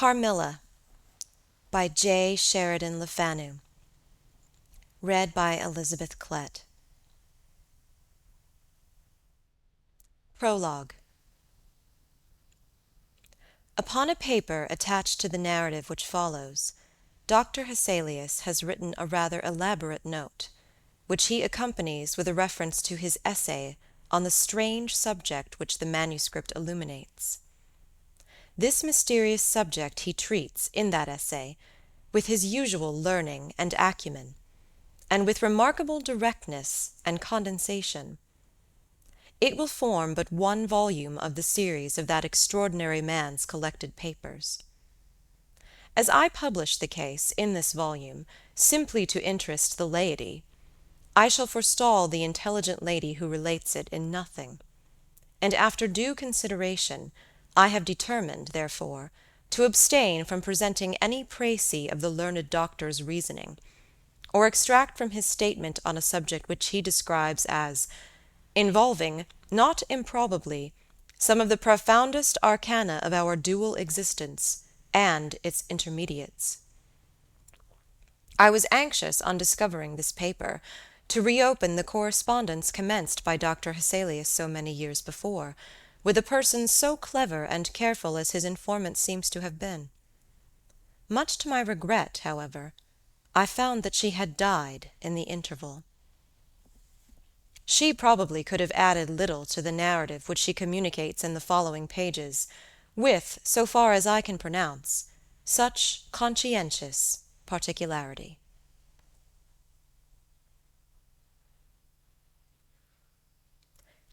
Carmilla by J. Sheridan Le Fanu. Read by Elizabeth Klett. Prologue. Upon a paper attached to the narrative which follows, Dr. Hesselius has written a rather elaborate note, which he accompanies with a reference to his essay on the strange subject which the manuscript illuminates. This mysterious subject he treats, in that essay, with his usual learning and acumen, and with remarkable directness and condensation. It will form but one volume of the series of that extraordinary man's collected papers. As I publish the case in this volume simply to interest the laity, I shall forestall the intelligent lady who relates it in nothing, and after due consideration I have determined, therefore, to abstain from presenting any précis of the learned doctor's reasoning, or extract from his statement on a subject which he describes as involving, not improbably, some of the profoundest arcana of our dual existence and its intermediates. I was anxious, on discovering this paper, to reopen the correspondence commenced by Dr. Hesselius so many years before, with a person so clever and careful as his informant seems to have been. Much to my regret, however, I found that she had died in the interval. She probably could have added little to the narrative which she communicates in the following pages, with, so far as I can pronounce, such conscientious particularity.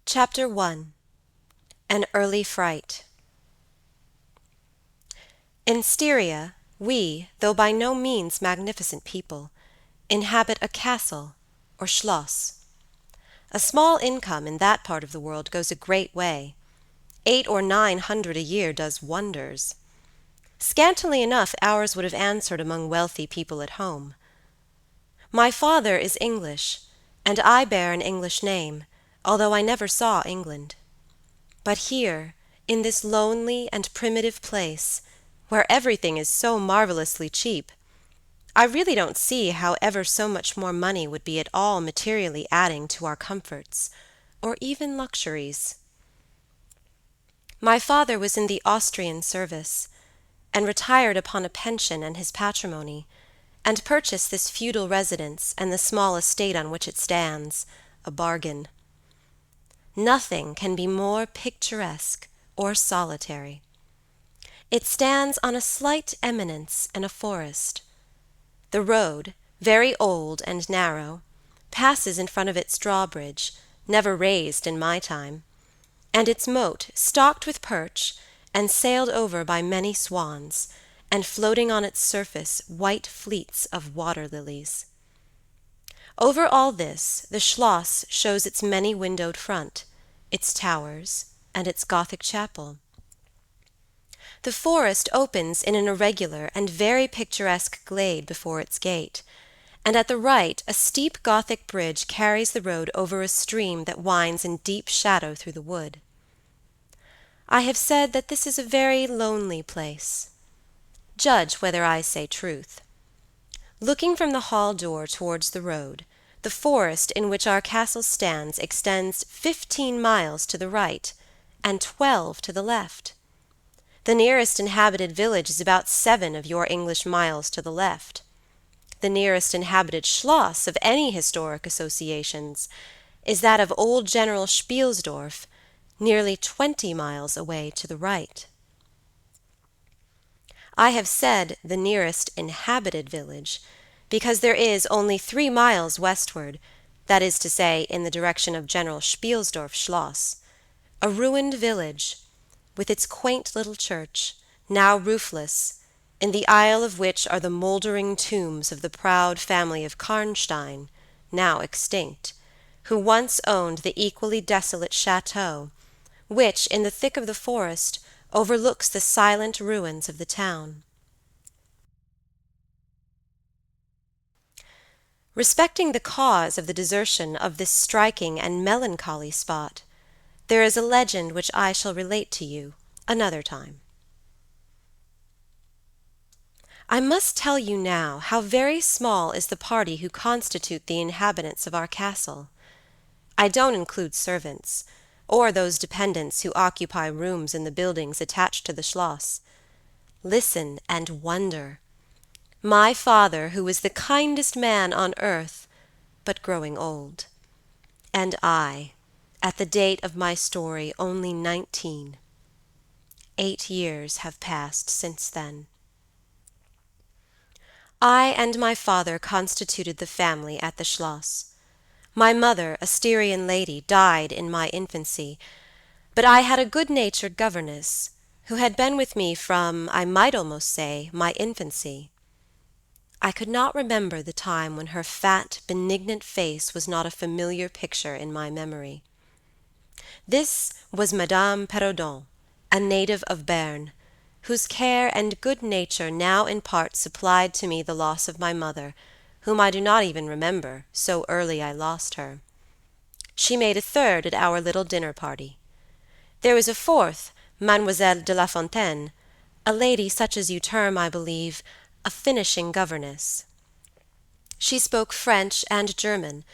Chapter 1. An Early Fright. In Styria, we, though by no means magnificent people, inhabit a castle, or schloss. A small income in that part of the world goes a great way. 800 or 900 a year does wonders. Scantily enough ours would have answered among wealthy people at home. My father is English, and I bear an English name, although I never saw England. But here, in this lonely and primitive place, where everything is so marvelously cheap, I really don't see how ever so much more money would be at all materially adding to our comforts, or even luxuries. My father was in the Austrian service, and retired upon a pension and his patrimony, and purchased this feudal residence and the small estate on which it stands, a bargain. Nothing can be more picturesque or solitary. It stands on a slight eminence in a forest. The road, very old and narrow, passes in front of its drawbridge, never raised in my time, and its moat stocked with perch and sailed over by many swans, and floating on its surface white fleets of water-lilies. Over all this the schloss shows its many-windowed front, its towers, and its Gothic chapel. The forest opens in an irregular and very picturesque glade before its gate, and at the right a steep Gothic bridge carries the road over a stream that winds in deep shadow through the wood. I have said that this is a very lonely place. Judge whether I say truth. Looking from the hall door towards the road, the forest in which our castle stands extends 15 miles to the right, and 12 to the left. The nearest inhabited village is about 7 of your English miles to the left. The nearest inhabited schloss of any historic associations is that of old General Spielsdorf, nearly 20 miles away to the right. I have said the nearest inhabited village, because there is only 3 miles westward, that is to say, in the direction of General Spielsdorf Schloss, a ruined village, with its quaint little church, now roofless, in the aisle of which are the mouldering tombs of the proud family of Karnstein, now extinct, who once owned the equally desolate chateau, which, in the thick of the forest, overlooks the silent ruins of the town. Respecting the cause of the desertion of this striking and melancholy spot, there is a legend which I shall relate to you another time. I must tell you now how very small is the party who constitute the inhabitants of our castle. I don't include servants, or those dependents who occupy rooms in the buildings attached to the Schloss. Listen and wonder. My father, who was the kindest man on earth, but growing old, and I, at the date of my story, only 19. 8 years have passed since then. I and my father constituted the family at the Schloss. My mother, a Styrian lady, died in my infancy, but I had a good-natured governess, who had been with me from, I might almost say, my infancy. I could not remember the time when her fat, benignant face was not a familiar picture in my memory. This was Madame Predating, a native of Béarn, whose care and good nature now in part supplied to me the loss of my mother, whom I do not even remember, so early I lost her. She made a third at our little dinner party. There was a fourth, Mademoiselle de La Fontaine, a lady such as you term, I believe, a finishing governess. She spoke French and German,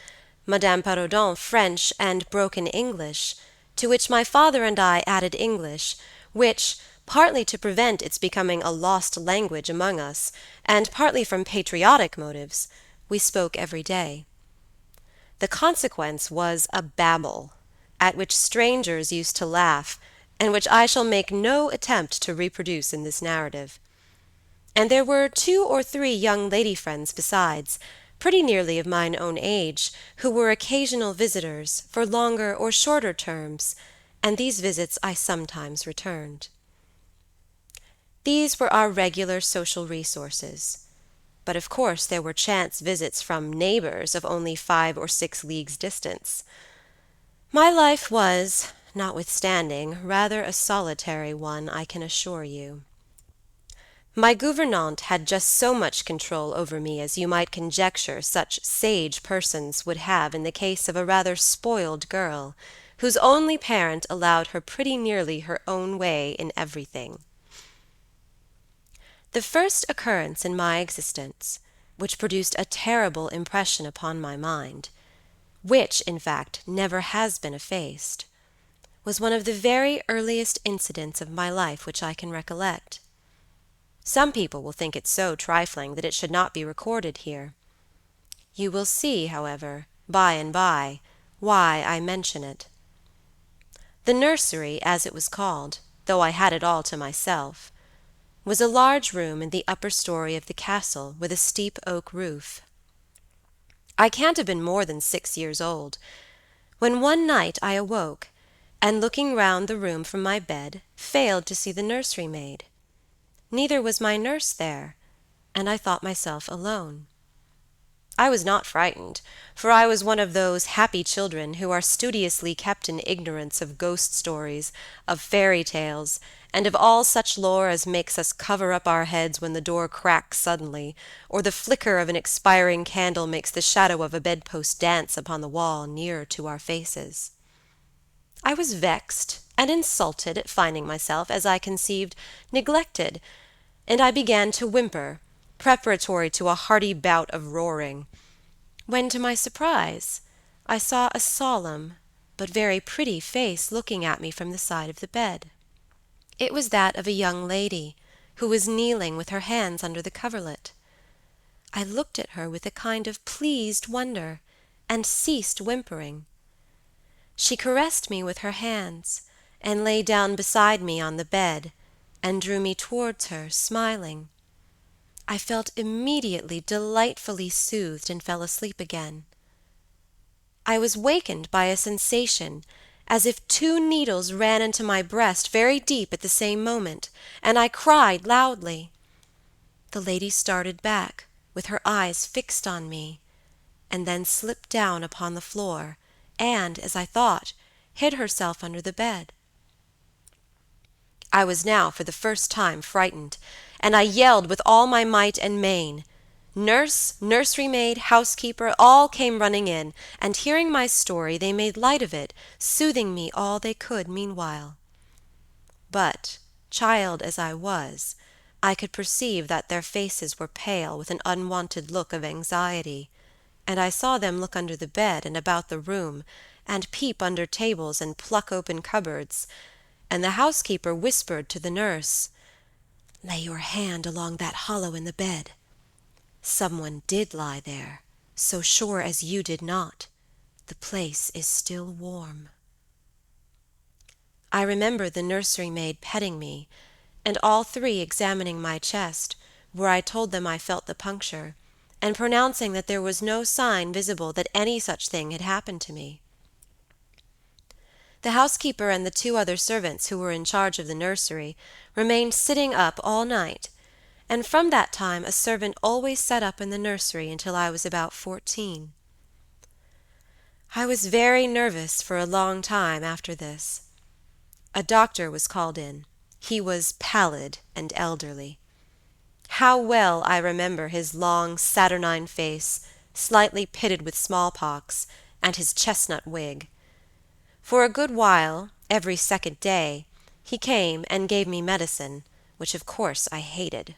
Madame Predating French and broken English, to which my father and I added English, which, partly to prevent its becoming a lost language among us, and partly from patriotic motives, we spoke every day. The consequence was a babel, at which strangers used to laugh, and which I shall make no attempt to reproduce in this narrative. And there were 2 or 3 young lady friends besides, pretty nearly of mine own age, who were occasional visitors, for longer or shorter terms, and these visits I sometimes returned. These were our regular social resources. But of course there were chance visits from neighbors of only 5 or 6 leagues distance. My life was, notwithstanding, rather a solitary one, I can assure you. My gouvernante had just so much control over me as you might conjecture such sage persons would have in the case of a rather spoiled girl, whose only parent allowed her pretty nearly her own way in everything. The first occurrence in my existence, which produced a terrible impression upon my mind, which, in fact, never has been effaced, was one of the very earliest incidents of my life which I can recollect. Some people will think it so trifling that it should not be recorded here. You will see, however, by and by, why I mention it. The nursery, as it was called, though I had it all to myself, was a large room in the upper story of the castle with a steep oak roof. I can't have been more than 6 years old, when one night I awoke, and looking round the room from my bed, failed to see the nursery maid. Neither was my nurse there, and I thought myself alone. I was not frightened, for I was one of those happy children who are studiously kept in ignorance of ghost stories, of fairy tales, and of all such lore as makes us cover up our heads when the door cracks suddenly, or the flicker of an expiring candle makes the shadow of a bedpost dance upon the wall nearer to our faces. I was vexed and insulted at finding myself, as I conceived, neglected, and I began to whimper, preparatory to a hearty bout of roaring, when to my surprise I saw a solemn but very pretty face looking at me from the side of the bed. It was that of a young lady, who was kneeling with her hands under the coverlet. I looked at her with a kind of pleased wonder, and ceased whimpering. She caressed me with her hands, and lay down beside me on the bed, and drew me towards her, smiling. I felt immediately delightfully soothed, and fell asleep again. I was wakened by a sensation as if 2 needles ran into my breast very deep at the same moment, and I cried loudly. The lady started back, with her eyes fixed on me, and then slipped down upon the floor, and, as I thought, hid herself under the bed. I was now for the first time frightened, and I yelled with all my might and main. Nurse, nursery maid, housekeeper, all came running in, and hearing my story, they made light of it, soothing me all they could meanwhile. But, child as I was, I could perceive that their faces were pale with an unwonted look of anxiety, and I saw them look under the bed and about the room, and peep under tables and pluck open cupboards, and the housekeeper whispered to the nurse, "Lay your hand along that hollow in the bed. Someone did lie there, so sure as you did not. The place is still warm." I remember the nursery maid petting me, and all three examining my chest, where I told them I felt the puncture, and pronouncing that there was no sign visible that any such thing had happened to me. The housekeeper and the two other servants who were in charge of the nursery remained sitting up all night, and from that time a servant always sat up in the nursery until I was about 14. I was very nervous for a long time after this. A doctor was called in. He was pallid and elderly. How well I remember his long, saturnine face, slightly pitted with smallpox, and his chestnut wig. For a good while, every second day, he came and gave me medicine, which of course I hated.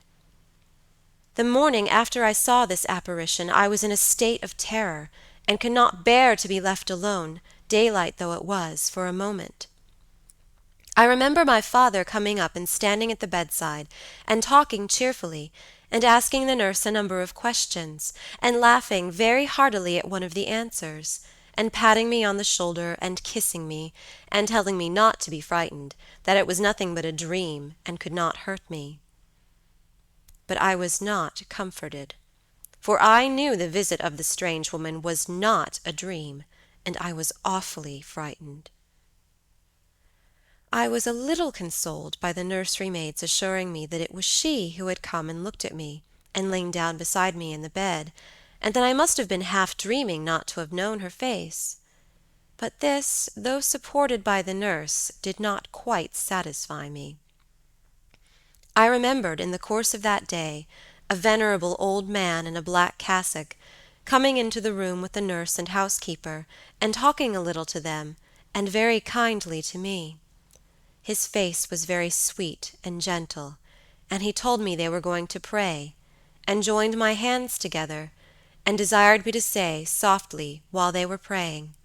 The morning after I saw this apparition, I was in a state of terror, and could not bear to be left alone, daylight though it was, for a moment. I remember my father coming up and standing at the bedside, and talking cheerfully, and asking the nurse a number of questions, and laughing very heartily at one of the answers, and patting me on the shoulder and kissing me, and telling me not to be frightened, that it was nothing but a dream and could not hurt me. But I was not comforted, for I knew the visit of the strange woman was not a dream, and I was awfully frightened. I was a little consoled by the nursery maid's assuring me that it was she who had come and looked at me, and lain down beside me in the bed, and that I must have been half dreaming not to have known her face. But this, though supported by the nurse, did not quite satisfy me. I remembered in the course of that day a venerable old man in a black cassock coming into the room with the nurse and housekeeper, and talking a little to them, and very kindly to me. His face was very sweet and gentle, and he told me they were going to pray, and joined my hands together, and desired me to say softly while they were praying,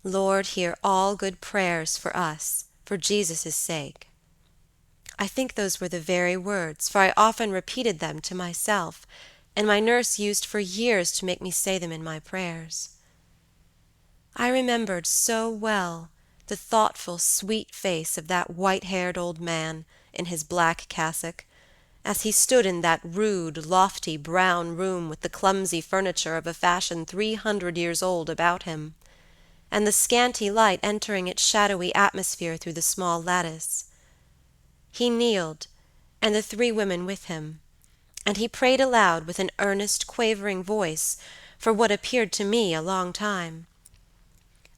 "Lord, hear all good prayers for us, for Jesus' sake." I think those were the very words, for I often repeated them to myself, and my nurse used for years to make me say them in my prayers. I remembered so well the thoughtful, sweet face of that white-haired old man in his black cassock, as he stood in that rude, lofty, brown room with the clumsy furniture of a fashion 300 years old about him, and the scanty light entering its shadowy atmosphere through the small lattice. He kneeled, and the three women with him, and he prayed aloud with an earnest, quavering voice for what appeared to me a long time.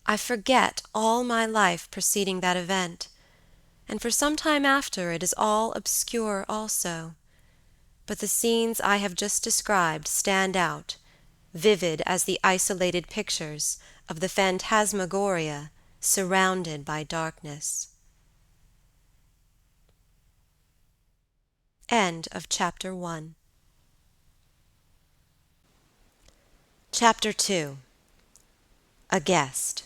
I forget all my life preceding that event, and for some time after it is all obscure also, but the scenes I have just described stand out, vivid as the isolated pictures of the phantasmagoria surrounded by darkness. End of Chapter 1. Chapter 2. A Guest.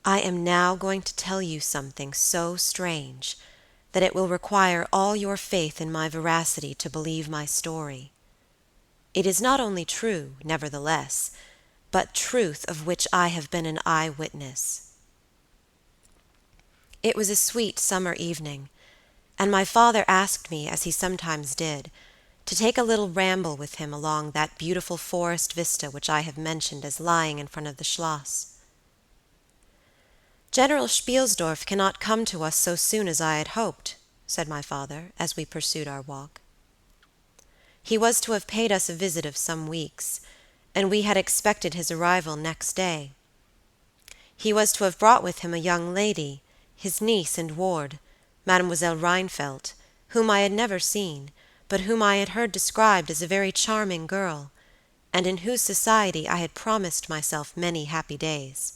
I am now going to tell you something so strange that it will require all your faith in my veracity to believe my story. It is not only true, nevertheless, but truth of which I have been an eye-witness. It was a sweet summer evening, and my father asked me, as he sometimes did, to take a little ramble with him along that beautiful forest vista which I have mentioned as lying in front of the Schloss. "General Spielsdorf cannot come to us so soon as I had hoped," said my father, as we pursued our walk. He was to have paid us a visit of some weeks, and we had expected his arrival next day. He was to have brought with him a young lady, his niece and ward, Mademoiselle Rheinfeldt, whom I had never seen, but whom I had heard described as a very charming girl, and in whose society I had promised myself many happy days.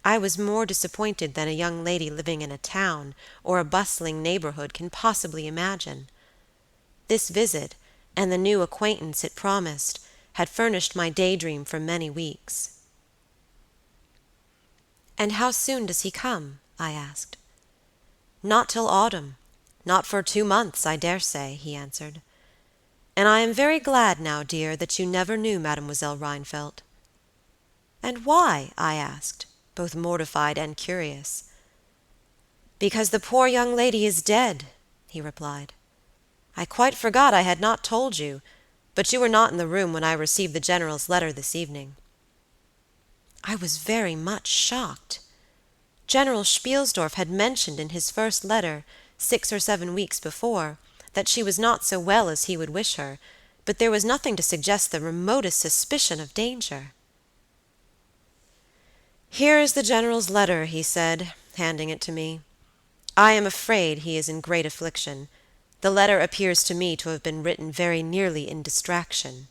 I was more disappointed than a young lady living in a town or a bustling neighborhood can possibly imagine. This visit, and the new acquaintance it promised, had furnished my daydream for many weeks. "And how soon does he come?" I asked. "Not till autumn. Not for 2 months, I dare say," he answered. "And I am very glad now, dear, that you never knew Mademoiselle Rheinfeldt." "And why?" I asked, both mortified and curious. "Because the poor young lady is dead," he replied. "I quite forgot I had not told you, but you were not in the room when I received the General's letter this evening." I was very much shocked. General Spielsdorf had mentioned in his first letter, 6 or 7 weeks before, that she was not so well as he would wish her, but there was nothing to suggest the remotest suspicion of danger. "Here is the General's letter," he said, handing it to me. "I am afraid he is in great affliction. The letter appears to me to have been written very nearly in distraction."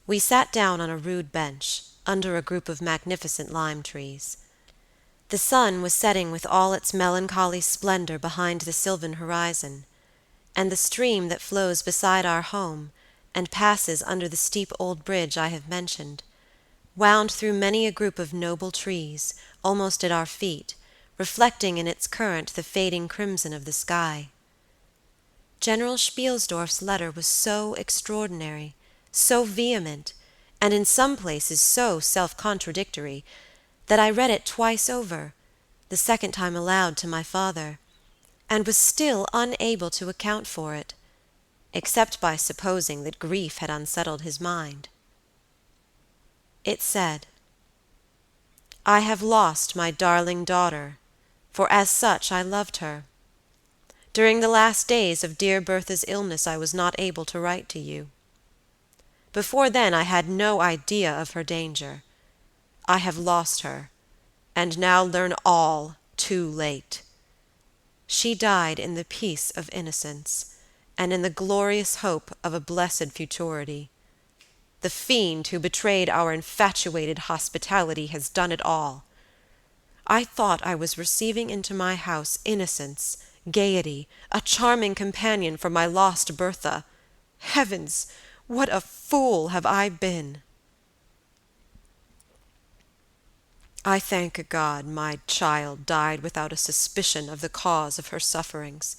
We sat down on a rude bench, under a group of magnificent lime trees. The sun was setting with all its melancholy splendor behind the sylvan horizon, and the stream that flows beside our home, and passes under the steep old bridge I have mentioned, wound through many a group of noble trees, almost at our feet, reflecting in its current the fading crimson of the sky. General Spielsdorf's letter was so extraordinary, so vehement, and in some places so self-contradictory, that I read it twice over, the second time aloud to my father, and was still unable to account for it, except by supposing that grief had unsettled his mind. It said, "I have lost my darling daughter, for as such I loved her. During the last days of dear Bertha's illness I was not able to write to you. Before then I had no idea of her danger. I have lost her, and now learn all too late. She died in the peace of innocence, and in the glorious hope of a blessed futurity. The fiend who betrayed our infatuated hospitality has done it all. I thought I was receiving into my house innocence, gaiety, a charming companion for my lost Bertha. Heavens, what a fool have I been! I thank God my child died without a suspicion of the cause of her sufferings.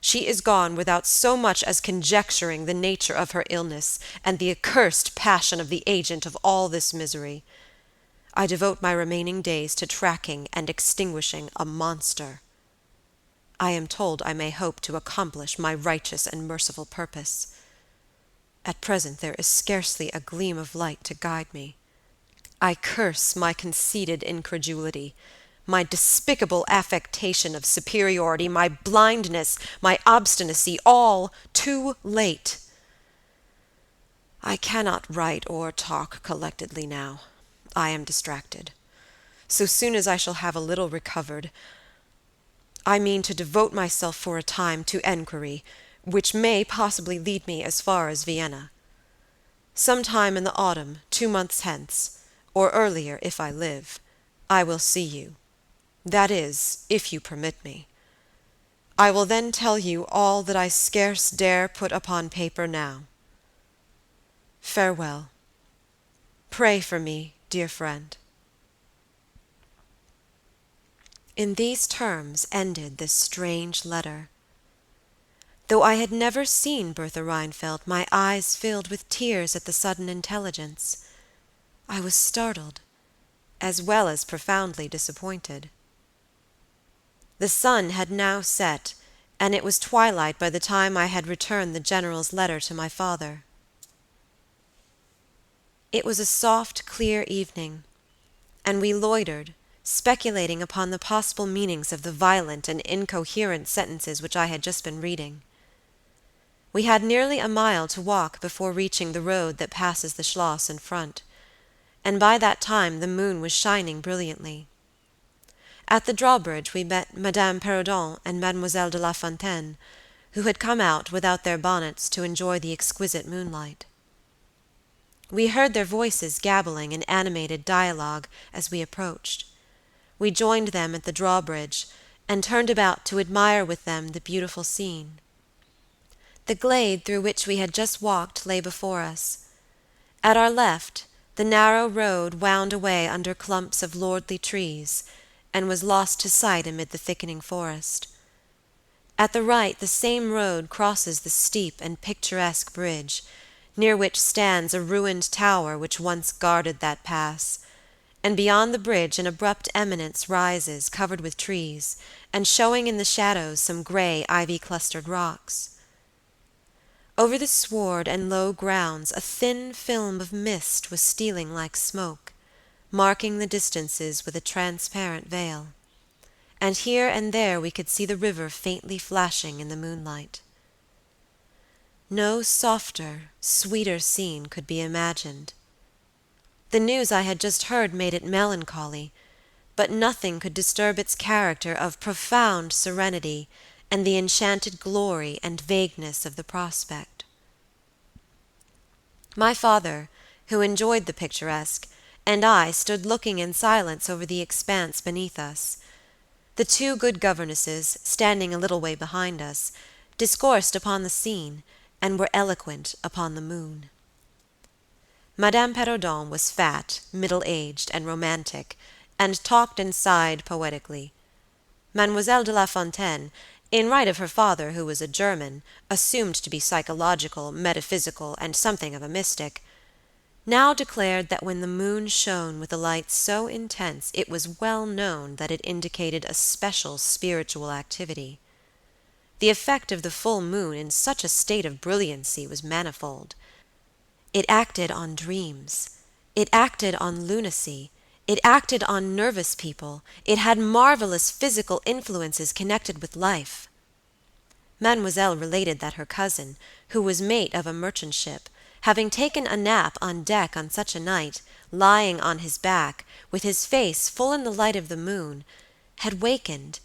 She is gone without so much as conjecturing the nature of her illness and the accursed passion of the agent of all this misery. I devote my remaining days to tracking and extinguishing a monster. I am told I may hope to accomplish my righteous and merciful purpose. At present there is scarcely a gleam of light to guide me. I curse my conceited incredulity, my despicable affectation of superiority, my blindness, my obstinacy, all too late. I cannot write or talk collectedly now. I am distracted. So soon as I shall have a little recovered, I mean to devote myself for a time to enquiry, which may possibly lead me as far as Vienna. Some time in the autumn, 2 months hence, or earlier if I live, I will see you. That is, if you permit me. I will then tell you all that I scarce dare put upon paper now. Farewell. Pray for me, dear friend." In these terms ended this strange letter. Though I had never seen Bertha Rheinfeldt, my eyes filled with tears at the sudden intelligence. I was startled, as well as profoundly disappointed. The sun had now set, and it was twilight by the time I had returned the General's letter to my father. It was a soft, clear evening, and we loitered, speculating upon the possible meanings of the violent and incoherent sentences which I had just been reading. We had nearly a mile to walk before reaching the road that passes the Schloss in front, and by that time the moon was shining brilliantly. At the drawbridge we met Madame Predating and Mademoiselle de la Fontaine, who had come out without their bonnets to enjoy the exquisite moonlight. We heard their voices gabbling in animated dialogue as we approached. We joined them at the drawbridge, and turned about to admire with them the beautiful scene. The glade through which we had just walked lay before us. At our left, the narrow road wound away under clumps of lordly trees, and was lost to sight amid the thickening forest. At the right, the same road crosses the steep and picturesque bridge, near which stands a ruined tower which once guarded that pass, and beyond the bridge an abrupt eminence rises, covered with trees, and showing in the shadows some grey, ivy-clustered rocks. Over the sward and low grounds a thin film of mist was stealing like smoke, marking the distances with a transparent veil, and here and there we could see the river faintly flashing in the moonlight. No softer, sweeter scene could be imagined. The news I had just heard made it melancholy, but nothing could disturb its character of profound serenity and the enchanted glory and vagueness of the prospect. My father, who enjoyed the picturesque, and I stood looking in silence over the expanse beneath us. The two good governesses, standing a little way behind us, discoursed upon the scene, and were eloquent upon the moon. Madame Perrodon was fat, middle-aged, and romantic, and talked and sighed poetically. Mademoiselle de la Fontaine, in right of her father, who was a German, assumed to be psychological, metaphysical, and something of a mystic, now declared that when the moon shone with a light so intense it was well known that it indicated a special spiritual activity. The effect of the full moon in such a state of brilliancy was manifold. It acted on dreams. It acted on lunacy. It acted on nervous people. It had marvelous physical influences connected with life. Mademoiselle related that her cousin, who was mate of a merchant ship, having taken a nap on deck on such a night, lying on his back, with his face full in the light of the moon, had wakened,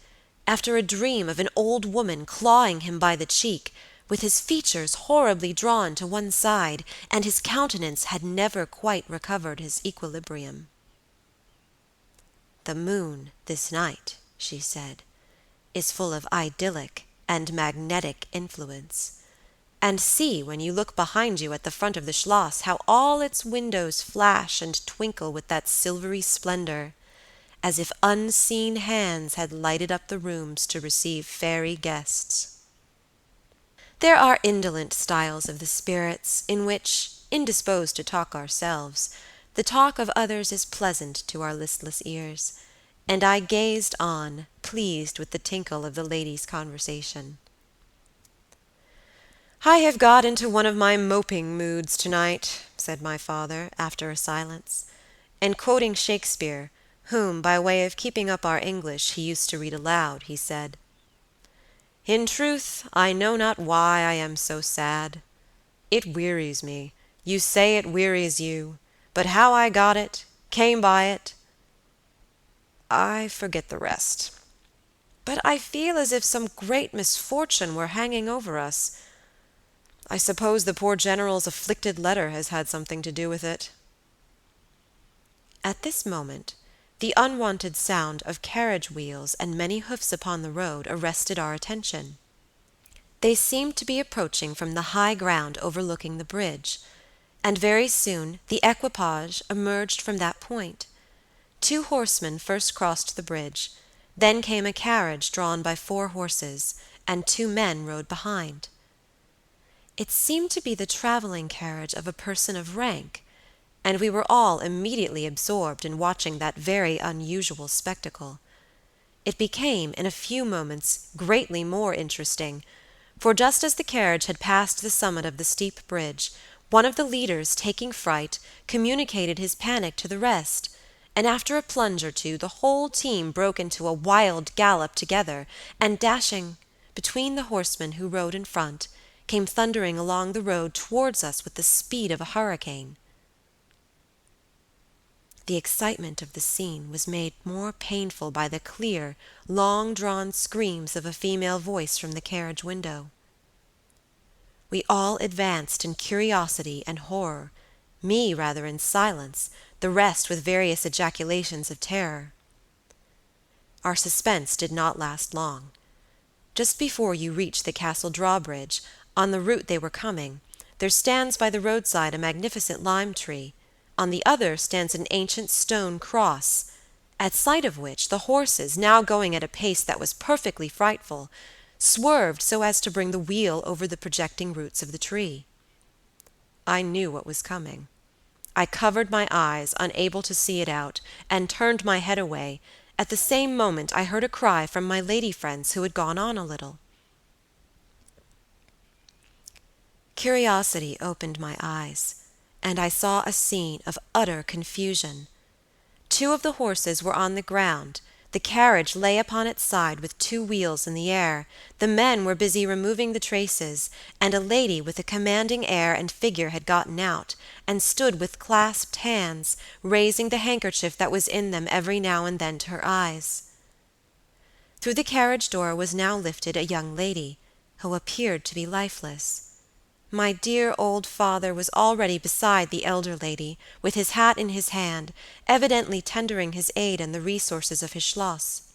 after a dream of an old woman clawing him by the cheek, with his features horribly drawn to one side, and his countenance had never quite recovered his equilibrium. "The moon this night," she said, "is full of idyllic and magnetic influence. And see, when you look behind you at the front of the Schloss, how all its windows flash and twinkle with that silvery splendor, as if unseen hands had lighted up the rooms to receive fairy guests." There are indolent styles of the spirits, in which, indisposed to talk ourselves, the talk of others is pleasant to our listless ears, and I gazed on, pleased with the tinkle of the ladies' conversation. "I have got into one of my moping moods tonight," said my father, after a silence, and quoting Shakespeare, whom, by way of keeping up our English, he used to read aloud, he said, "In truth, I know not why I am so sad. It wearies me. You say it wearies you, but how I got it, came by it, I forget the rest. But I feel as if some great misfortune were hanging over us. I suppose the poor General's afflicted letter has had something to do with it." At this moment, the unwonted sound of carriage wheels and many hoofs upon the road arrested our attention. They seemed to be approaching from the high ground overlooking the bridge, and very soon the equipage emerged from that point. 2 horsemen first crossed the bridge, then came a carriage drawn by 4 horses, and 2 men rode behind. It seemed to be the traveling carriage of a person of rank, and we were all immediately absorbed in watching that very unusual spectacle. It became, in a few moments, greatly more interesting, for just as the carriage had passed the summit of the steep bridge, one of the leaders, taking fright, communicated his panic to the rest, and after a plunge or two the whole team broke into a wild gallop together, and dashing between the horsemen who rode in front, came thundering along the road towards us with the speed of a hurricane. The excitement of the scene was made more painful by the clear, long-drawn screams of a female voice from the carriage window. We all advanced in curiosity and horror, me rather in silence, the rest with various ejaculations of terror. Our suspense did not last long. Just before you reach the castle drawbridge, on the route they were coming, there stands by the roadside a magnificent lime tree. On the other stands an ancient stone cross, at sight of which the horses, now going at a pace that was perfectly frightful, swerved so as to bring the wheel over the projecting roots of the tree. I knew what was coming. I covered my eyes, unable to see it out, and turned my head away. At the same moment I heard a cry from my lady friends who had gone on a little. Curiosity opened my eyes, and I saw a scene of utter confusion. 2 of the horses were on the ground, the carriage lay upon its side with 2 wheels in the air, the men were busy removing the traces, and a lady with a commanding air and figure had gotten out, and stood with clasped hands, raising the handkerchief that was in them every now and then to her eyes. Through the carriage door was now lifted a young lady, who appeared to be lifeless. My dear old father was already beside the elder lady, with his hat in his hand, evidently tendering his aid and the resources of his schloss.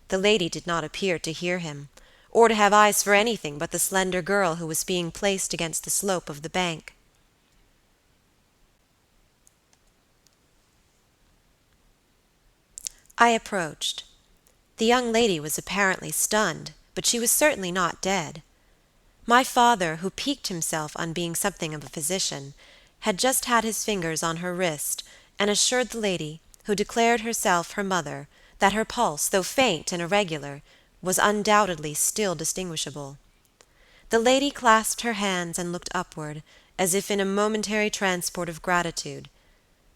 The lady did not appear to hear him, or to have eyes for anything but the slender girl who was being placed against the slope of the bank. I approached. The young lady was apparently stunned, but she was certainly not dead. My father, who piqued himself on being something of a physician, had just had his fingers on her wrist, and assured the lady, who declared herself her mother, that her pulse, though faint and irregular, was undoubtedly still distinguishable. The lady clasped her hands and looked upward, as if in a momentary transport of gratitude,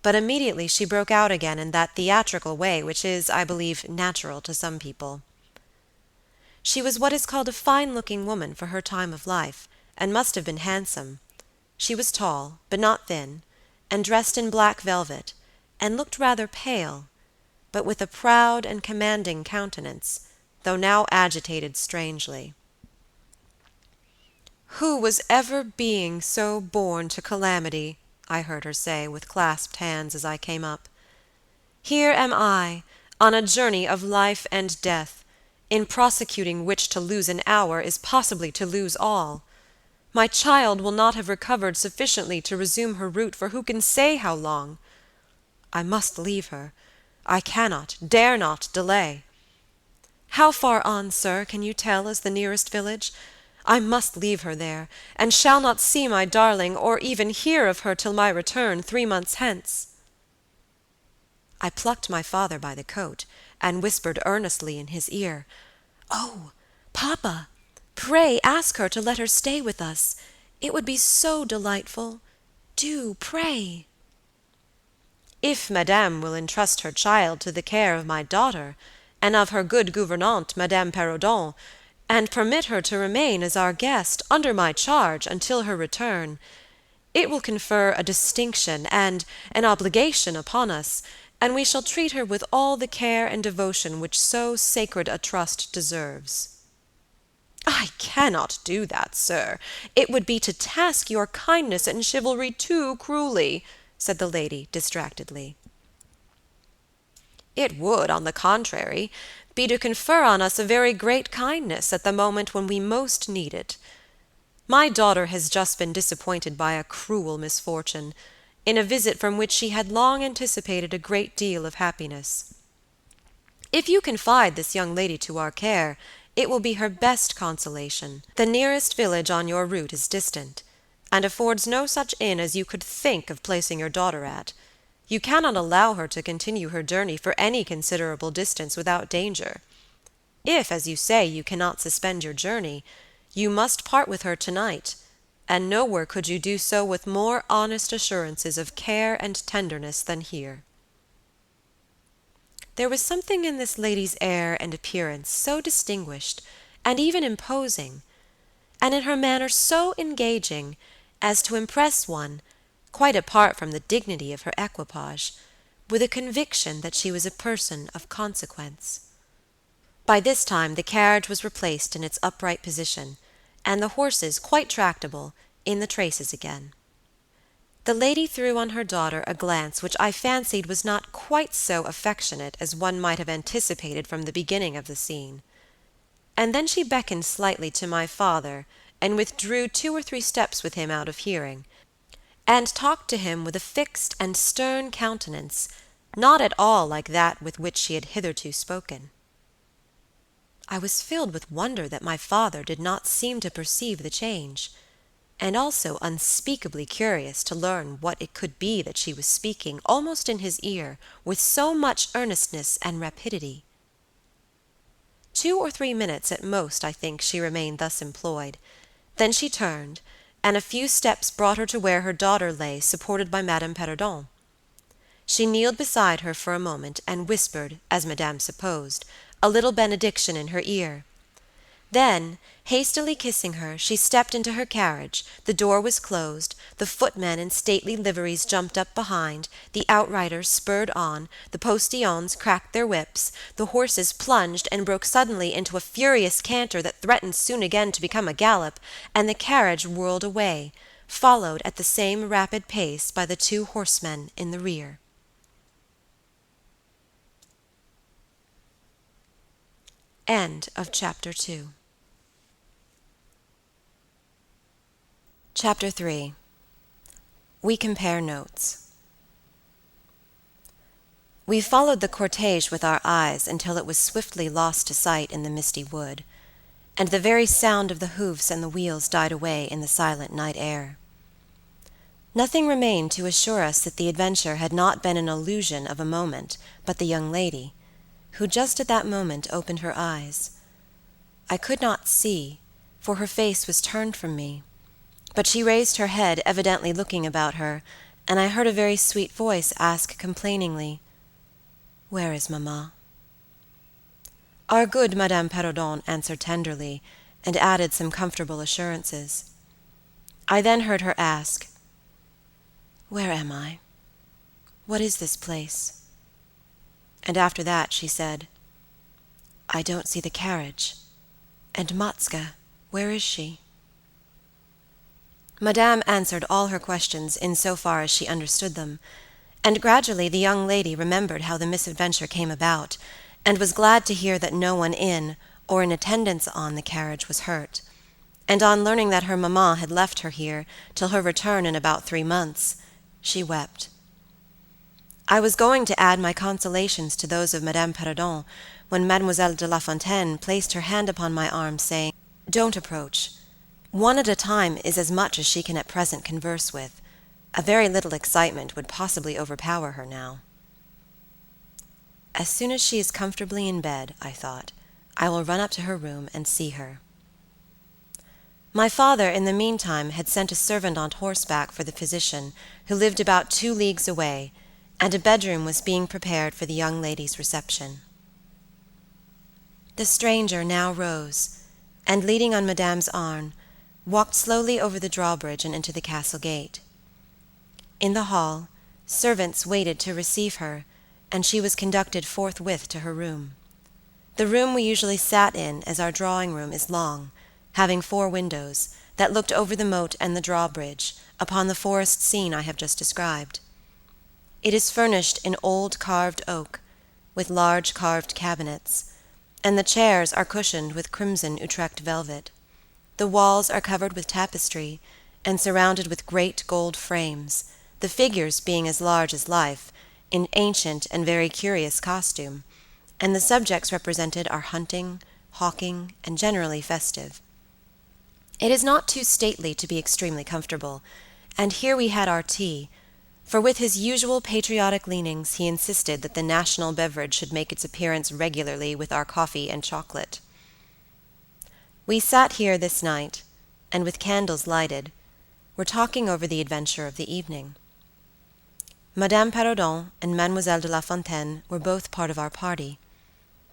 but immediately she broke out again in that theatrical way which is, I believe, natural to some people. She was what is called a fine-looking woman for her time of life, and must have been handsome. She was tall, but not thin, and dressed in black velvet, and looked rather pale, but with a proud and commanding countenance, though now agitated strangely. "Who was ever being so born to calamity?" I heard her say, with clasped hands, as I came up. "Here am I, on a journey of life and death, in prosecuting which to lose an hour is possibly to lose all. My child will not have recovered sufficiently to resume her route for who can say how long? I must leave her. I cannot, dare not delay. How far on, sir, can you tell is the nearest village? I must leave her there, and shall not see my darling, or even hear of her till my return 3 months hence." I plucked my father by the coat, and whispered earnestly in his ear, "Oh, papa, pray ask her to let her stay with us. It would be so delightful. Do, pray." "If madame will entrust her child to the care of my daughter, and of her good gouvernante, Madame Perrodon, and permit her to remain as our guest, under my charge, until her return, it will confer a distinction and an obligation upon us, and we shall treat her with all the care and devotion which so sacred a trust deserves." "I cannot do that, sir. It would be to task your kindness and chivalry too cruelly," said the lady distractedly. "It would, on the contrary, be to confer on us a very great kindness at the moment when we most need it. My daughter has just been disappointed by a cruel misfortune, in a visit from which she had long anticipated a great deal of happiness. If you confide this young lady to our care, it will be her best consolation. The nearest village on your route is distant, and affords no such inn as you could think of placing your daughter at. You cannot allow her to continue her journey for any considerable distance without danger. If, as you say, you cannot suspend your journey, you must part with her tonight, and nowhere could you do so with more honest assurances of care and tenderness than here." There was something in this lady's air and appearance so distinguished, and even imposing, and in her manner so engaging, as to impress one, quite apart from the dignity of her equipage, with a conviction that she was a person of consequence. By this time the carriage was replaced in its upright position, and the horses, quite tractable, in the traces again. The lady threw on her daughter a glance which I fancied was not quite so affectionate as one might have anticipated from the beginning of the scene. And then she beckoned slightly to my father, and withdrew 2 or 3 steps with him out of hearing, and talked to him with a fixed and stern countenance, not at all like that with which she had hitherto spoken. I was filled with wonder that my father did not seem to perceive the change, and also unspeakably curious to learn what it could be that she was speaking almost in his ear with so much earnestness and rapidity. 2 or 3 minutes at most, I think, she remained thus employed. Then she turned, and a few steps brought her to where her daughter lay, supported by Madame Perrodon. She kneeled beside her for a moment, and whispered, as Madame supposed, a little benediction in her ear. Then, hastily kissing her, she stepped into her carriage, the door was closed, the footmen in stately liveries jumped up behind, the outriders spurred on, the postilions cracked their whips, the horses plunged and broke suddenly into a furious canter that threatened soon again to become a gallop, and the carriage whirled away, followed at the same rapid pace by the 2 horsemen in the rear. End of Chapter 2. Chapter 3. We compare notes. We followed the cortege with our eyes until it was swiftly lost to sight in the misty wood, and the very sound of the hoofs and the wheels died away in the silent night air. Nothing remained to assure us that the adventure had not been an illusion of a moment, but the young lady, who just at that moment opened her eyes. I could not see, for her face was turned from me, but she raised her head, evidently looking about her, and I heard a very sweet voice ask complainingly, "Where is Mamma?" Our good Madame Perrodon answered tenderly, and added some comfortable assurances. I then heard her ask, "Where am I? What is this place?" And after that she said, "I don't see the carriage. And Matska, where is she?" Madame answered all her questions in so far as she understood them, and gradually the young lady remembered how the misadventure came about, and was glad to hear that no one in or in attendance on the carriage was hurt, and on learning that her mamma had left her here till her return in about 3 months, she wept. I was going to add my consolations to those of Madame Perrodon when Mademoiselle de La Fontaine placed her hand upon my arm, saying, "Don't approach. One at a time is as much as she can at present converse with. A very little excitement would possibly overpower her now." As soon as she is comfortably in bed, I thought, I will run up to her room and see her. My father, in the meantime, had sent a servant on horseback for the physician, who lived about 2 leagues away, and a bedroom was being prepared for the young lady's reception. The stranger now rose, and leaning on Madame's arm, walked slowly over the drawbridge and into the castle gate. In the hall, servants waited to receive her, and she was conducted forthwith to her room. The room we usually sat in, as our drawing-room is long, having 4 windows, that looked over the moat and the drawbridge, upon the forest scene I have just described. It is furnished in old carved oak, with large carved cabinets, and the chairs are cushioned with crimson Utrecht velvet. The walls are covered with tapestry, and surrounded with great gold frames, the figures being as large as life, in ancient and very curious costume, and the subjects represented are hunting, hawking, and generally festive. It is not too stately to be extremely comfortable, and here we had our tea, for with his usual patriotic leanings he insisted that the national beverage should make its appearance regularly with our coffee and chocolate. We sat here this night, and with candles lighted, were talking over the adventure of the evening. Madame Perrodon and Mademoiselle de La Fontaine were both part of our party.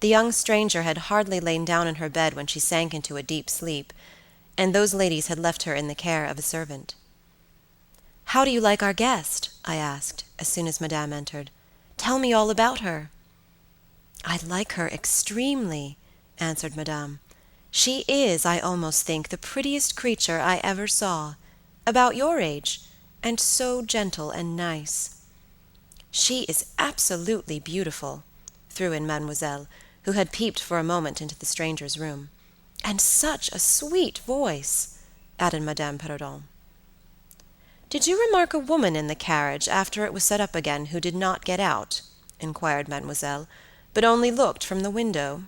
The young stranger had hardly lain down in her bed when she sank into a deep sleep, and those ladies had left her in the care of a servant. "How do you like our guest?" I asked, as soon as Madame entered. "Tell me all about her." "I like her extremely," answered Madame. "She is, I almost think, the prettiest creature I ever saw. About your age, and so gentle and nice." "She is absolutely beautiful," threw in Mademoiselle, who had peeped for a moment into the stranger's room. "And such a sweet voice," added Madame Perrodon. "Did you remark a woman in the carriage after it was set up again who did not get out?" inquired Mademoiselle, "but only looked from the window?"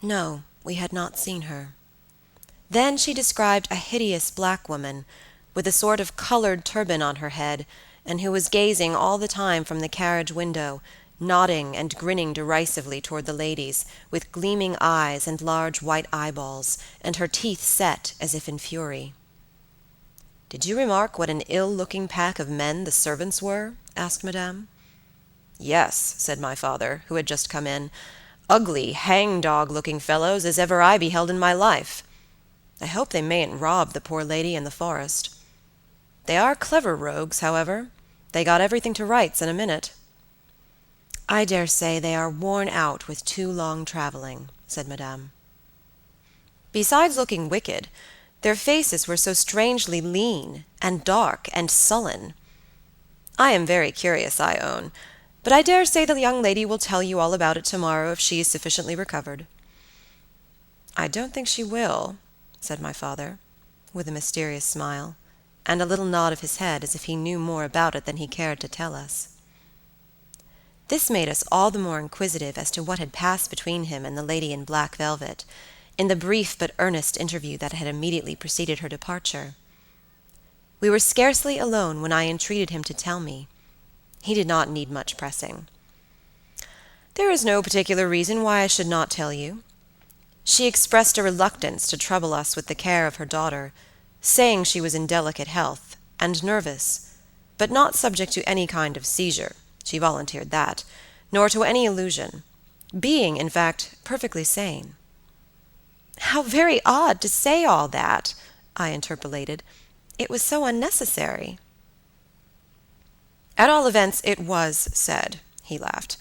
"No, we had not seen her." Then she described a hideous black woman, with a sort of colored turban on her head, and who was gazing all the time from the carriage window, nodding and grinning derisively toward the ladies, with gleaming eyes and large white eyeballs, and her teeth set as if in fury. "Did you remark what an ill-looking pack of men the servants were?" asked Madame. "Yes," said my father, who had just come in, "ugly, hang-dog-looking fellows as ever I beheld in my life. I hope they mayn't rob the poor lady in the forest. They are clever rogues, however. They got everything to rights in a minute." "I dare say they are worn out with too long traveling," said Madame. "Besides looking wicked, their faces were so strangely lean, and dark, and sullen. I am very curious, I own, but I dare say the young lady will tell you all about it tomorrow if she is sufficiently recovered." "I don't think she will," said my father, with a mysterious smile, and a little nod of his head as if he knew more about it than he cared to tell us. This made us all the more inquisitive as to what had passed between him and the lady in black velvet, in the brief but earnest interview that had immediately preceded her departure. We were scarcely alone when I entreated him to tell me. He did not need much pressing. "There is no particular reason why I should not tell you. She expressed a reluctance to trouble us with the care of her daughter, saying she was in delicate health, and nervous, but not subject to any kind of seizure, she volunteered that, nor to any illusion, being, in fact, perfectly sane." "How very odd to say all that," I interpolated. "It was so unnecessary." "At all events, it was said," he laughed,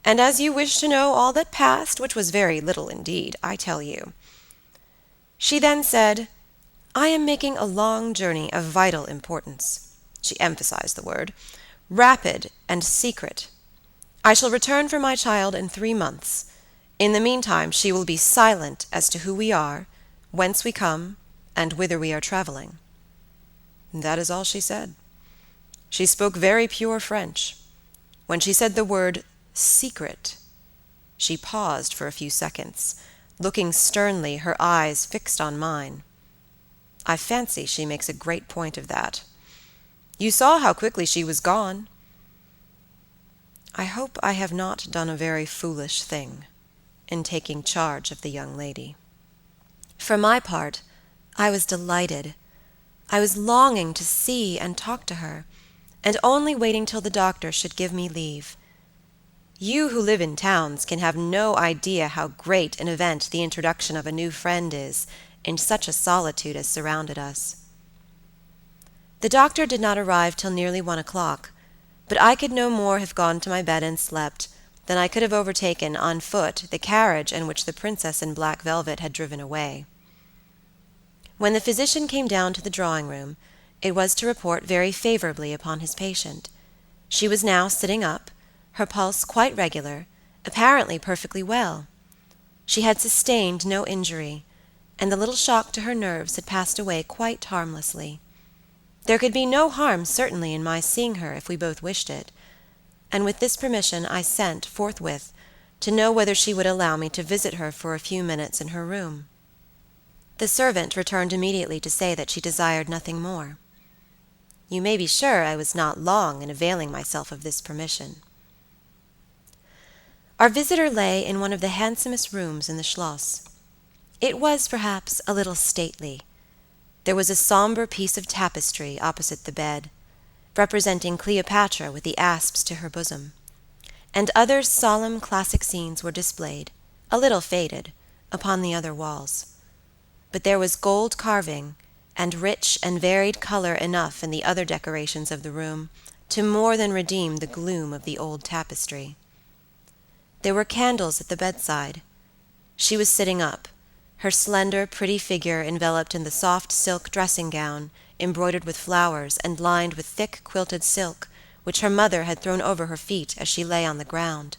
"and as you wish to know all that passed, which was very little indeed, I tell you. She then said, 'I am making a long journey of vital importance,' she emphasized the word, 'rapid and secret. I shall return for my child in 3 months. In the meantime she will be silent as to who we are, whence we come, and whither we are traveling.' That is all she said. She spoke very pure French. When she said the word 'secret,' she paused for a few seconds, looking sternly, her eyes fixed on mine. I fancy she makes a great point of that. You saw how quickly she was gone. I hope I have not done a very foolish thing in taking charge of the young lady." For my part, I was delighted. I was longing to see and talk to her, and only waiting till the doctor should give me leave. You who live in towns can have no idea how great an event the introduction of a new friend is in such a solitude as surrounded us. The doctor did not arrive till nearly 1 o'clock, but I could no more have gone to my bed and slept than I could have overtaken on foot the carriage in which the princess in black velvet had driven away. When the physician came down to the drawing-room, it was to report very favorably upon his patient. She was now sitting up, her pulse quite regular, apparently perfectly well. She had sustained no injury, and the little shock to her nerves had passed away quite harmlessly. There could be no harm certainly in my seeing her if we both wished it, and with this permission I sent, forthwith, to know whether she would allow me to visit her for a few minutes in her room. The servant returned immediately to say that she desired nothing more. You may be sure I was not long in availing myself of this permission. Our visitor lay in one of the handsomest rooms in the Schloss. It was, perhaps, a little stately. There was a sombre piece of tapestry opposite the bed, representing Cleopatra with the asps to her bosom, and other solemn classic scenes were displayed, a little faded, upon the other walls. But there was gold carving, and rich and varied color enough in the other decorations of the room to more than redeem the gloom of the old tapestry. There were candles at the bedside. She was sitting up, her slender, pretty figure enveloped in the soft silk dressing-gown, embroidered with flowers and lined with thick quilted silk, which her mother had thrown over her feet as she lay on the ground.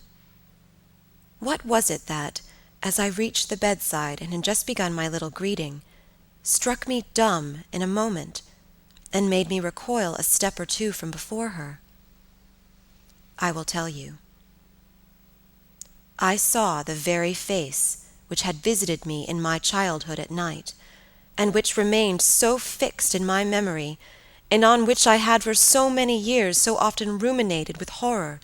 What was it that, as I reached the bedside and had just begun my little greeting, struck me dumb in a moment, and made me recoil a step or two from before her? I will tell you. I saw the very face which had visited me in my childhood at night, and which remained so fixed in my memory, and on which I had for so many years so often ruminated with horror,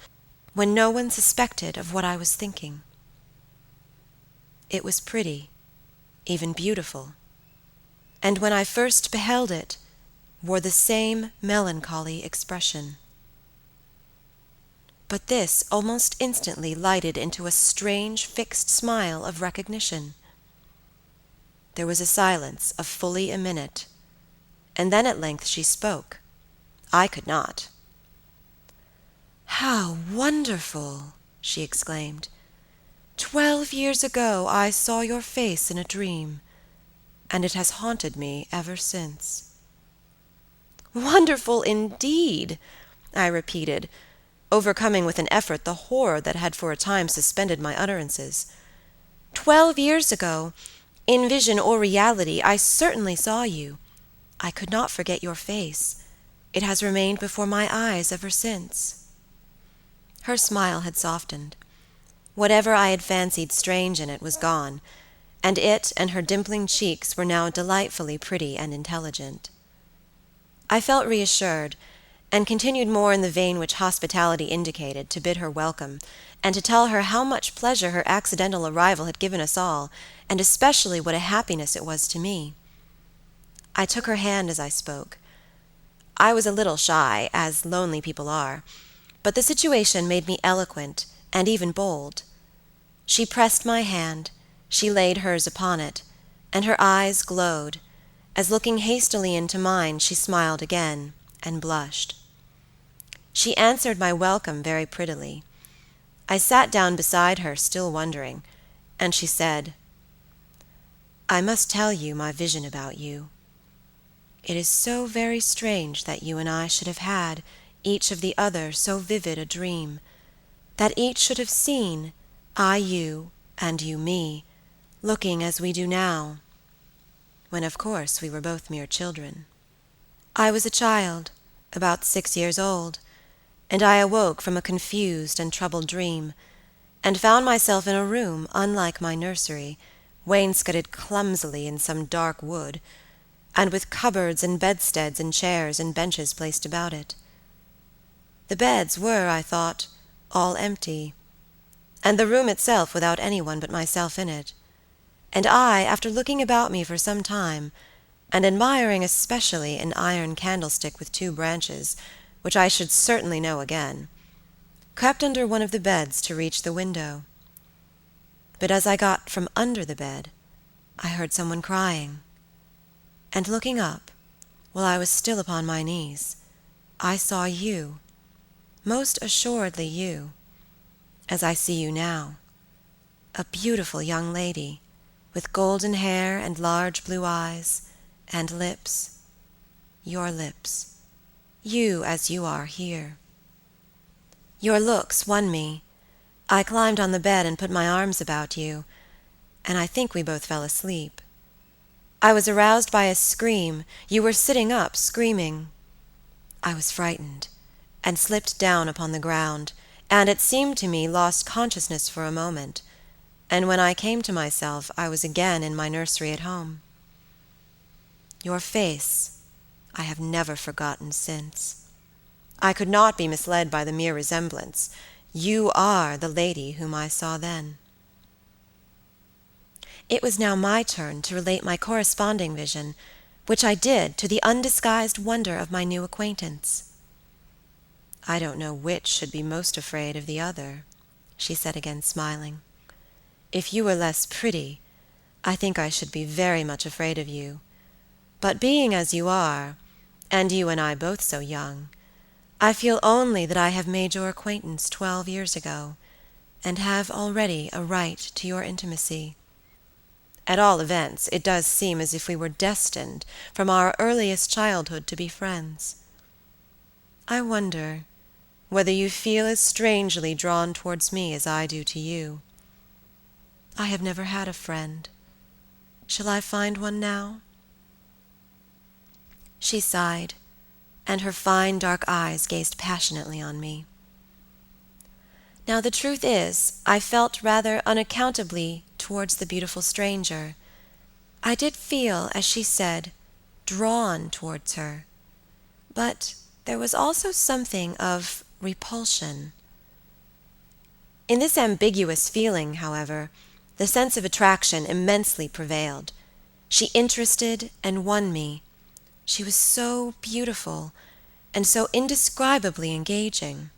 when no one suspected of what I was thinking. It was pretty, even beautiful, and when I first beheld it, wore the same melancholy expression. But this almost instantly lighted into a strange fixed smile of recognition. There was a silence of fully a minute, and then at length she spoke. I could not. "How wonderful!" she exclaimed. "12 years ago I saw your face in a dream, and it has haunted me ever since." "Wonderful indeed!" I repeated, overcoming with an effort the horror that had for a time suspended my utterances. 12 years ago, in vision or reality, I certainly saw you. I could not forget your face. It has remained before my eyes ever since." Her smile had softened. Whatever I had fancied strange in it was gone, and it and her dimpling cheeks were now delightfully pretty and intelligent. I felt reassured, and continued more in the vein which hospitality indicated, to bid her welcome, and to tell her how much pleasure her accidental arrival had given us all, and especially what a happiness it was to me. I took her hand as I spoke. I was a little shy, as lonely people are, but the situation made me eloquent and even bold. She pressed my hand, she laid hers upon it, and her eyes glowed, as looking hastily into mine she smiled again, and blushed. She answered my welcome very prettily. I sat down beside her, still wondering, and she said, "I must tell you my vision about you. It is so very strange that you and I should have had, each of the other, so vivid a dream, that each should have seen, I you, and you me, looking as we do now, when of course we were both mere children. I was a child, about 6 years old, and I awoke from a confused and troubled dream, and found myself in a room unlike my nursery, wainscoted clumsily in some dark wood, and with cupboards and bedsteads and chairs and benches placed about it. The beds were, I thought, all empty, and the room itself without anyone but myself in it, and I, after looking about me for some time, and admiring especially an iron candlestick with 2 branches, which I should certainly know again, crept under one of the beds to reach the window. But as I got from under the bed, I heard someone crying, and looking up, while I was still upon my knees, I saw you, most assuredly you, as I see you now, a beautiful young lady, with golden hair and large blue eyes, and lips, your lips, you as you are here. Your looks won me. I climbed on the bed and put my arms about you, and I think we both fell asleep. I was aroused by a scream. You were sitting up, screaming. I was frightened, and slipped down upon the ground, and it seemed to me lost consciousness for a moment, and when I came to myself I was again in my nursery at home. Your face I have never forgotten since. I could not be misled by the mere resemblance. You are the lady whom I saw then. It was now my turn to relate my corresponding vision, which I did to the undisguised wonder of my new acquaintance. I don't know which should be most afraid of the other, she said again, smiling. If you were less pretty, I think I should be very much afraid of you. But being as you are, and you and I both so young, I feel only that I have made your acquaintance 12 years ago, and have already a right to your intimacy. At all events, it does seem as if we were destined from our earliest childhood to be friends. I wonder whether you feel as strangely drawn towards me as I do to you. I have never had a friend. Shall I find one now?" She sighed, and her fine dark eyes gazed passionately on me. Now the truth is, I felt rather unaccountably towards the beautiful stranger. I did feel, as she said, drawn towards her, but there was also something of repulsion. In this ambiguous feeling, however, the sense of attraction immensely prevailed. She interested and won me. She was so beautiful, and so indescribably engaging.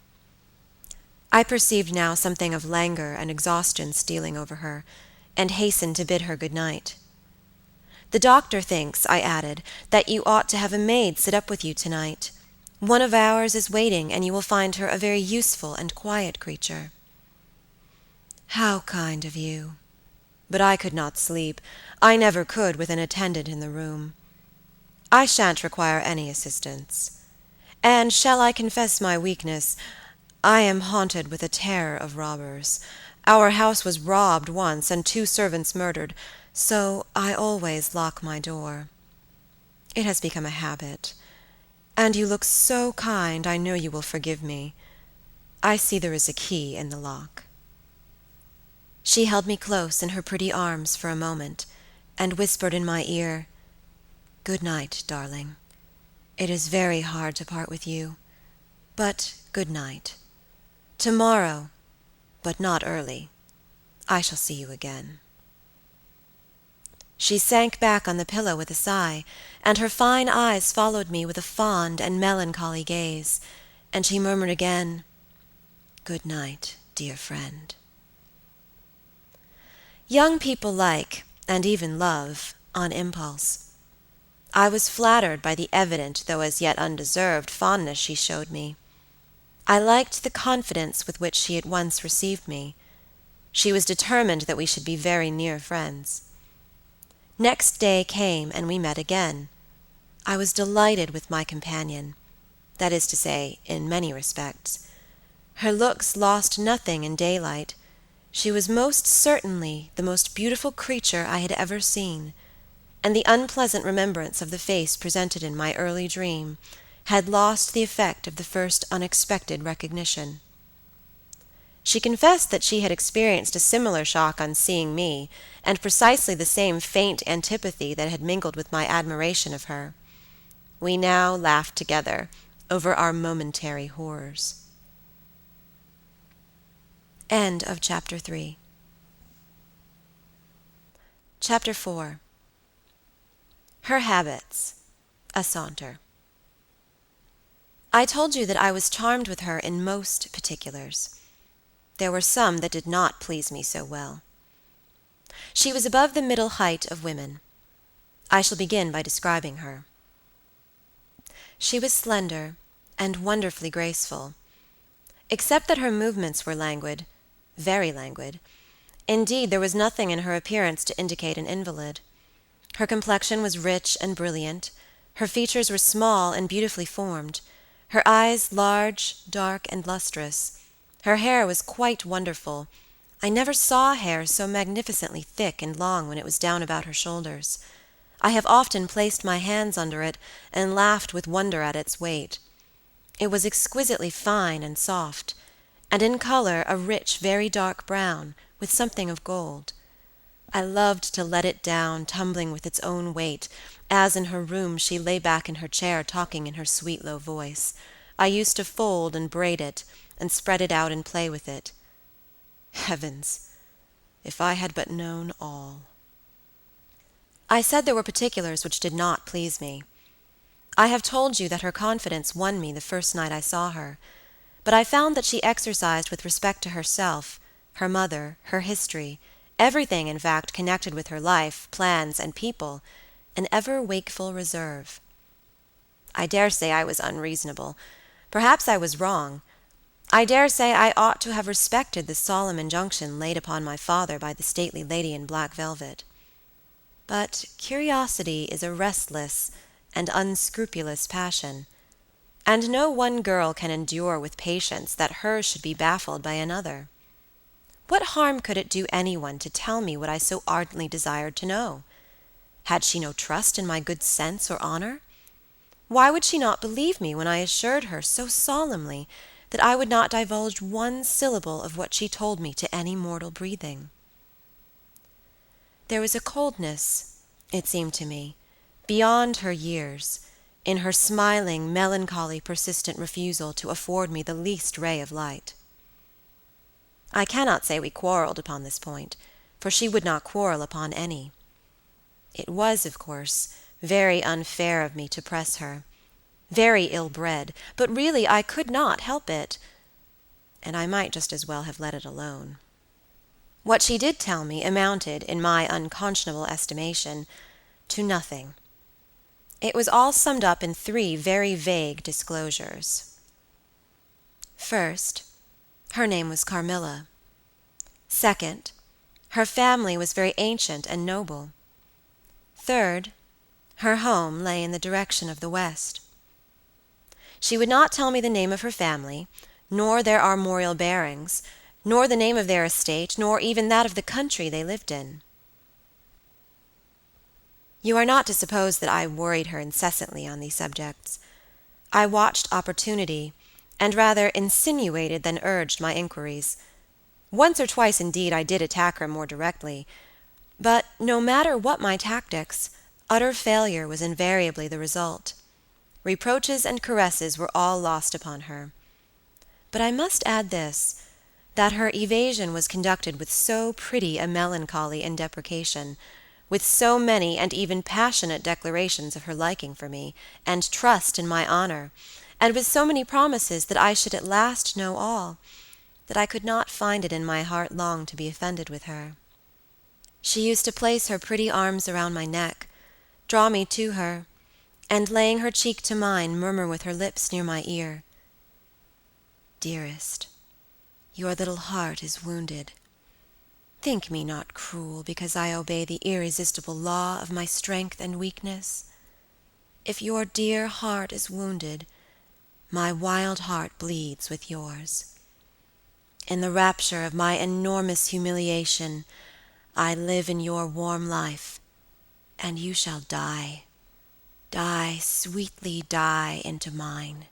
I perceived now something of languor and exhaustion stealing over her, and hastened to bid her good night. "The doctor thinks," I added, "that you ought to have a maid sit up with you tonight. One of ours is waiting, and you will find her a very useful and quiet creature." "How kind of you! But I could not sleep. I never could with an attendant in the room. I shan't require any assistance. And shall I confess my weakness? I am haunted with a terror of robbers. Our house was robbed once, and 2 servants murdered, so I always lock my door. It has become a habit. And you look so kind, I know you will forgive me. I see there is a key in the lock." She held me close in her pretty arms for a moment, and whispered in my ear, "Good night, darling. It is very hard to part with you, but good night. Tomorrow, but not early, I shall see you again." She sank back on the pillow with a sigh, and her fine eyes followed me with a fond and melancholy gaze, and she murmured again, "Good night, dear friend." Young people like, and even love, on impulse. I was flattered by the evident, though as yet undeserved, fondness she showed me. I liked the confidence with which she at once received me. She was determined that we should be very near friends. Next day came, and we met again. I was delighted with my companion, that is to say, in many respects. Her looks lost nothing in daylight. She was most certainly the most beautiful creature I had ever seen, and the unpleasant remembrance of the face presented in my early dream had lost the effect of the first unexpected recognition. She confessed that she had experienced a similar shock on seeing me, and precisely the same faint antipathy that had mingled with my admiration of her. We now laughed together over our momentary horrors. End of Chapter 3. Chapter 4. Her habits. A saunter. I told you that I was charmed with her in most particulars. There were some that did not please me so well. She was above the middle height of women. I shall begin by describing her. She was slender and wonderfully graceful, except that her movements were languid, very languid. Indeed, there was nothing in her appearance to indicate an invalid. Her complexion was rich and brilliant, her features were small and beautifully formed, her eyes large, dark, and lustrous. Her hair was quite wonderful. I never saw hair so magnificently thick and long when it was down about her shoulders. I have often placed my hands under it and laughed with wonder at its weight. It was exquisitely fine and soft, and in color a rich, very dark brown, with something of gold. I loved to let it down, tumbling with its own weight, as in her room she lay back in her chair talking in her sweet low voice. I used to fold and braid it, and spread it out and play with it. Heavens, if I had but known all. I said there were particulars which did not please me. I have told you that her confidence won me the first night I saw her, but I found that she exercised with respect to herself, her mother, her history, everything, in fact, connected with her life, plans, and people, an ever wakeful reserve. I dare say I was unreasonable. Perhaps I was wrong. I dare say I ought to have respected the solemn injunction laid upon my father by the stately lady in black velvet. But curiosity is a restless and unscrupulous passion, and no one girl can endure with patience that hers should be baffled by another. What harm could it do anyone to tell me what I so ardently desired to know? Had she no trust in my good sense or honor? Why would she not believe me when I assured her so solemnly that I would not divulge one syllable of what she told me to any mortal breathing? There was a coldness, it seemed to me, beyond her years, in her smiling, melancholy, persistent refusal to afford me the least ray of light. I cannot say we quarreled upon this point, for she would not quarrel upon any. It was, of course, very unfair of me to press her, very ill-bred, but really I could not help it, and I might just as well have let it alone. What she did tell me amounted, in my unconscionable estimation, to nothing. It was all summed up in 3 very vague disclosures. First, her name was Carmilla. Second, her family was very ancient and noble. Third, her home lay in the direction of the west. She would not tell me the name of her family, nor their armorial bearings, nor the name of their estate, nor even that of the country they lived in. You are not to suppose that I worried her incessantly on these subjects. I watched opportunity, and rather insinuated than urged my inquiries. Once or twice, indeed, I did attack her more directly, but no matter what my tactics, utter failure was invariably the result. Reproaches and caresses were all lost upon her. But I must add this, that her evasion was conducted with so pretty a melancholy and deprecation, with so many and even passionate declarations of her liking for me, and trust in my honor, and with so many promises that I should at last know all, that I could not find it in my heart long to be offended with her. She used to place her pretty arms around my neck, draw me to her, and laying her cheek to mine, murmur with her lips near my ear, "Dearest, your little heart is wounded. Think me not cruel because I obey the irresistible law of my strength and weakness. If your dear heart is wounded, my wild heart bleeds with yours. In the rapture of my enormous humiliation, I live in your warm life, and you shall die, sweetly die into mine.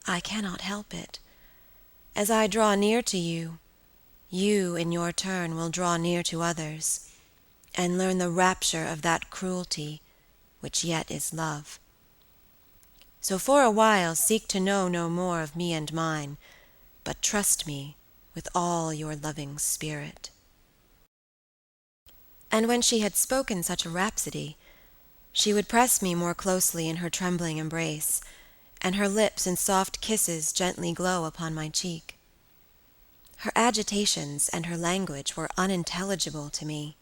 I cannot help it. As I draw near to you, you in your turn will draw near to others, and learn the rapture of that cruelty which yet is love. So for a while seek to know no more of me and mine, but trust me with all your loving spirit." And when she had spoken such a rhapsody, she would press me more closely in her trembling embrace, and her lips in soft kisses gently glow upon my cheek. Her agitations and her language were unintelligible to me.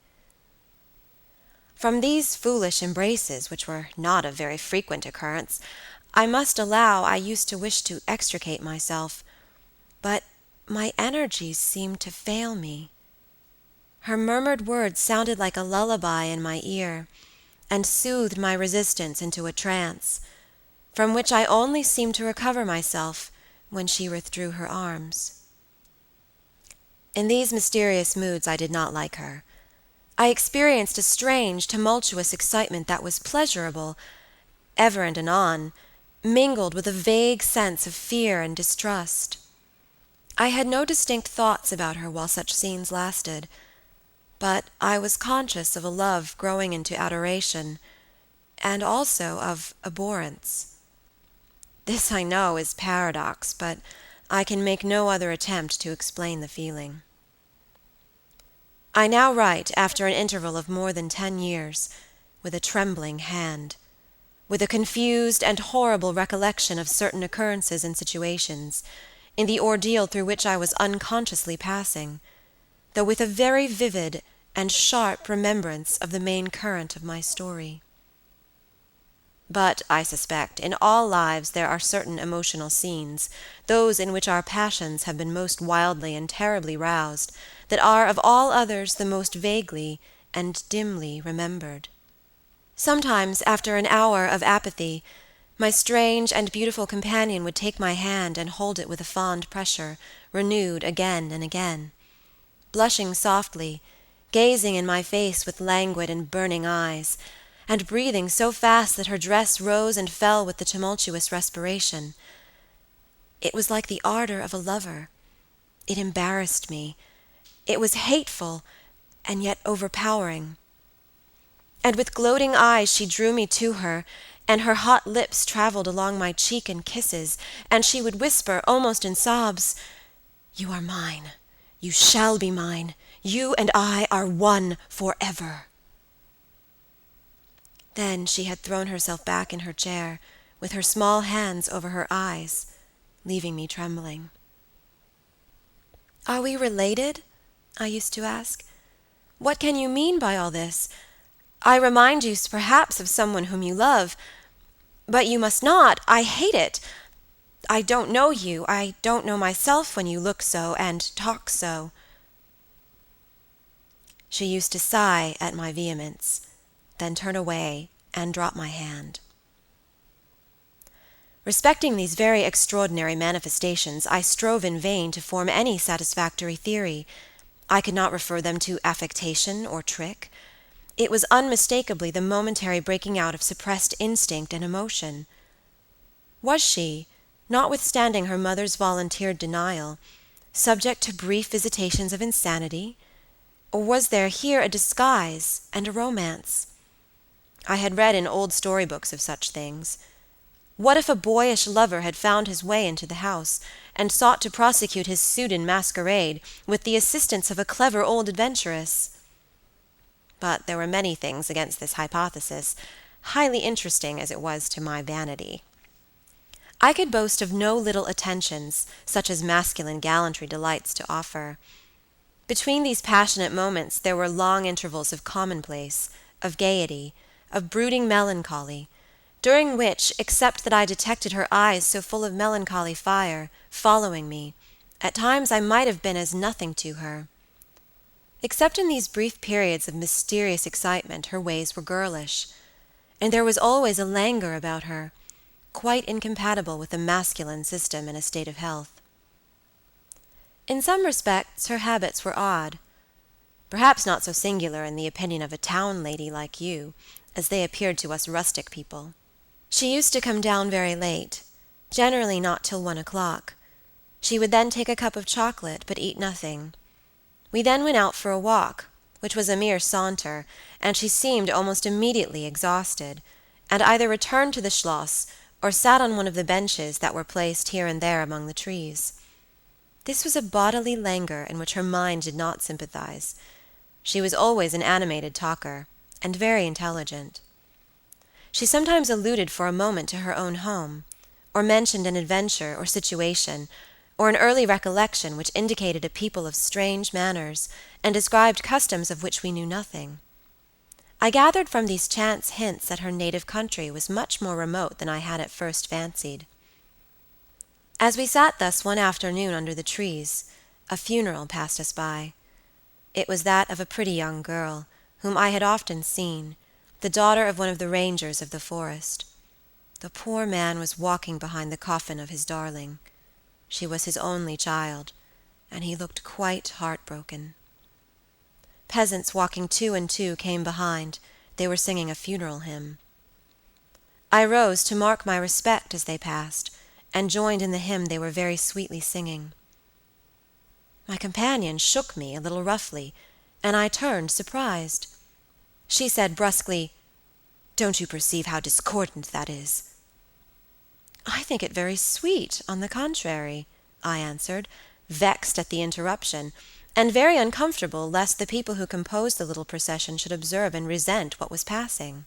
From these foolish embraces, which were not of very frequent occurrence, I must allow I used to wish to extricate myself, but my energies seemed to fail me. Her murmured words sounded like a lullaby in my ear, and soothed my resistance into a trance, from which I only seemed to recover myself when she withdrew her arms. In these mysterious moods I did not like her. I experienced a strange, tumultuous excitement that was pleasurable, ever and anon, mingled with a vague sense of fear and distrust. I had no distinct thoughts about her while such scenes lasted, but I was conscious of a love growing into adoration, and also of abhorrence. This I know is paradox, but I can make no other attempt to explain the feeling. I now write, after an interval of more than 10 years, with a trembling hand, with a confused and horrible recollection of certain occurrences and situations, in the ordeal through which I was unconsciously passing, though with a very vivid and sharp remembrance of the main current of my story. But, I suspect, in all lives there are certain emotional scenes, those in which our passions have been most wildly and terribly roused, that are of all others the most vaguely and dimly remembered. Sometimes, after an hour of apathy, my strange and beautiful companion would take my hand and hold it with a fond pressure, renewed again and again. Blushing softly, gazing in my face with languid and burning eyes, and breathing so fast that her dress rose and fell with the tumultuous respiration. It was like the ardor of a lover. It embarrassed me. It was hateful, and yet overpowering. And with gloating eyes she drew me to her, and her hot lips traveled along my cheek in kisses, and she would whisper, almost in sobs, "You are mine. You shall be mine. You and I are one forever." Then she had thrown herself back in her chair, with her small hands over her eyes, leaving me trembling. "Are we related?" I used to ask. "What can you mean by all this? I remind you perhaps of someone whom you love, but you must not. I hate it. I don't know you. I don't know myself when you look so and talk so." She used to sigh at my vehemence, then turn away and drop my hand. Respecting these very extraordinary manifestations, I strove in vain to form any satisfactory theory. I could not refer them to affectation or trick. It was unmistakably the momentary breaking out of suppressed instinct and emotion. Was she, notwithstanding her mother's volunteered denial, subject to brief visitations of insanity? Or was there here a disguise and a romance? I had read in old storybooks of such things. What if a boyish lover had found his way into the house, and sought to prosecute his suit in masquerade, with the assistance of a clever old adventuress? But there were many things against this hypothesis, highly interesting as it was to my vanity. I could boast of no little attentions, such as masculine gallantry delights to offer. Between these passionate moments there were long intervals of commonplace, of gaiety, of brooding melancholy, during which, except that I detected her eyes so full of melancholy fire, following me, at times I might have been as nothing to her. Except in these brief periods of mysterious excitement, her ways were girlish, and there was always a languor about her, quite incompatible with the masculine system in a state of health. In some respects her habits were odd, perhaps not so singular in the opinion of a town lady like you, as they appeared to us rustic people. She used to come down very late, generally not till 1:00. She would then take a cup of chocolate, but eat nothing. We then went out for a walk, which was a mere saunter, and she seemed almost immediately exhausted, and either returned to the schloss or sat on one of the benches that were placed here and there among the trees. This was a bodily languor in which her mind did not sympathize. She was always an animated talker, and very intelligent. She sometimes alluded for a moment to her own home, or mentioned an adventure or situation, or an early recollection which indicated a people of strange manners, and described customs of which we knew nothing. I gathered from these chance hints that her native country was much more remote than I had at first fancied. As we sat thus one afternoon under the trees, a funeral passed us by. It was that of a pretty young girl, whom I had often seen, the daughter of one of the rangers of the forest. The poor man was walking behind the coffin of his darling. She was his only child, and he looked quite heartbroken. Peasants walking two and two came behind. They were singing a funeral hymn. I rose to mark my respect as they passed, and joined in the hymn they were very sweetly singing. My companion shook me a little roughly, and I turned surprised. She said brusquely, "Don't you perceive how discordant that is?" "I think it very sweet, on the contrary," I answered, vexed at the interruption, and very uncomfortable lest the people who composed the little procession should observe and resent what was passing.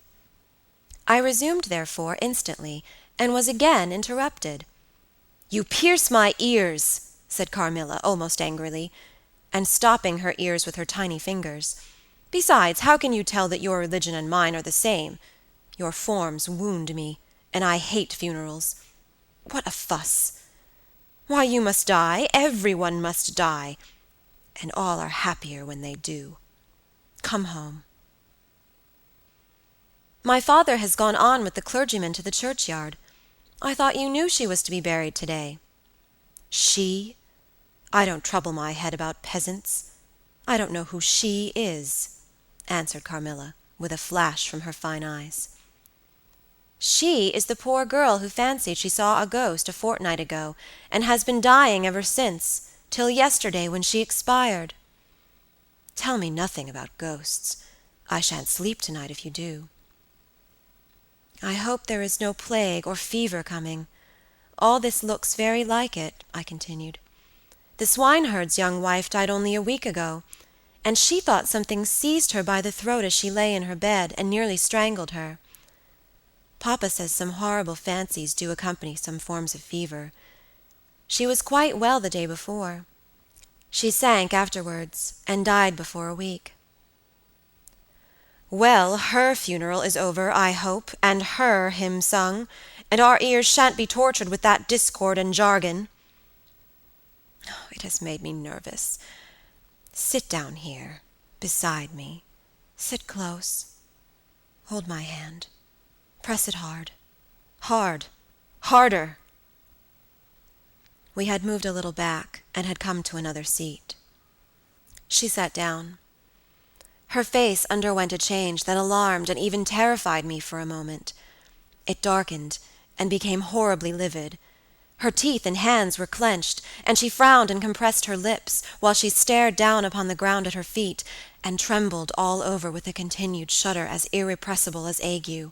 I resumed, therefore, instantly, and was again interrupted. "You pierce my ears," said Carmilla, almost angrily, and stopping her ears with her tiny fingers. "Besides, how can you tell that your religion and mine are the same? Your forms wound me, and I hate funerals. What a fuss! Why, you must die, everyone must die, and all are happier when they do. Come home." My father has gone on with the clergyman to the churchyard. I thought you knew she was to be buried today." "She? I don't trouble my head about peasants. I don't know who she is," answered Carmilla, with a flash from her fine eyes. "She is the poor girl who fancied she saw a ghost a fortnight ago, and has been dying ever since, till yesterday, when she expired." "Tell me nothing about ghosts. I shan't sleep tonight if you do." "I hope there is no plague or fever coming. All this looks very like it," I continued. "The swineherd's young wife died only a week ago, and she thought something seized her by the throat as she lay in her bed, and nearly strangled her. Papa says some horrible fancies do accompany some forms of fever. She was quite well the day before. She sank afterwards, and died before a week." "Well, her funeral is over, I hope, and her hymn sung, and our ears shan't be tortured with that discord and jargon. Oh, it has made me nervous. Sit down here, beside me. Sit close. Hold my hand. Press it hard. Hard. Harder." We had moved a little back, and had come to another seat. She sat down. Her face underwent a change that alarmed and even terrified me for a moment. It darkened, and became horribly livid. Her teeth and hands were clenched, and she frowned and compressed her lips, while she stared down upon the ground at her feet, and trembled all over with a continued shudder as irrepressible as ague.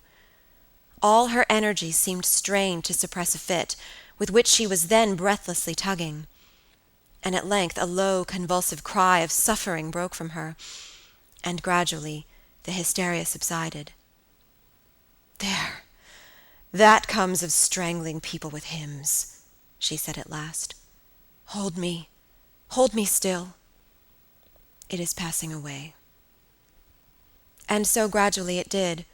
All her energies seemed strained to suppress a fit, with which she was then breathlessly tugging. And at length a low, convulsive cry of suffering broke from her, and gradually the hysteria subsided. "There, that comes of strangling people with hymns," she said at last. Hold me still. It is passing away." And so gradually it did,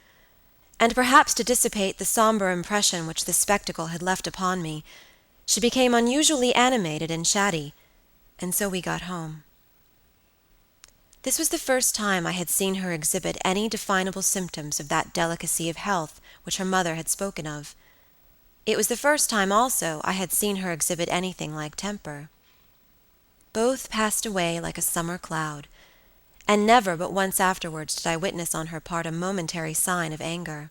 and perhaps to dissipate the somber impression which this spectacle had left upon me, she became unusually animated and chatty, and so we got home. This was the first time I had seen her exhibit any definable symptoms of that delicacy of health which her mother had spoken of. It was the first time also I had seen her exhibit anything like temper. Both passed away like a summer cloud, and never but once afterwards did I witness on her part a momentary sign of anger.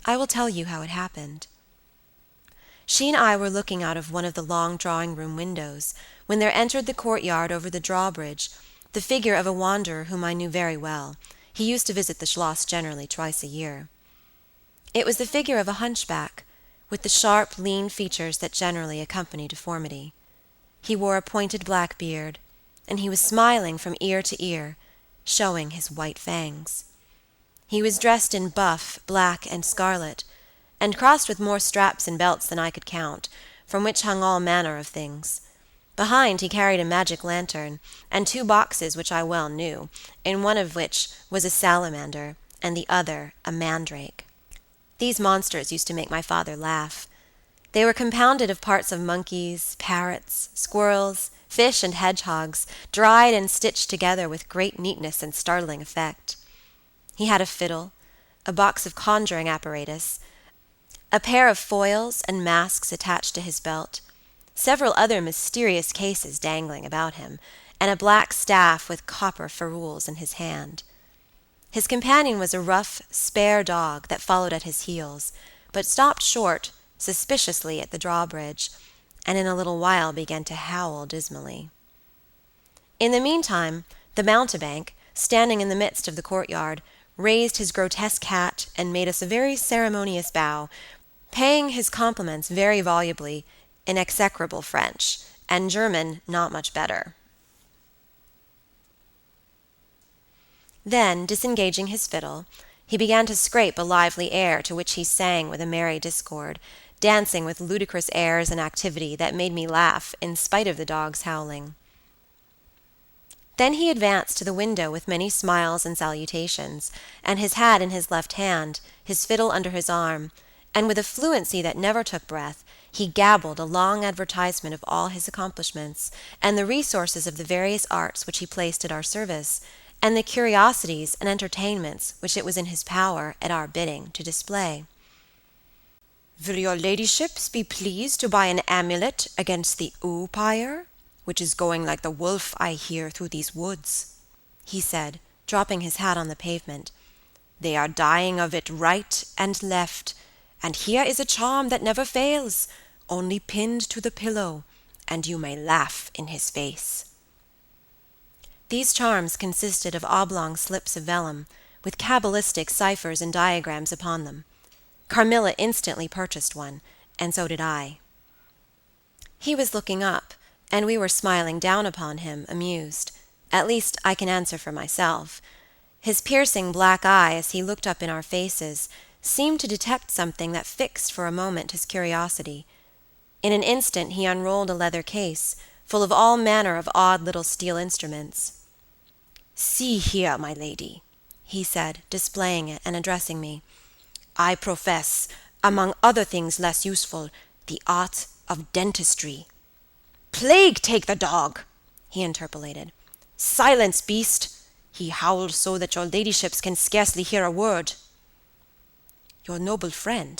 I will tell you how it happened. She and I were looking out of one of the long drawing-room windows, when there entered the courtyard over the drawbridge the figure of a wanderer whom I knew very well. He used to visit the Schloss generally twice a year. It was the figure of a hunchback, with the sharp, lean features that generally accompany deformity. He wore a pointed black beard, and he was smiling from ear to ear, showing his white fangs. He was dressed in buff, black, and scarlet, and crossed with more straps and belts than I could count, from which hung all manner of things. Behind he carried a magic lantern, and 2 boxes which I well knew, in one of which was a salamander, and the other a mandrake. These monsters used to make my father laugh. They were compounded of parts of monkeys, parrots, squirrels, fish, and hedgehogs, dried and stitched together with great neatness and startling effect. He had a fiddle, a box of conjuring apparatus, a pair of foils and masks attached to his belt, several other mysterious cases dangling about him, and a black staff with copper ferrules in his hand. His companion was a rough, spare dog that followed at his heels, but stopped short, suspiciously, at the drawbridge, and in a little while began to howl dismally. In the meantime, the mountebank, standing in the midst of the courtyard, raised his grotesque hat and made us a very ceremonious bow, paying his compliments very volubly in execrable French, and German not much better. Then, disengaging his fiddle, he began to scrape a lively air to which he sang with a merry discord, dancing with ludicrous airs and activity that made me laugh in spite of the dog's howling. Then he advanced to the window with many smiles and salutations, and his hat in his left hand, his fiddle under his arm, and with a fluency that never took breath, he gabbled a long advertisement of all his accomplishments, and the resources of the various arts which he placed at our service, and the curiosities and entertainments which it was in his power, at our bidding, to display. "Will your ladyships be pleased to buy an amulet against the oupire, which is going like the wolf, I hear, through these woods?" he said, dropping his hat on the pavement. "They are dying of it right and left, and here is a charm that never fails, only pinned to the pillow, and you may laugh in his face." These charms consisted of oblong slips of vellum, with cabalistic ciphers and diagrams upon them. Carmilla instantly purchased one, and so did I. He was looking up, and we were smiling down upon him, amused. At least I can answer for myself. His piercing black eye, as he looked up in our faces, seemed to detect something that fixed for a moment his curiosity. In an instant he unrolled a leather case, full of all manner of odd little steel instruments. "See here, my lady," he said, displaying it and addressing me. "I profess, among other things less useful, the art of dentistry." "Plague take the dog!" he interpolated. "Silence, beast! He howls so that your ladyships can scarcely hear a word." "Your noble friend,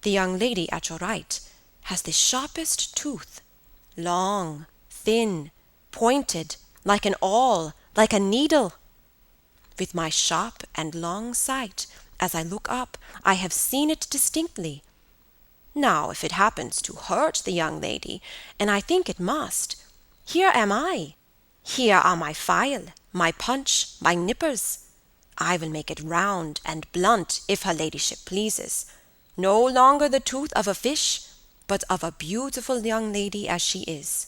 the young lady at your right, has the sharpest tooth, long, thin, pointed, like an awl, like a needle. With my sharp and long sight, as I look up, I have seen it distinctly. Now, if it happens to hurt the young lady, and I think it must, here am I. Here are my file, my punch, my nippers. I will make it round and blunt, if her ladyship pleases. No longer the tooth of a fish, but of a beautiful young lady as she is.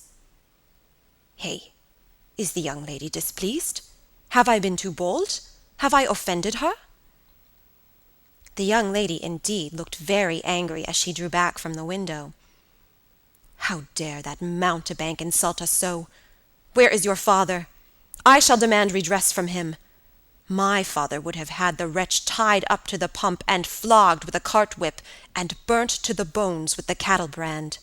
Hey, is the young lady displeased? Have I been too bold? Have I offended her?" The young lady, indeed, looked very angry as she drew back from the window. "How dare that mountebank insult us so? Where is your father? I shall demand redress from him. My father would have had the wretch tied up to the pump and flogged with a cart-whip and burnt to the bones with the cattle-brand."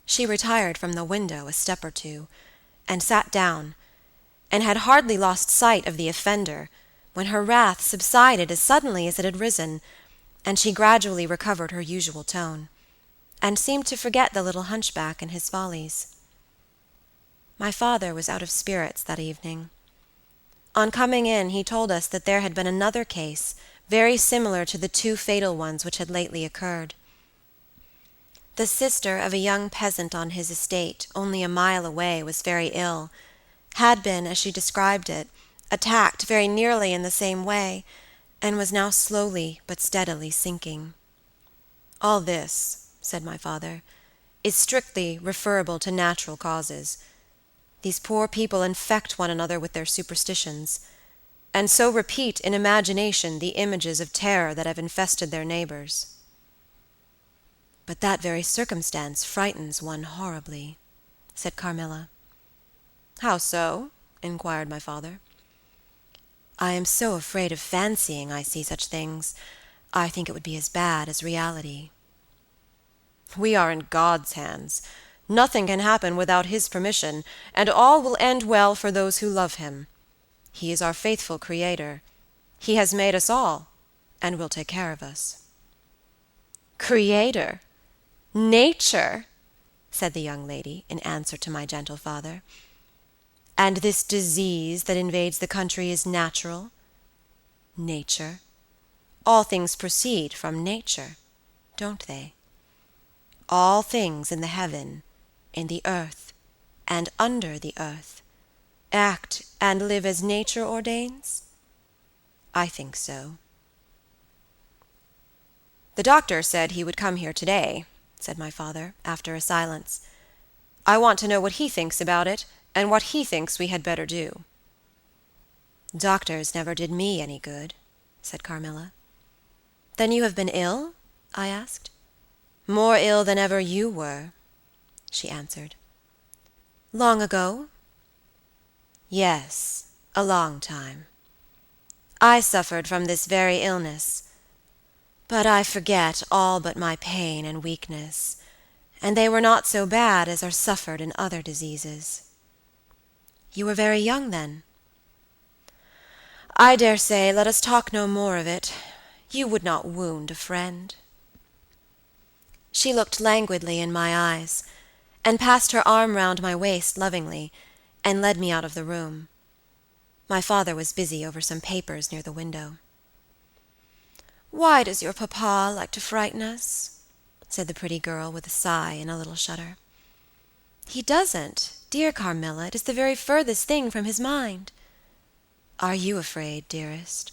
She retired from the window a step or two, and sat down, and had hardly lost sight of the offender, when her wrath subsided as suddenly as it had risen, and she gradually recovered her usual tone, and seemed to forget the little hunchback and his follies. My father was out of spirits that evening. On coming in, he told us that there had been another case, very similar to the two fatal ones which had lately occurred. The sister of a young peasant on his estate, only a mile away, was very ill, had been, as she described it, attacked very nearly in the same way, and was now slowly but steadily sinking. "All this," said my father, "is strictly referable to natural causes. These poor people infect one another with their superstitions, and so repeat in imagination the images of terror that have infested their neighbors." "But that very circumstance frightens one horribly," said Carmilla. "How so?" inquired my father. "I am so afraid of fancying I see such things. I think it would be as bad as reality." "We are in God's hands. Nothing can happen without His permission, and all will end well for those who love Him. He is our faithful Creator. He has made us all, and will take care of us." "Creator? Nature?" said the young lady, in answer to my gentle father. "And this disease that invades the country is natural?" "Nature. All things proceed from nature, don't they? All things in the heaven, in the earth, and under the earth, act and live as nature ordains? I think so." "The doctor said he would come here today," said my father, after a silence. "I want to know what he thinks about it, and what he thinks we had better do." "Doctors never did me any good," said Carmilla. "Then you have been ill?" I asked. "More ill than ever you were," she answered. "Long ago?" "Yes, a long time. I suffered from this very illness, but I forget all but my pain and weakness, and they were not so bad as are suffered in other diseases." "You were very young then?" I dare say, let us talk no more of it. You would not wound a friend." She looked languidly in my eyes, and passed her arm round my waist lovingly, and led me out of the room. My father was busy over some papers near the window. "Why does your papa like to frighten us?" said the pretty girl with a sigh and a little shudder. "He doesn't, dear Carmilla. It is the very furthest thing from his mind." "Are you afraid, dearest?"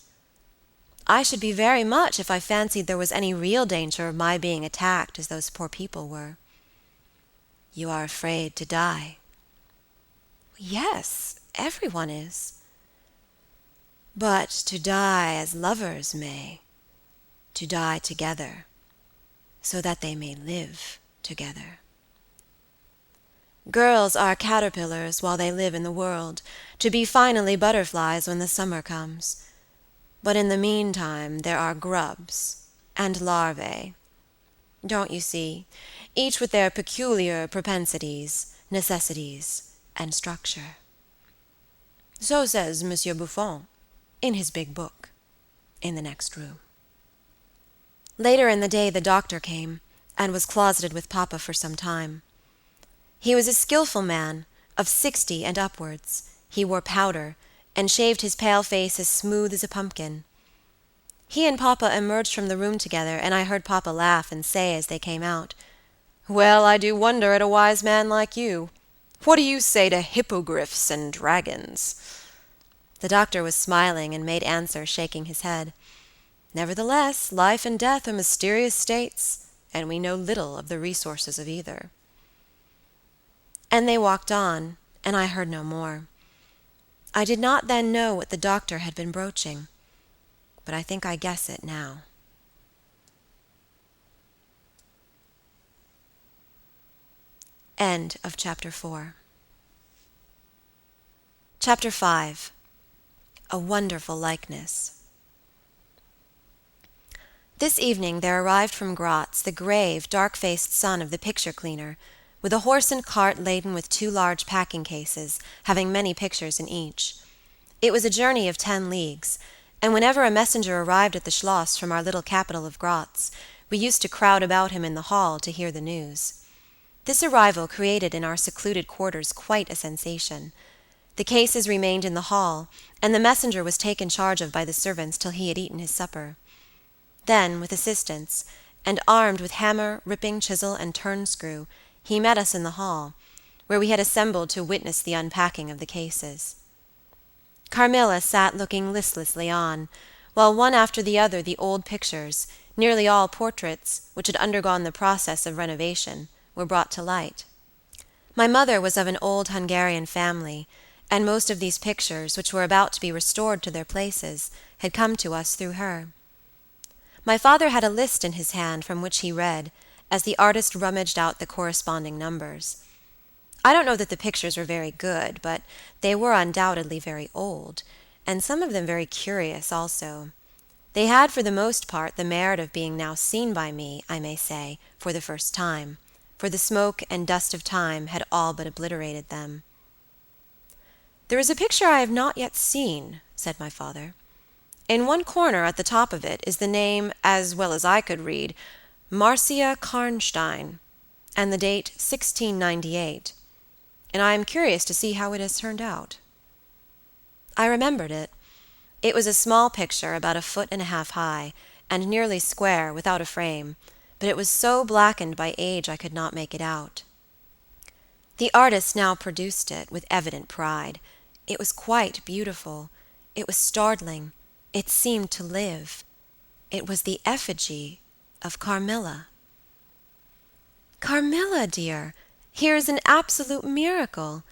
"I should be very much if I fancied there was any real danger of my being attacked as those poor people were." "You are afraid to die?" "Yes, everyone is." "But to die as lovers may, to die together, so that they may live together. Girls are caterpillars while they live in the world, to be finally butterflies when the summer comes. But in the meantime there are grubs and larvae. Don't you see, each with their peculiar propensities, necessities, and structure. So says Monsieur Buffon, in his big book, in the next room." Later in the day the doctor came, and was closeted with Papa for some time. He was a skillful man, of 60 and upwards. He wore powder, and shaved his pale face as smooth as a pumpkin. He and Papa emerged from the room together, and I heard Papa laugh and say as they came out, "Well, I do wonder at a wise man like you. What do you say to hippogriffs and dragons?" The doctor was smiling, and made answer, shaking his head, "Nevertheless, life and death are mysterious states, and we know little of the resources of either." And they walked on, and I heard no more. I did not then know what the doctor had been broaching, but I think I guess it now. End of Chapter 4. Chapter 5. A Wonderful Likeness. This evening there arrived from Gratz the grave, dark-faced son of the picture cleaner, with a horse and cart laden with 2 large packing cases, having many pictures in each. It was a journey of 10 leagues, and whenever a messenger arrived at the Schloss from our little capital of Gratz, we used to crowd about him in the hall to hear the news. This arrival created in our secluded quarters quite a sensation. The cases remained in the hall, and the messenger was taken charge of by the servants till he had eaten his supper. Then, with assistants, and armed with hammer, ripping chisel, and turn-screw, he met us in the hall, where we had assembled to witness the unpacking of the cases. Carmilla sat looking listlessly on, while one after the other the old pictures, nearly all portraits, which had undergone the process of renovation, were brought to light. My mother was of an old Hungarian family, and most of these pictures, which were about to be restored to their places, had come to us through her. My father had a list in his hand from which he read, as the artist rummaged out the corresponding numbers. I don't know that the pictures were very good, but they were undoubtedly very old, and some of them very curious also. They had for the most part the merit of being now seen by me, I may say, for the first time, for the smoke and dust of time had all but obliterated them. "There is a picture I have not yet seen," said my father. "In one corner at the top of it is the name, as well as I could read, Marcia Karnstein, and the date 1698, and I am curious to see how it has turned out." I remembered it. It was a small picture about 1.5 feet high, and nearly square, without a frame, but it was so blackened by age I could not make it out. The artist now produced it, with evident pride. It was quite beautiful. It was startling. It seemed to live. It was the effigy of Carmilla. "Carmilla, dear, here is an absolute miracle.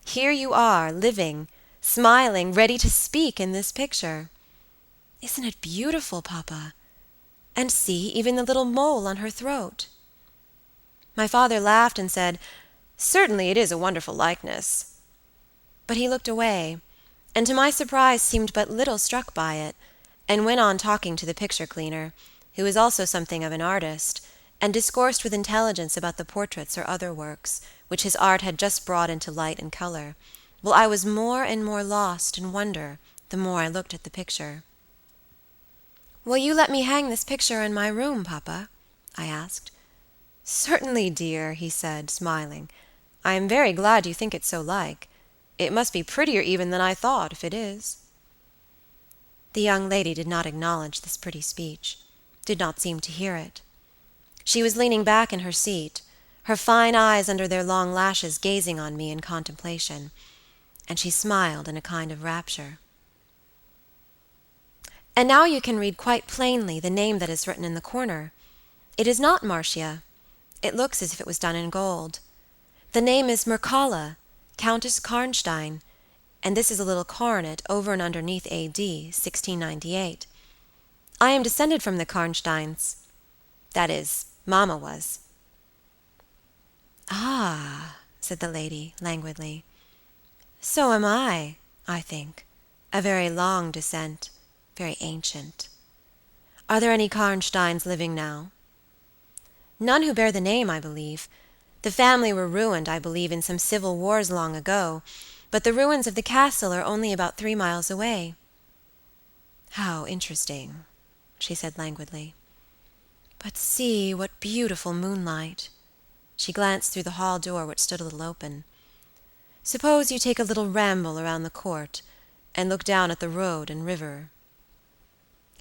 Here you are, living, smiling, ready to speak in this picture. Isn't it beautiful, Papa? And see, even the little mole on her throat." My father laughed and said, "Certainly it is a wonderful likeness." But he looked away, and to my surprise seemed but little struck by it, and went on talking to the picture cleaner, who was also something of an artist, and discoursed with intelligence about the portraits or other works, which his art had just brought into light and color, while I was more and more lost in wonder the more I looked at the picture. "Will you let me hang this picture in my room, Papa?" I asked. "Certainly, dear," he said, smiling. "I am very glad you think it so like. It must be prettier even than I thought, if it is." The young lady did not acknowledge this pretty speech, did not seem to hear it. She was leaning back in her seat, her fine eyes under their long lashes gazing on me in contemplation, and she smiled in a kind of rapture. "And now you can read quite plainly the name that is written in the corner. It is not Marcia. It looks as if it was done in gold. The name is Mircalla, Countess Karnstein, and this is a little coronet over and underneath A.D. 1698. I am descended from the Karnsteins. That is, Mamma was." "Ah," said the lady, languidly. "So am I think. A very long descent, very ancient. Are there any Karnsteins living now?" "None who bear the name, I believe. The family were ruined, I believe, in some civil wars long ago, but the ruins of the castle are only about 3 miles away." "How interesting," she said languidly. "But see, what beautiful moonlight." She glanced through the hall door, which stood a little open. "Suppose you take a little ramble around the court, and look down at the road and river."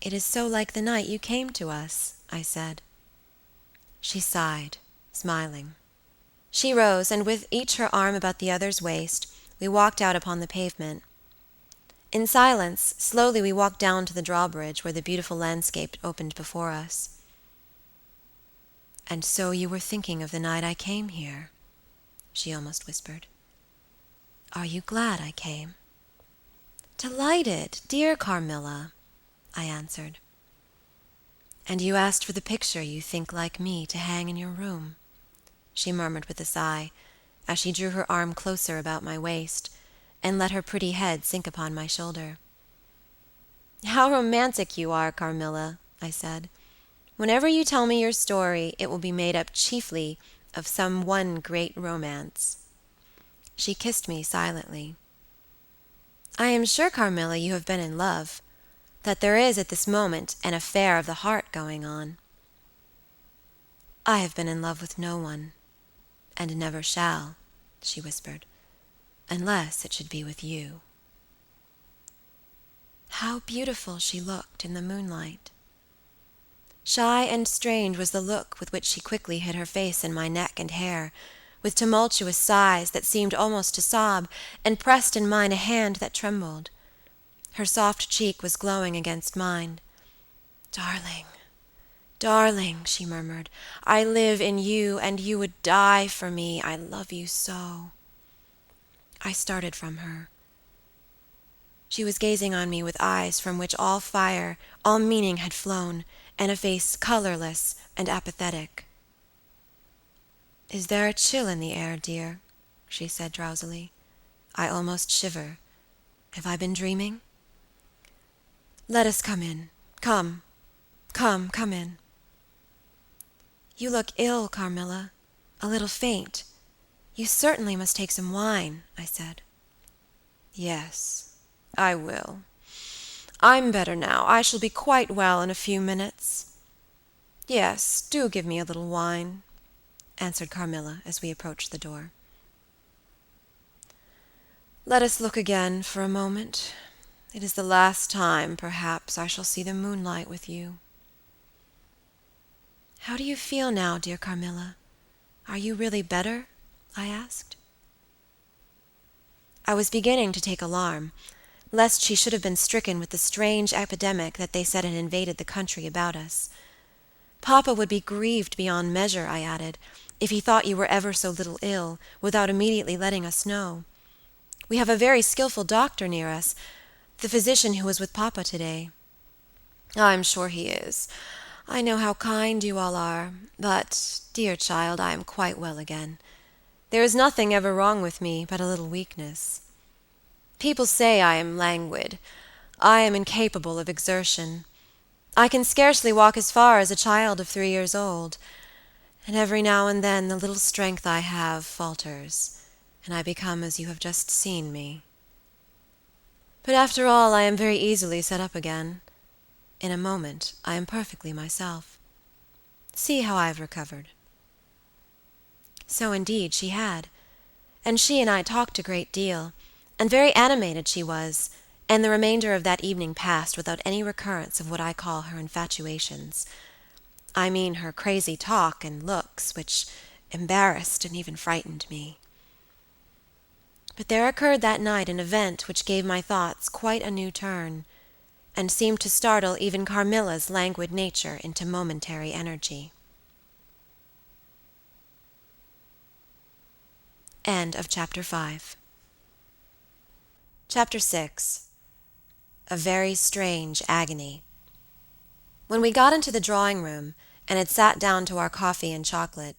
"It is so like the night you came to us," I said. She sighed, smiling. She rose, and with each her arm about the other's waist, we walked out upon the pavement. In silence, slowly we walked down to the drawbridge where the beautiful landscape opened before us. "And so you were thinking of the night I came here," she almost whispered. "Are you glad I came?" "Delighted, dear Carmilla," I answered. "And you asked for the picture you think like me to hang in your room," she murmured with a sigh, as she drew her arm closer about my waist, and let her pretty head sink upon my shoulder. "How romantic you are, Carmilla," I said. "Whenever you tell me your story, it will be made up chiefly of some one great romance." She kissed me silently. "I am sure, Carmilla, you have been in love, that there is at this moment an affair of the heart going on." "I have been in love with no one, and never shall," she whispered, "unless it should be with you." How beautiful she looked in the moonlight. Shy and strange was the look with which she quickly hid her face in my neck and hair, with tumultuous sighs that seemed almost to sob, and pressed in mine a hand that trembled. Her soft cheek was glowing against mine. "Darling, darling," she murmured, "I live in you, and you would die for me. I love you so." I started from her. She was gazing on me with eyes from which all fire, all meaning had flown, and a face colorless and apathetic. "Is there a chill in the air, dear?" she said drowsily. "I almost shiver. Have I been dreaming?" "Let us come in. Come in." "You look ill, Carmilla, a little faint. You certainly must take some wine," I said. "Yes, I will. I'm better now. I shall be quite well in a few minutes. Yes, do give me a little wine," answered Carmilla as we approached the door. "Let us look again for a moment. It is the last time, perhaps, I shall see the moonlight with you." "How do you feel now, dear Carmilla? Are you really better?" I asked. I was beginning to take alarm, lest she should have been stricken with the strange epidemic that they said had invaded the country about us. "Papa would be grieved beyond measure," I added, "if he thought you were ever so little ill, without immediately letting us know. We have a very skillful doctor near us, the physician who was with Papa today." "I'm sure he is. I know how kind you all are, but, dear child, I am quite well again. There is nothing ever wrong with me but a little weakness. People say I am languid. I am incapable of exertion. I can scarcely walk as far as a child of 3 years old, and every now and then the little strength I have falters, and I become as you have just seen me." But after all, I am very easily set up again. In a moment, I am perfectly myself. See how I have recovered." So indeed she had, and she and I talked a great deal, and very animated she was, and the remainder of that evening passed without any recurrence of what I call her infatuations. I mean her crazy talk and looks, which embarrassed and even frightened me. But there occurred that night an event which gave my thoughts quite a new turn, and seemed to startle even Carmilla's languid nature into momentary energy. End of Chapter 5. Chapter 6. A very strange agony. When we got into the drawing-room, and had sat down to our coffee and chocolate,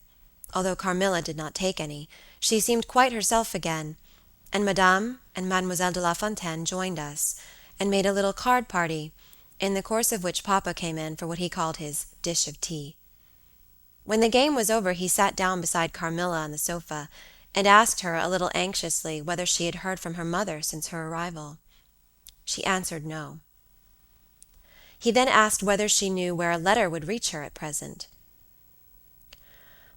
although Carmilla did not take any, she seemed quite herself again, and Madame and Mademoiselle de la Fontaine joined us, and made a little card party, in the course of which Papa came in for what he called his dish of tea. When the game was over he sat down beside Carmilla on the sofa, and asked her a little anxiously whether she had heard from her mother since her arrival. She answered no. He then asked whether she knew where a letter would reach her at present.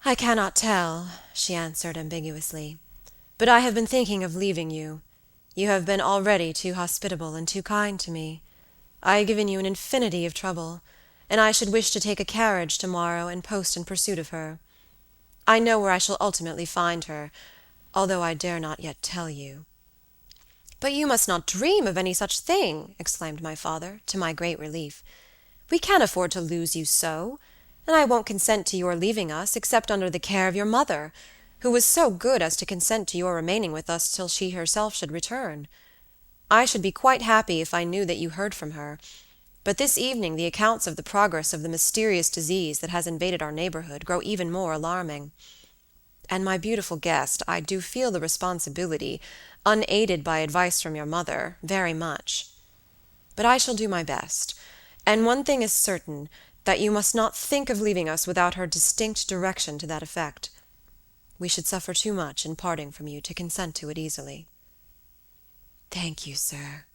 "I cannot tell," she answered ambiguously, "but I have been thinking of leaving you. You have been already too hospitable and too kind to me. I have given you an infinity of trouble, and I should wish to take a carriage tomorrow and post in pursuit of her. I know where I shall ultimately find her, although I dare not yet tell you." "But you must not dream of any such thing," exclaimed my father, to my great relief. "We can't afford to lose you so, and I won't consent to your leaving us except under the care of your mother, who was so good as to consent to your remaining with us till she herself should return. I should be quite happy if I knew that you heard from her, but this evening the accounts of the progress of the mysterious disease that has invaded our neighborhood grow even more alarming. And my beautiful guest, I do feel the responsibility, unaided by advice from your mother, very much. But I shall do my best, and one thing is certain, that you must not think of leaving us without her distinct direction to that effect. We should suffer too much in parting from you to consent to it easily." "Thank you, sir,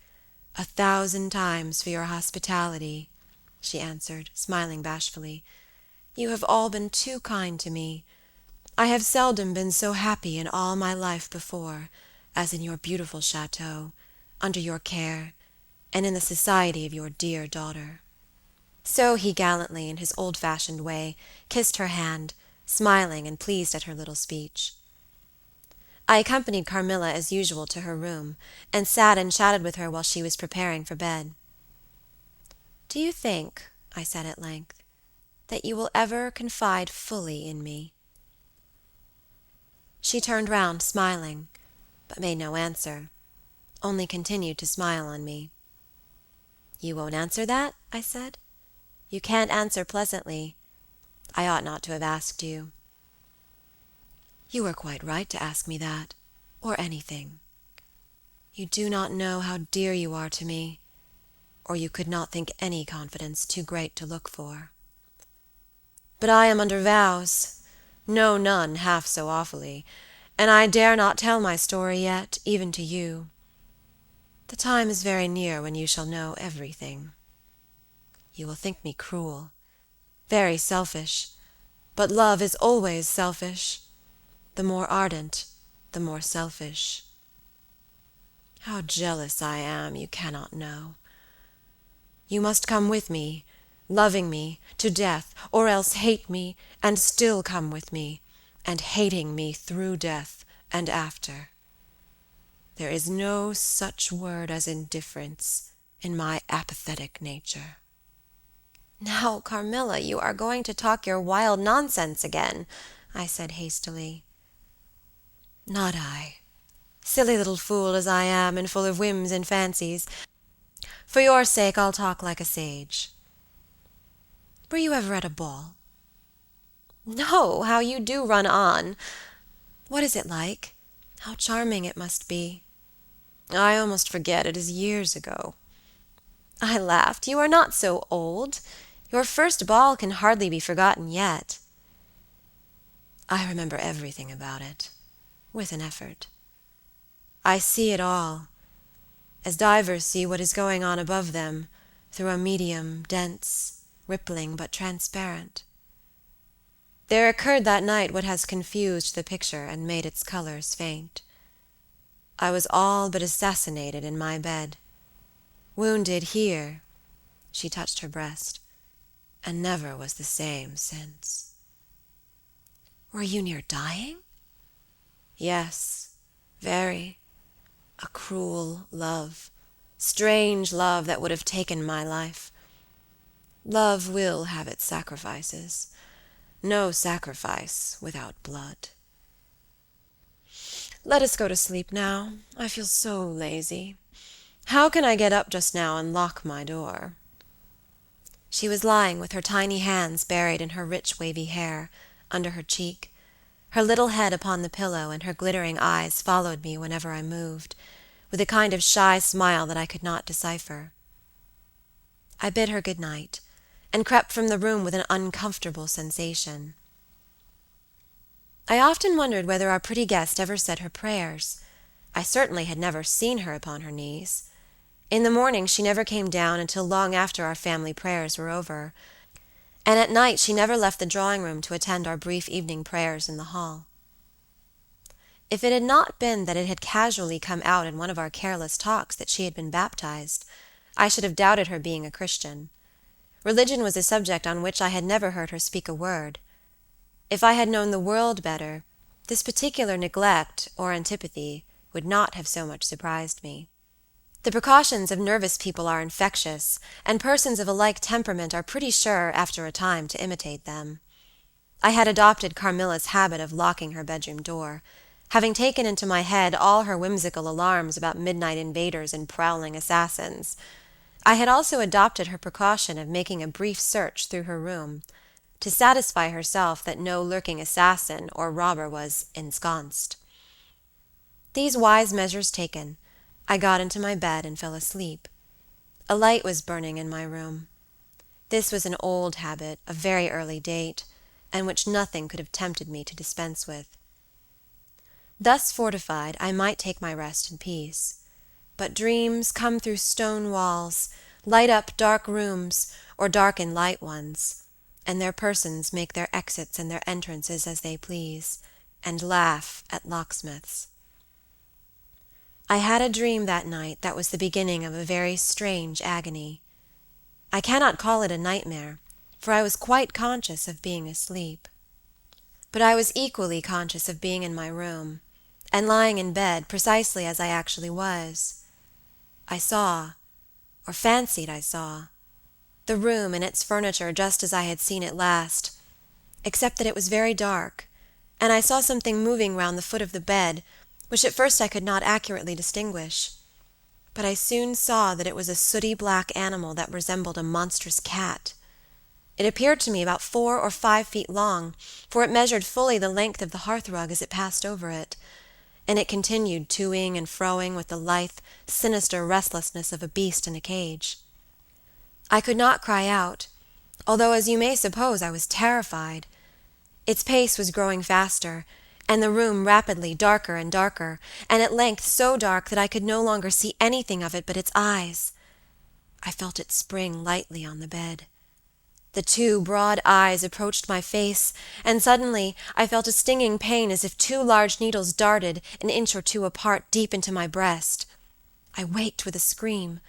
1,000 times for your hospitality," she answered, smiling bashfully. "You have all been too kind to me. I have seldom been so happy in all my life before, as in your beautiful chateau, under your care, and in the society of your dear daughter." So he gallantly, in his old-fashioned way, kissed her hand, smiling and pleased at her little speech. I accompanied Carmilla as usual to her room, and sat and chatted with her while she was preparing for bed. "Do you think," I said at length, "that you will ever confide fully in me?" She turned round, smiling, but made no answer, only continued to smile on me. "You won't answer that?" I said. "You can't answer pleasantly. I ought not to have asked you." "You are quite right to ask me that, or anything. You do not know how dear you are to me, or you could not think any confidence too great to look for. But I am under vows, know none half so awfully, and I dare not tell my story yet, even to you. The time is very near when you shall know everything. You will think me cruel, very selfish, but love is always selfish. The more ardent, the more selfish. How jealous I am, you cannot know. You must come with me, loving me, to death, or else hate me, and still come with me, and hating me through death, and after. There is no such word as indifference in my apathetic nature." "Now, Carmilla, you are going to talk your wild nonsense again," I said hastily. "Not I. Silly little fool as I am, and full of whims and fancies. For your sake I'll talk like a sage. Were you ever at a ball?" "No, how you do run on. What is it like? How charming it must be." "I almost forget it is years ago." I laughed. "You are not so old. Your first ball can hardly be forgotten yet." "I remember everything about it, with an effort. I see it all, as divers see what is going on above them through a medium, dense, rippling, but transparent. There occurred that night what has confused the picture and made its colors faint. I was all but assassinated in my bed, wounded here, she touched her breast, and never was the same since. Were you near dying? Yes, very. A cruel love, strange love that would have taken my life. Love will have its sacrifices. No sacrifice without blood. Let us go to sleep now. I feel so lazy. How can I get up just now and lock my door? She was lying with her tiny hands buried in her rich wavy hair, under her cheek. Her little head upon the pillow, and her glittering eyes followed me whenever I moved, with a kind of shy smile that I could not decipher. I bid her good night, and crept from the room with an uncomfortable sensation. I often wondered whether our pretty guest ever said her prayers. I certainly had never seen her upon her knees. In the morning she never came down until long after our family prayers were over, and at night she never left the drawing-room to attend our brief evening prayers in the hall. If it had not been that it had casually come out in one of our careless talks that she had been baptized, I should have doubted her being a Christian. Religion was a subject on which I had never heard her speak a word. If I had known the world better, this particular neglect or antipathy would not have so much surprised me. The precautions of nervous people are infectious, and persons of a like temperament are pretty sure, after a time, to imitate them. I had adopted Carmilla's habit of locking her bedroom door, having taken into my head all her whimsical alarms about midnight invaders and prowling assassins. I had also adopted her precaution of making a brief search through her room, to satisfy herself that no lurking assassin or robber was ensconced. These wise measures taken, I got into my bed and fell asleep. A light was burning in my room. This was an old habit, of very early date, and which nothing could have tempted me to dispense with. Thus fortified, I might take my rest in peace. But dreams come through stone walls, light up dark rooms, or darken light ones, and their persons make their exits and their entrances as they please, and laugh at locksmiths. I had a dream that night that was the beginning of a very strange agony. I cannot call it a nightmare, for I was quite conscious of being asleep. But I was equally conscious of being in my room, and lying in bed precisely as I actually was. I saw, or fancied I saw, the room and its furniture just as I had seen it last, except that it was very dark, and I saw something moving round the foot of the bed, which at first I could not accurately distinguish. But I soon saw that it was a sooty black animal that resembled a monstrous cat. It appeared to me about 4 or 5 feet long, for it measured fully the length of the hearthrug as it passed over it, and it continued to-ing and fro-ing with the lithe, sinister restlessness of a beast in a cage. I could not cry out, although, as you may suppose, I was terrified. Its pace was growing faster, and the room rapidly darker and darker, and at length so dark that I could no longer see anything of it but its eyes. I felt it spring lightly on the bed. The 2 broad eyes approached my face, and suddenly I felt a stinging pain as if 2 large needles darted an inch or 2 apart deep into my breast. I waked with a scream.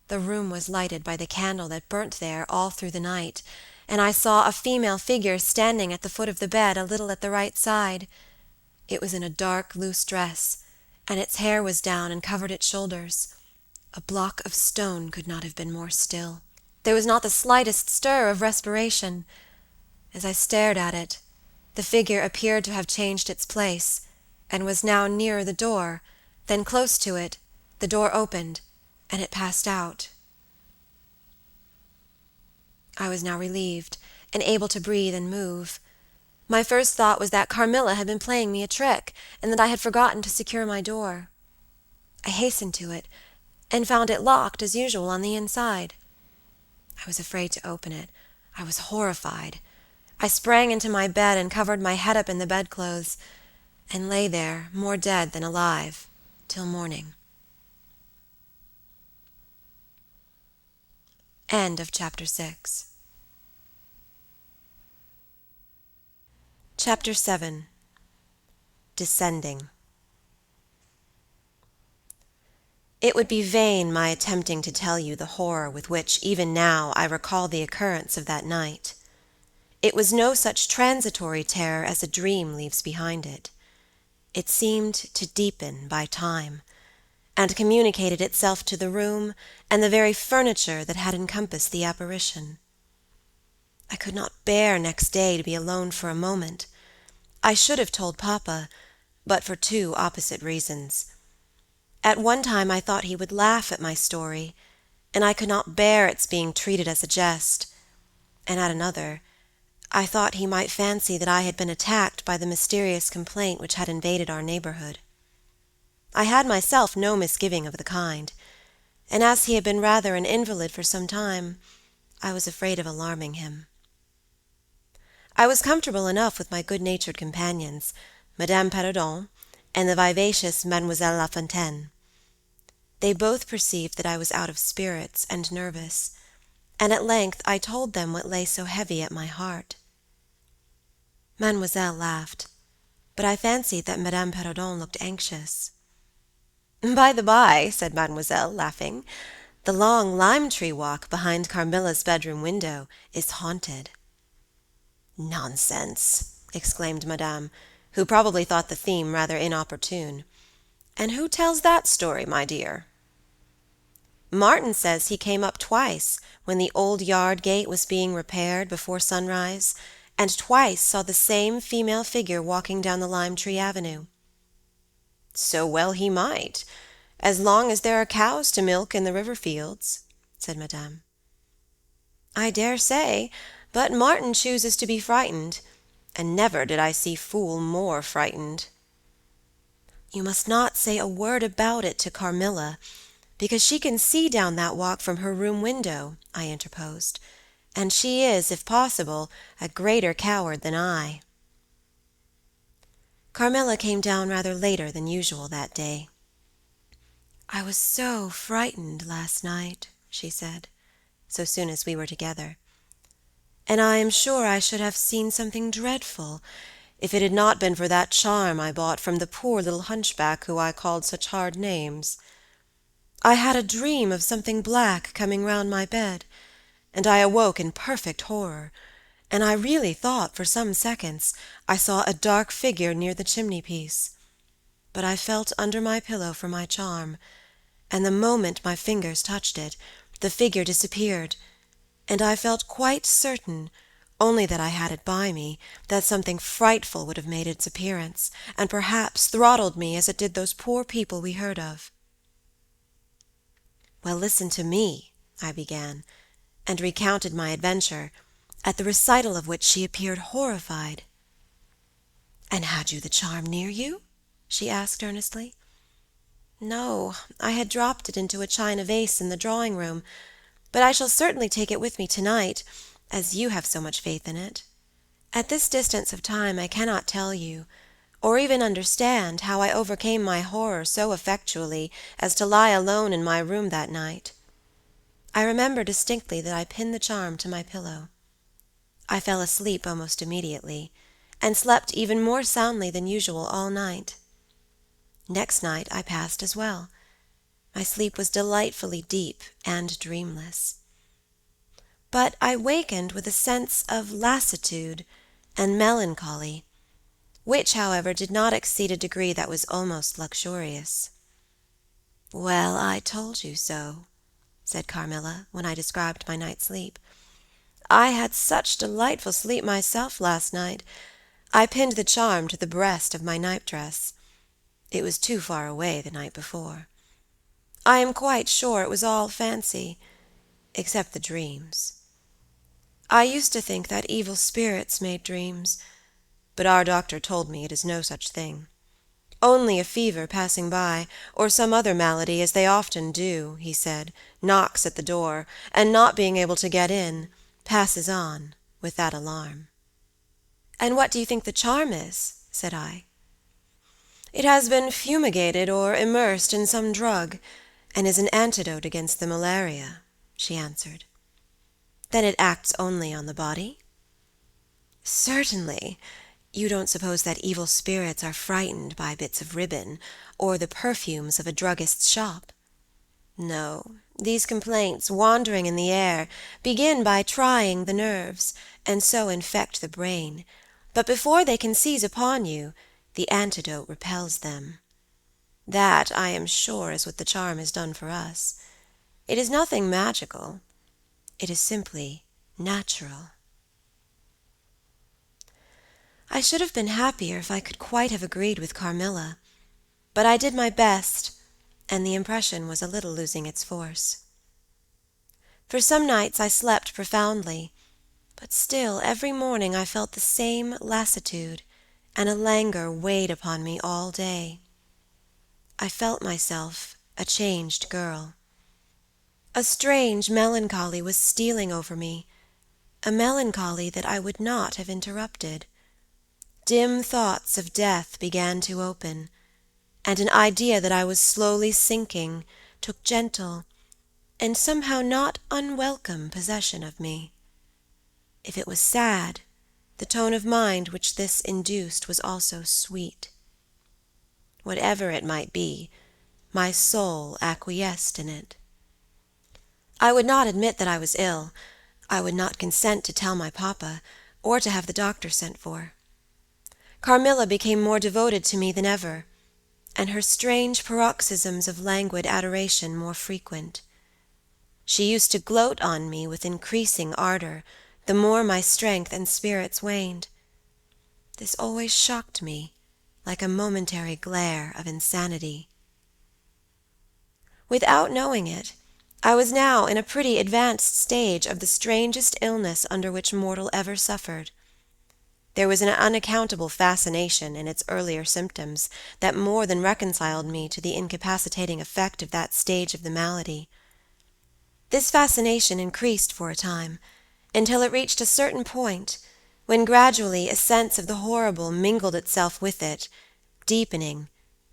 The room was lighted by the candle that burnt there all through the night, and I saw a female figure standing at the foot of the bed a little at the right side. It was in a dark, loose dress, and its hair was down and covered its shoulders. A block of stone could not have been more still. There was not the slightest stir of respiration. As I stared at it, the figure appeared to have changed its place, and was now nearer the door, then close to it, the door opened, and it passed out. I was now relieved, and able to breathe and move. My first thought was that Carmilla had been playing me a trick, and that I had forgotten to secure my door. I hastened to it, and found it locked as usual on the inside. I was afraid to open it. I was horrified. I sprang into my bed and covered my head up in the bedclothes, and lay there, more dead than alive, till morning. End of Chapter 6. Chapter 7. Descending. It would be vain my attempting to tell you the horror with which even now I recall the occurrence of that night. It was no such transitory terror as a dream leaves behind it. It seemed to deepen by time, and communicated itself to the room and the very furniture that had encompassed the apparition. I could not bear next day to be alone for a moment. I should have told Papa, but for two opposite reasons. At one time I thought he would laugh at my story, and I could not bear its being treated as a jest, and at another, I thought he might fancy that I had been attacked by the mysterious complaint which had invaded our neighborhood. I had myself no misgiving of the kind, and as he had been rather an invalid for some time, I was afraid of alarming him. I was comfortable enough with my good-natured companions, Madame Predating and the vivacious Mademoiselle La Fontaine. They both perceived that I was out of spirits and nervous, and at length I told them what lay so heavy at my heart. Mademoiselle laughed, but I fancied that Madame Predating looked anxious. "By the by," said Mademoiselle, laughing, "the long lime-tree walk behind Carmilla's bedroom window is haunted." "Nonsense!" exclaimed Madame, who probably thought the theme rather inopportune. "And who tells that story, my dear?" "Martin says he came up twice when the old yard gate was being repaired before sunrise, and twice saw the same female figure walking down the lime-tree avenue." "So well he might, as long as there are cows to milk in the river fields," said Madame. "I dare say, but Martin chooses to be frightened, and never did I see fool more frightened." "You must not say a word about it to Carmilla, because she can see down that walk from her room window," I interposed, "and she is, if possible, a greater coward than I." Carmilla came down rather later than usual that day. "I was so frightened last night," she said, so soon as we were together, "and I am sure I should have seen something dreadful if it had not been for that charm I bought from the poor little hunchback who I called such hard names. I had a dream of something black coming round my bed, and I awoke in perfect horror, and I really thought for some seconds I saw a dark figure near the chimney-piece. But I felt under my pillow for my charm, and the moment my fingers touched it, the figure disappeared, and I felt quite certain, only that I had it by me, that something frightful would have made its appearance, and perhaps throttled me as it did those poor people we heard of." "Well, listen to me," I began, and recounted my adventure, at the recital of which she appeared horrified. "And had you the charm near you?" she asked earnestly. "No, I had dropped it into a china vase in the drawing-room, but I shall certainly take it with me tonight, as you have so much faith in it. At this distance of time I cannot tell you, or even understand, how I overcame my horror so effectually as to lie alone in my room that night. I remember distinctly that I pinned the charm to my pillow. I fell asleep almost immediately, and slept even more soundly than usual all night. Next night I passed as well. My sleep was delightfully deep and dreamless. But I wakened with a sense of lassitude and melancholy, which, however, did not exceed a degree that was almost luxurious. "Well, I told you so," said Carmilla, when I described my night's sleep. "I had such delightful sleep myself last night. I pinned the charm to the breast of my nightdress. It was too far away the night before. I am quite sure it was all fancy, except the dreams. I used to think that evil spirits made dreams, but our doctor told me it is no such thing. Only a fever passing by, or some other malady, as they often do, he said, knocks at the door, and not being able to get in, passes on with that alarm." "And what do you think the charm is?" said I. "It has been fumigated or immersed in some drug, and is an antidote against the malaria," she answered. Then it acts only on the body?" "Certainly. You don't suppose that evil spirits are frightened by bits of ribbon, or the perfumes of a druggist's shop?" No, these complaints, wandering in the air, begin by trying the nerves, and so infect the brain, but before they can seize upon you, the antidote repels them. That, I am sure, is what the charm has done for us. It is nothing magical. It is simply natural." I should have been happier if I could quite have agreed with Carmilla, but I did my best, and the impression was a little losing its force. For some nights I slept profoundly, but still every morning I felt the same lassitude, and a languor weighed upon me all day. I felt myself a changed girl. A strange melancholy was stealing over me, a melancholy that I would not have interrupted. Dim thoughts of death began to open, and an idea that I was slowly sinking took gentle, and somehow not unwelcome possession of me. If it was sad, the tone of mind which this induced was also sweet. Whatever it might be, my soul acquiesced in it. I would not admit that I was ill. I would not consent to tell my papa, or to have the doctor sent for. Carmilla became more devoted to me than ever, and her strange paroxysms of languid adoration more frequent. She used to gloat on me with increasing ardor, the more my strength and spirits waned. This always shocked me, like a momentary glare of insanity. Without knowing it, I was now in a pretty advanced stage of the strangest illness under which mortal ever suffered. There was an unaccountable fascination in its earlier symptoms that more than reconciled me to the incapacitating effect of that stage of the malady. This fascination increased for a time, until it reached a certain point, when gradually a sense of the horrible mingled itself with it, deepening,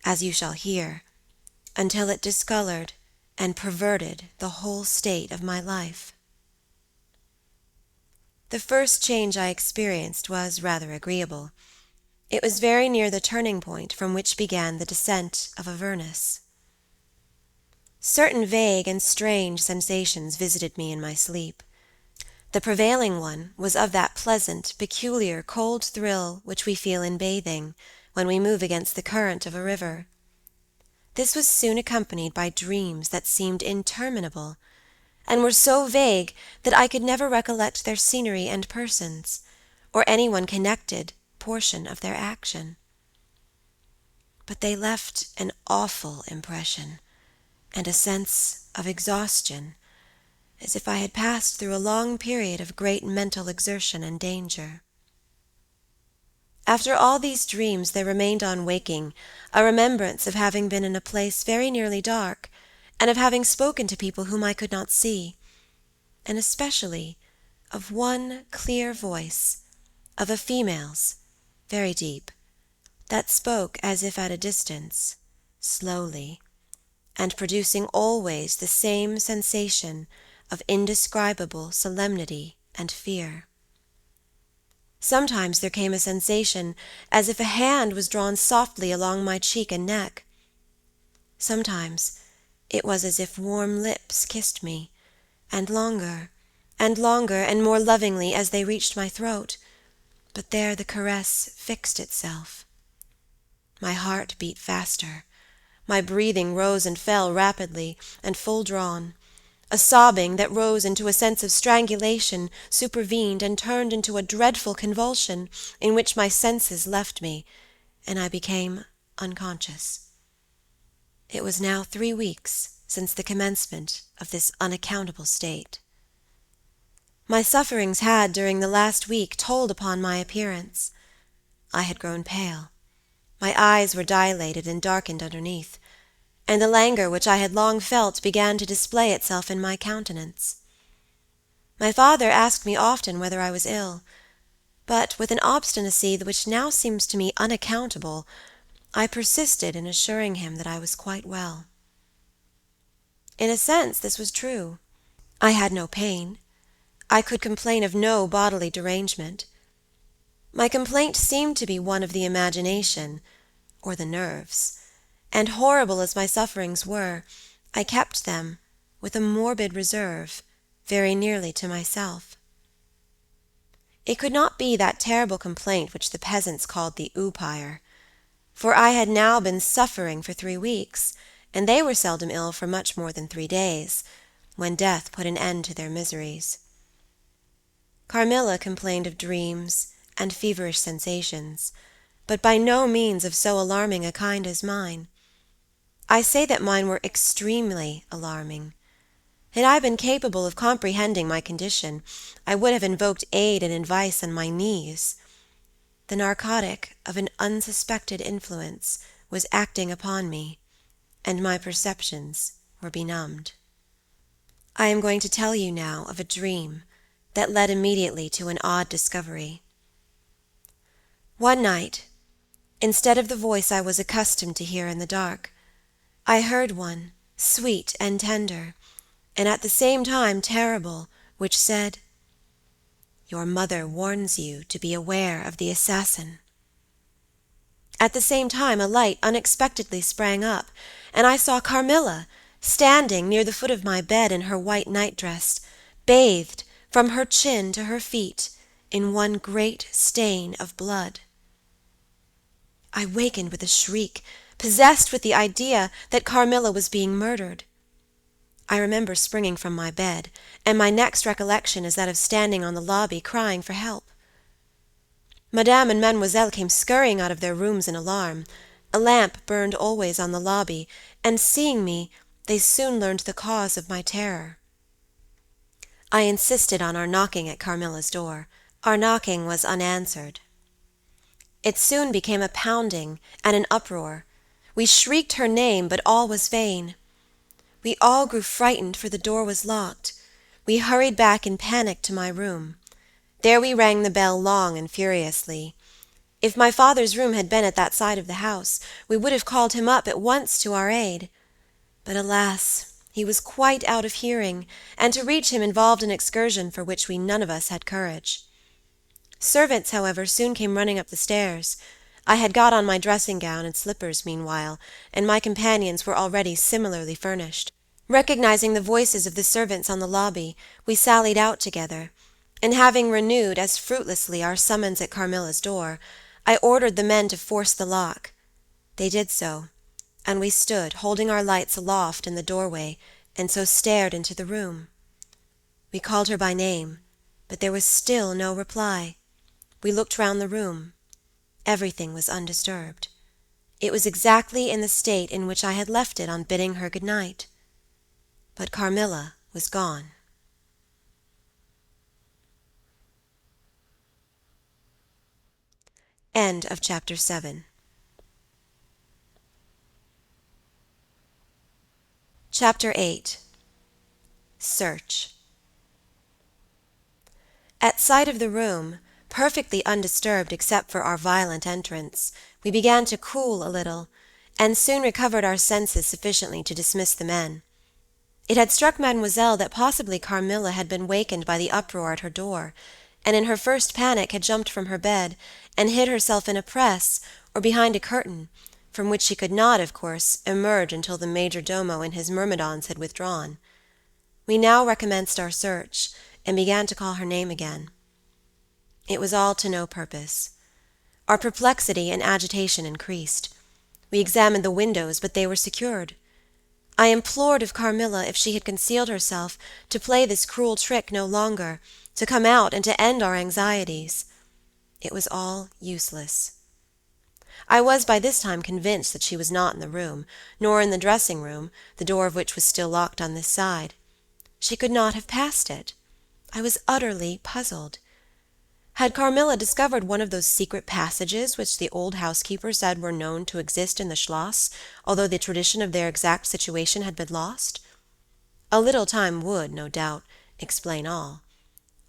as you shall hear, until it discolored and perverted the whole state of my life. The first change I experienced was rather agreeable. It was very near the turning point from which began the descent of Avernus. Certain vague and strange sensations visited me in my sleep. The prevailing one was of that pleasant, peculiar, cold thrill which we feel in bathing, when we move against the current of a river. This was soon accompanied by dreams that seemed interminable, and were so vague that I could never recollect their scenery and persons, or any one connected portion of their action. But they left an awful impression, and a sense of exhaustion, as if I had passed through a long period of great mental exertion and danger. After all these dreams there remained on waking a remembrance of having been in a place very nearly dark, and of having spoken to people whom I could not see, and especially of one clear voice, of a female's, very deep, that spoke as if at a distance, slowly, and producing always the same sensation of indescribable solemnity and fear. Sometimes there came a sensation as if a hand was drawn softly along my cheek and neck. Sometimes it was as if warm lips kissed me, and longer, and more lovingly as they reached my throat, but there the caress fixed itself. My heart beat faster, my breathing rose and fell rapidly and full drawn. A sobbing that rose into a sense of strangulation supervened and turned into a dreadful convulsion in which my senses left me, and I became unconscious. It was now 3 weeks since the commencement of this unaccountable state. My sufferings had, during the last week, told upon my appearance. I had grown pale. My eyes were dilated and darkened underneath, and the languor which I had long felt began to display itself in my countenance. My father asked me often whether I was ill, but with an obstinacy which now seems to me unaccountable, I persisted in assuring him that I was quite well. In a sense this was true. I had no pain. I could complain of no bodily derangement. My complaint seemed to be one of the imagination, or the nerves, and horrible as my sufferings were, I kept them, with a morbid reserve, very nearly to myself. It could not be that terrible complaint which the peasants called the oupire, for I had now been suffering for 3 weeks, and they were seldom ill for much more than 3 days, when death put an end to their miseries. Carmilla complained of dreams and feverish sensations, but by no means of so alarming a kind as mine. I say that mine were extremely alarming. Had I been capable of comprehending my condition, I would have invoked aid and advice on my knees. The narcotic of an unsuspected influence was acting upon me, and my perceptions were benumbed. I am going to tell you now of a dream that led immediately to an odd discovery. One night, instead of the voice I was accustomed to hear in the dark, I heard one, sweet and tender, and at the same time terrible, which said, "Your mother warns you to be aware of the assassin." At the same time a light unexpectedly sprang up, and I saw Carmilla standing near the foot of my bed in her white nightdress, bathed from her chin to her feet in one great stain of blood. I wakened with a shriek, possessed with the idea that Carmilla was being murdered. I remember springing from my bed, and my next recollection is that of standing on the lobby crying for help. Madame and Mademoiselle came scurrying out of their rooms in alarm. A lamp burned always on the lobby, and seeing me, they soon learned the cause of my terror. I insisted on our knocking at Carmilla's door. Our knocking was unanswered. It soon became a pounding and an uproar. We shrieked her name, but all was vain. We all grew frightened, for the door was locked. We hurried back in panic to my room. There we rang the bell long and furiously. If my father's room had been at that side of the house, we would have called him up at once to our aid. But alas, he was quite out of hearing, and to reach him involved an excursion for which we none of us had courage. Servants, however, soon came running up the stairs. I had got on my dressing-gown and slippers meanwhile, and my companions were already similarly furnished. Recognizing the voices of the servants on the lobby, we sallied out together, and having renewed as fruitlessly our summons at Carmilla's door, I ordered the men to force the lock. They did so, and we stood, holding our lights aloft in the doorway, and so stared into the room. We called her by name, but there was still no reply. We looked round the room. Everything was undisturbed. It was exactly in the state in which I had left it on bidding her good night. But Carmilla was gone. End of chapter 7. Chapter 8. Search. At sight of the room, perfectly undisturbed except for our violent entrance, we began to cool a little, and soon recovered our senses sufficiently to dismiss the men. It had struck Mademoiselle that possibly Carmilla had been wakened by the uproar at her door, and in her first panic had jumped from her bed, and hid herself in a press, or behind a curtain, from which she could not, of course, emerge until the major domo and his myrmidons had withdrawn. We now recommenced our search, and began to call her name again. It was all to no purpose. Our perplexity and agitation increased. We examined the windows, but they were secured. I implored of Carmilla, if she had concealed herself, to play this cruel trick no longer, to come out and to end our anxieties. It was all useless. I was by this time convinced that she was not in the room, nor in the dressing-room, the door of which was still locked on this side. She could not have passed it. I was utterly puzzled. Had Carmilla discovered one of those secret passages which the old housekeeper said were known to exist in the Schloss, although the tradition of their exact situation had been lost? A little time would, no doubt, explain all.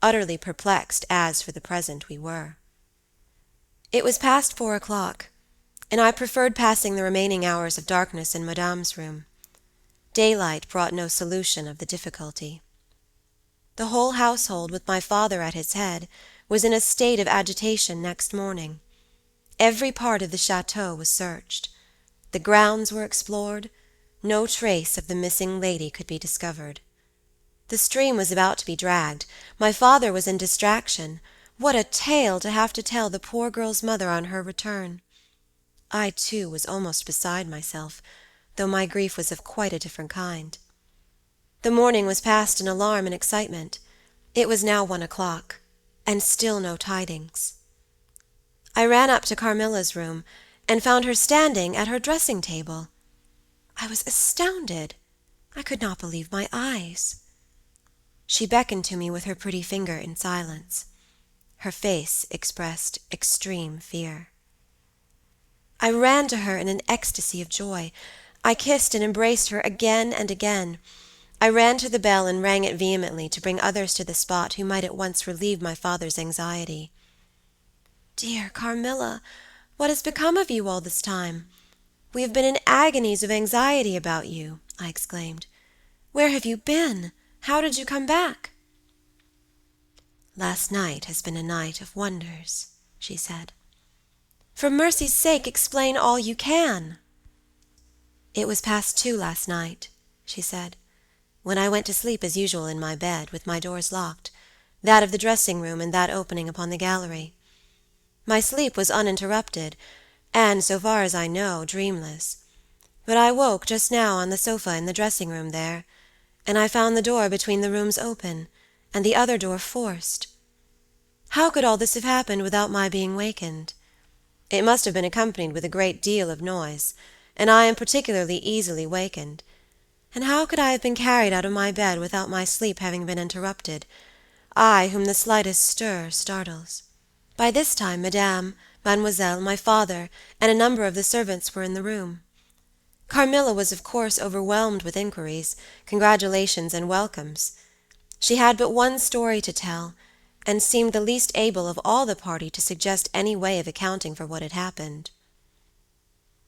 Utterly perplexed as, for the present, we were. It was past 4 o'clock, and I preferred passing the remaining hours of darkness in Madame's room. Daylight brought no solution of the difficulty. The whole household, with my father at its head, was in a state of agitation next morning. Every part of the chateau was searched. The grounds were explored. No trace of the missing lady could be discovered. The stream was about to be dragged. My father was in distraction. What a tale to have to tell the poor girl's mother on her return! I, too, was almost beside myself, though my grief was of quite a different kind. The morning was passed in alarm and excitement. It was now 1 o'clock, and still no tidings. I ran up to Carmilla's room, and found her standing at her dressing table. I was astounded. I could not believe my eyes. She beckoned to me with her pretty finger in silence. Her face expressed extreme fear. I ran to her in an ecstasy of joy. I kissed and embraced her again and again. I ran to the bell and rang it vehemently to bring others to the spot who might at once relieve my father's anxiety. "Dear Carmilla, what has become of you all this time? We have been in agonies of anxiety about you," I exclaimed. "Where have you been? How did you come back?" "Last night has been a night of wonders," she said. "For mercy's sake, explain all you can." "It was past 2 last night," she said, "when I went to sleep as usual in my bed, with my doors locked, that of the dressing-room and that opening upon the gallery. My sleep was uninterrupted, and, so far as I know, dreamless. But I woke just now on the sofa in the dressing-room there, and I found the door between the rooms open, and the other door forced. How could all this have happened without my being wakened? It must have been accompanied with a great deal of noise, and I am particularly easily wakened. And how could I have been carried out of my bed without my sleep having been interrupted, I whom the slightest stir startles?" By this time Madame, Mademoiselle, my father, and a number of the servants were in the room. Carmilla was of course overwhelmed with inquiries, congratulations, and welcomes. She had but one story to tell, and seemed the least able of all the party to suggest any way of accounting for what had happened.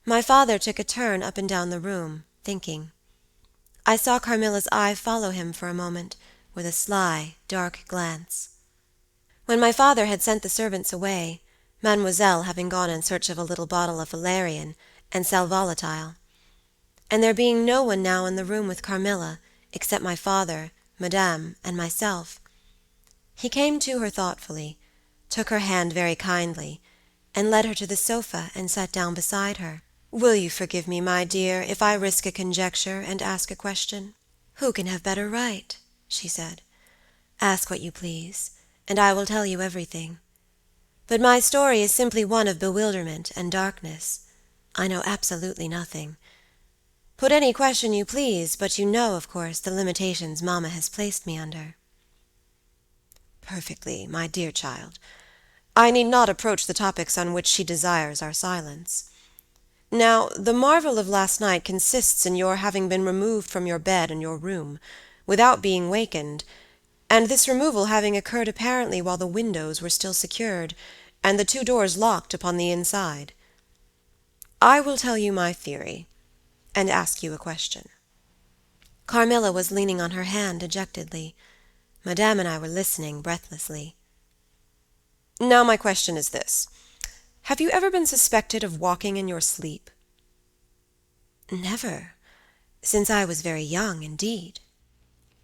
My father took a turn up and down the room, thinking. I saw Carmilla's eye follow him for a moment, with a sly, dark glance. When my father had sent the servants away, Mademoiselle having gone in search of a little bottle of valerian and sal volatile, and there being no one now in the room with Carmilla, except my father, Madame, and myself, he came to her thoughtfully, took her hand very kindly, and led her to the sofa and sat down beside her. "Will you forgive me, my dear, if I risk a conjecture and ask a question?" "Who can have better right?" she said. "Ask what you please, and I will tell you everything. But my story is simply one of bewilderment and darkness. I know absolutely nothing. Put any question you please, but you know, of course, the limitations Mamma has placed me under." "Perfectly, my dear child. I need not approach the topics on which she desires our silence. Now, the marvel of last night consists in your having been removed from your bed in your room, without being wakened, and this removal having occurred apparently while the windows were still secured, and the 2 doors locked upon the inside. I will tell you my theory, and ask you a question." Carmilla was leaning on her hand dejectedly. Madame and I were listening breathlessly. "Now my question is this. Have you ever been suspected of walking in your sleep?" "Never. Since I was very young, indeed."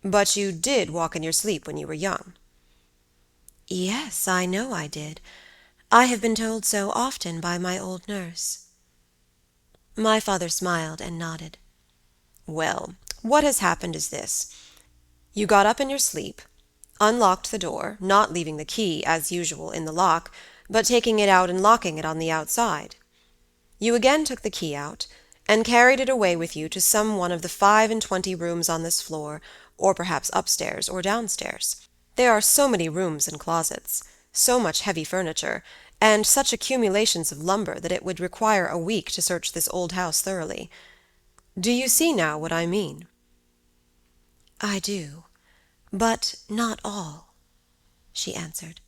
"But you did walk in your sleep when you were young?" "Yes, I know I did. I have been told so often by my old nurse." My father smiled and nodded. "Well, what has happened is this. You got up in your sleep, unlocked the door, not leaving the key, as usual, in the lock, but taking it out and locking it on the outside. You again took the key out, and carried it away with you to some one of the 25 rooms on this floor, or perhaps upstairs or downstairs. There are so many rooms and closets, so much heavy furniture, and such accumulations of lumber that it would require a week to search this old house thoroughly. Do you see now what I mean?" "I do, but not all," she answered.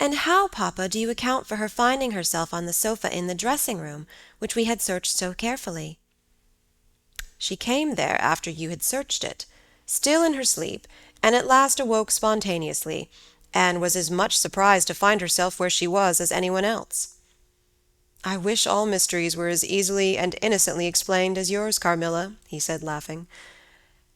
"And how, Papa, do you account for her finding herself on the sofa in the dressing-room, which we had searched so carefully?" "She came there after you had searched it, still in her sleep, and at last awoke spontaneously, and was as much surprised to find herself where she was as anyone else. "I wish all mysteries were as easily and innocently explained as yours, Carmilla," he said, laughing.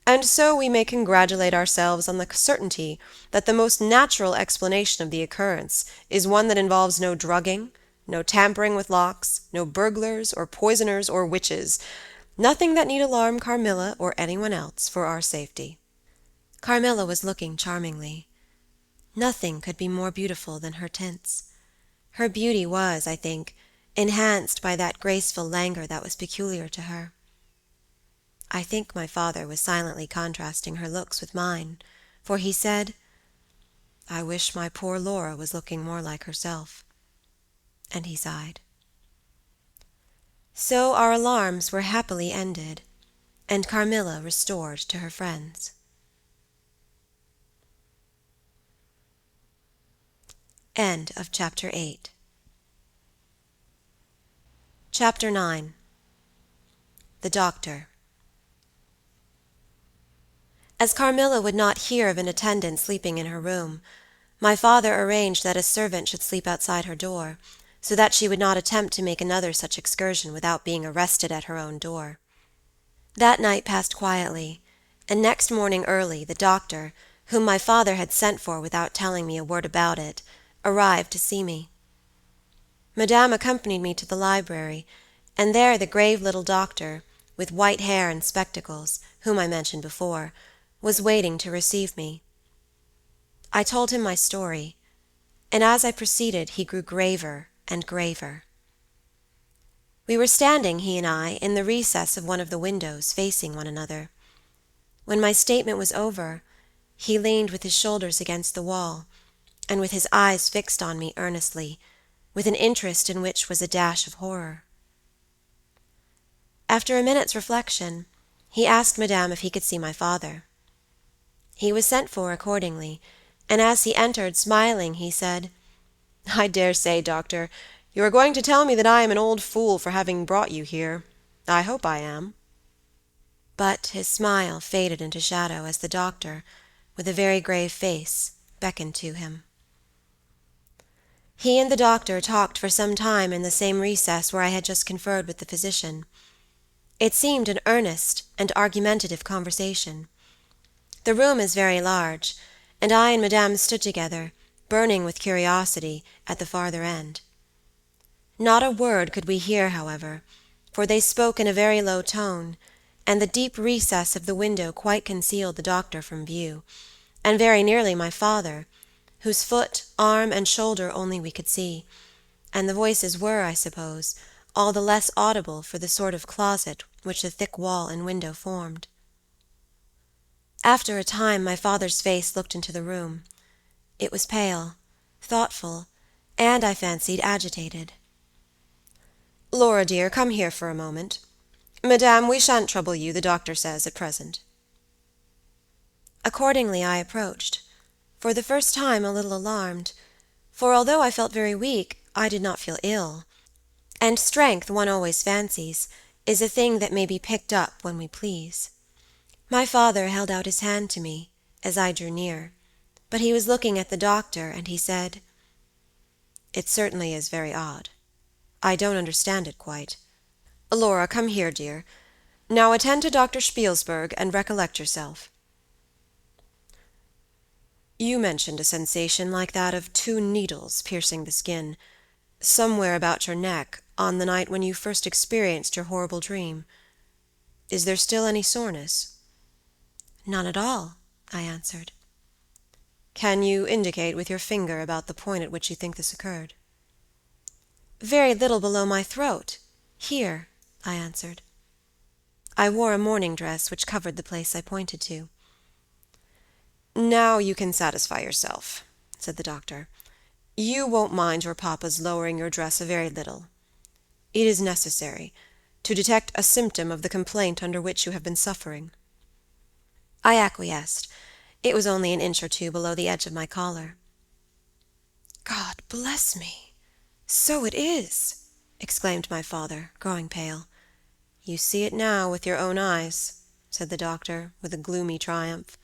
"And so we may congratulate ourselves on the certainty that the most natural explanation of the occurrence is one that involves no drugging, no tampering with locks, no burglars or poisoners or witches, nothing that need alarm Carmilla or anyone else for our safety." Carmilla was looking charmingly. Nothing could be more beautiful than her tints. Her beauty was, I think, enhanced by that graceful languor that was peculiar to her. I think my father was silently contrasting her looks with mine, for he said, "I wish my poor Laura was looking more like herself," and he sighed. So our alarms were happily ended, and Carmilla restored to her friends. End of Chapter 8. Chapter 9. The Doctor. As Carmilla would not hear of an attendant sleeping in her room, my father arranged that a servant should sleep outside her door, so that she would not attempt to make another such excursion without being arrested at her own door. That night passed quietly, and next morning early the doctor, whom my father had sent for without telling me a word about it, arrived to see me. Madame accompanied me to the library, and there the grave little doctor, with white hair and spectacles, whom I mentioned before, was waiting to receive me. I told him my story, and as I proceeded he grew graver and graver. We were standing, he and I, in the recess of one of the windows, facing one another. When my statement was over, he leaned with his shoulders against the wall, and with his eyes fixed on me earnestly, with an interest in which was a dash of horror. After a minute's reflection, he asked Madame if he could see my father. He was sent for accordingly, and as he entered, smiling, he said, "I dare say, Doctor, you are going to tell me that I am an old fool for having brought you here. I hope I am." But his smile faded into shadow as the doctor, with a very grave face, beckoned to him. He and the doctor talked for some time in the same recess where I had just conferred with the physician. It seemed an earnest and argumentative conversation. The room is very large, and I and Madame stood together, burning with curiosity, at the farther end. Not a word could we hear, however, for they spoke in a very low tone, and the deep recess of the window quite concealed the doctor from view, and very nearly my father, whose foot, arm, and shoulder only we could see, and the voices were, I suppose, all the less audible for the sort of closet which the thick wall and window formed. After a time my father's face looked into the room. It was pale, thoughtful, and, I fancied, agitated. "Laura, dear, come here for a moment. Madame, we shan't trouble you, the doctor says, at present." Accordingly I approached, for the first time a little alarmed, for although I felt very weak, I did not feel ill, and strength, one always fancies, is a thing that may be picked up when we please. My father held out his hand to me, as I drew near, but he was looking at the doctor, and he said, "It certainly is very odd. I don't understand it quite. Laura, come here, dear. Now attend to Dr. Spielsberg, and recollect yourself. You mentioned a sensation like that of 2 needles piercing the skin, somewhere about your neck, on the night when you first experienced your horrible dream. Is there still any soreness?" "None at all," I answered. "Can you indicate with your finger about the point at which you think this occurred?" "Very little below my throat. Here," I answered. I wore a morning dress which covered the place I pointed to. "Now you can satisfy yourself," said the doctor. "You won't mind your papa's lowering your dress a very little. It is necessary, to detect a symptom of the complaint under which you have been suffering." I acquiesced. It was only an inch or 2 below the edge of my collar. "God bless me! So it is!" exclaimed my father, growing pale. "You see it now with your own eyes," said the doctor, with a gloomy triumph.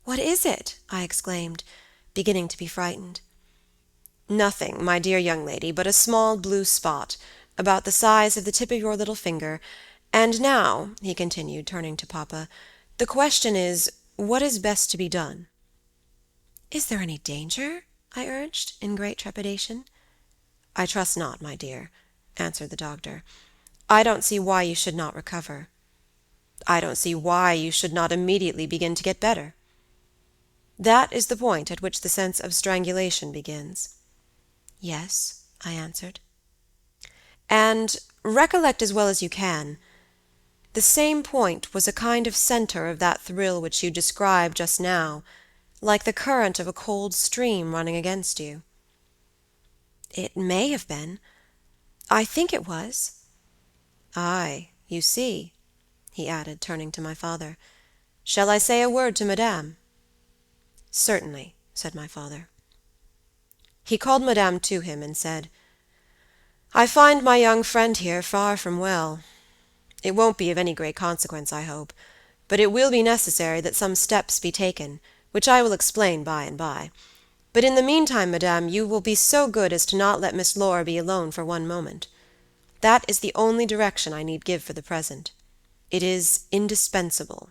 "What is it?" I exclaimed, beginning to be frightened. "Nothing, my dear young lady, but a small blue spot, about the size of the tip of your little finger. And now," he continued, turning to papa, "the question is, what is best to be done?" "Is there any danger?" I urged, in great trepidation. "I trust not, my dear," answered the doctor. "I don't see why you should not recover. I don't see why you should not immediately begin to get better. That is the point at which the sense of strangulation begins." "Yes," I answered. "And recollect as well as you can, the same point was a kind of center of that thrill which you described just now, like the current of a cold stream running against you." "It may have been. I think it was." "Ay, you see," he added, turning to my father. "Shall I say a word to Madame?" "Certainly," said my father. He called Madame to him, and said, "I find my young friend here far from well. It won't be of any great consequence, I hope, but it will be necessary that some steps be taken, which I will explain by and by. But in the meantime, Madame, you will be so good as to not let Miss Laura be alone for one moment. That is the only direction I need give for the present. It is indispensable."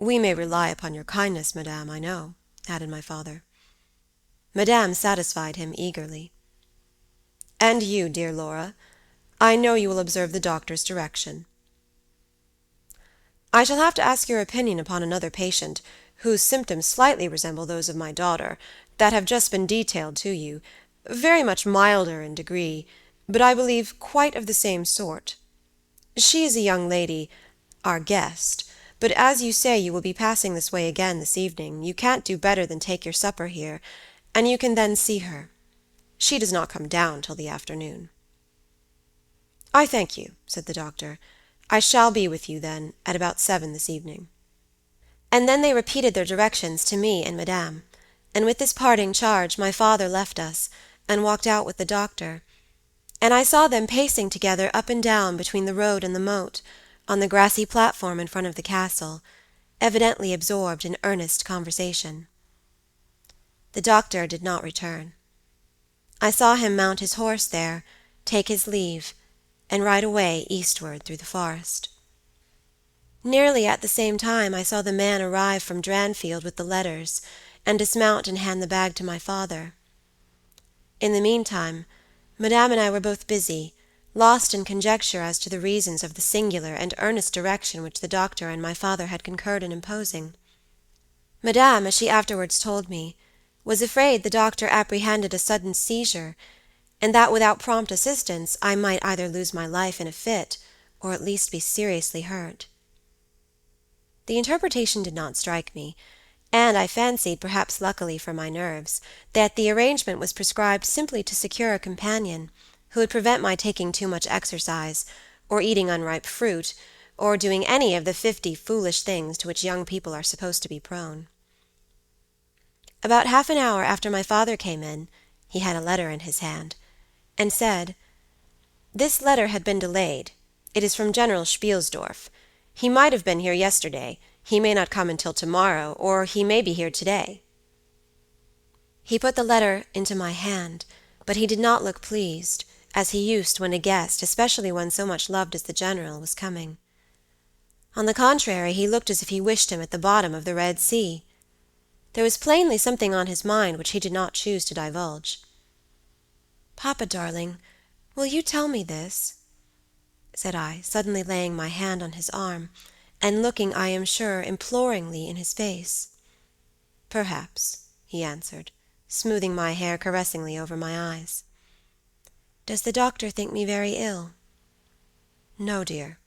"We may rely upon your kindness, Madame, I know," added my father. Madame satisfied him eagerly. "And you, dear Laura, I know you will observe the doctor's direction." "I shall have to ask your opinion upon another patient, whose symptoms slightly resemble those of my daughter, that have just been detailed to you, very much milder in degree, but I believe quite of the same sort. She is a young lady, our guest, but as you say you will be passing this way again this evening, you can't do better than take your supper here, and you can then see her. She does not come down till the afternoon." "I thank you," said the doctor. "I shall be with you, then, at about 7 this evening." And then they repeated their directions to me and Madame, and with this parting charge my father left us, and walked out with the doctor, and I saw them pacing together up and down between the road and the moat, on the grassy platform in front of the castle, evidently absorbed in earnest conversation. The doctor did not return. I saw him mount his horse there, take his leave, and ride away eastward through the forest. Nearly at the same time I saw the man arrive from Dranfield with the letters, and dismount and hand the bag to my father. In the meantime, Madame and I were both busy, lost in conjecture as to the reasons of the singular and earnest direction which the doctor and my father had concurred in imposing. Madame, as she afterwards told me, was afraid the doctor apprehended a sudden seizure, and that without prompt assistance I might either lose my life in a fit, or at least be seriously hurt. The interpretation did not strike me, and I fancied, perhaps luckily for my nerves, that the arrangement was prescribed simply to secure a companion, who would prevent my taking too much exercise, or eating unripe fruit, or doing any of the 50 foolish things to which young people are supposed to be prone. About half an hour after my father came in, he had a letter in his hand, and said, "This letter had been delayed. It is from General Spielsdorf. He might have been here yesterday. He may not come until tomorrow, or he may be here today." He put the letter into my hand, but he did not look pleased, as he used when a guest, especially one so much loved as the General, was coming. On the contrary, he looked as if he wished him at the bottom of the Red Sea. There was plainly something on his mind which he did not choose to divulge. "Papa, darling, will you tell me this?" said I, suddenly laying my hand on his arm, and looking, I am sure, imploringly in his face. "Perhaps," he answered, smoothing my hair caressingly over my eyes. "Does the doctor think me very ill?" "No, dear.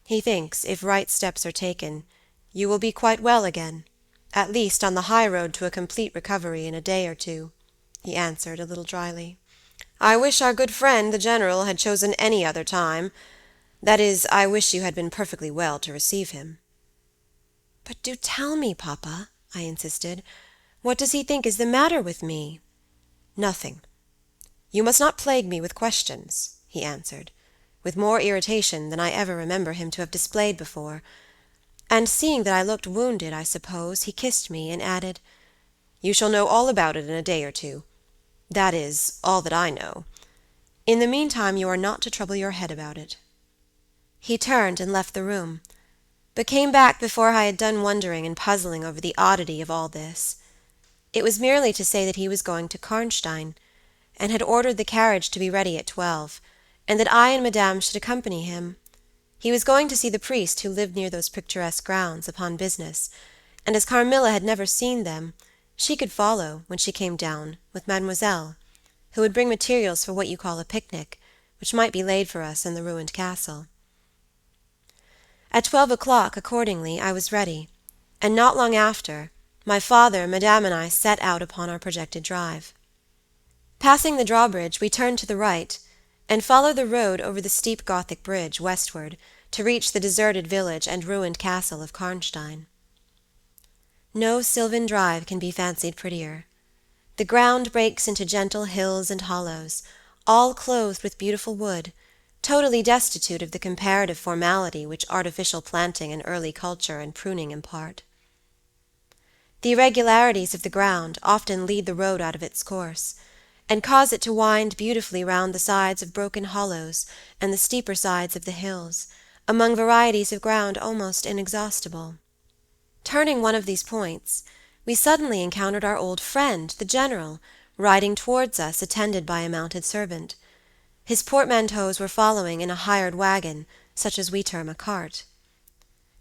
He thinks, if right steps are taken, you will be quite well again, at least on the high road to a complete recovery in a day or two," he answered, a little dryly. "I wish our good friend, the General, had chosen any other time. That is, I wish you had been perfectly well to receive him." "But do tell me, Papa," I insisted. "What does he think is the matter with me?" "Nothing. You must not plague me with questions," he answered, with more irritation than I ever remember him to have displayed before. and seeing that I looked wounded, I suppose, he kissed me and added, "You shall know all about it in a day or two. That is, all that I know. In the meantime you are not to trouble your head about it." He turned and left the room, but came back before I had done wondering and puzzling over the oddity of all this. It was merely to say that he was going to Karnstein, and had ordered the carriage to be ready at 12, and that I and Madame should accompany him. He was going to see the priest who lived near those picturesque grounds, upon business, and as Carmilla had never seen them, she could follow, when she came down, with Mademoiselle, who would bring materials for what you call a picnic, which might be laid for us in the ruined castle. At 12 o'clock, accordingly, I was ready, and not long after, my father, Madame, and I set out upon our projected drive. Passing the drawbridge, we turned to the right, and followed the road over the steep Gothic bridge, westward, to reach the deserted village and ruined castle of Karnstein. No sylvan drive can be fancied prettier. The ground breaks into gentle hills and hollows, all clothed with beautiful wood, totally destitute of the comparative formality which artificial planting and early culture and pruning impart. The irregularities of the ground often lead the road out of its course, and cause it to wind beautifully round the sides of broken hollows and the steeper sides of the hills, among varieties of ground almost inexhaustible. Turning one of these points, we suddenly encountered our old friend, the General, riding towards us, attended by a mounted servant. His portmanteaus were following in a hired wagon, such as we term a cart.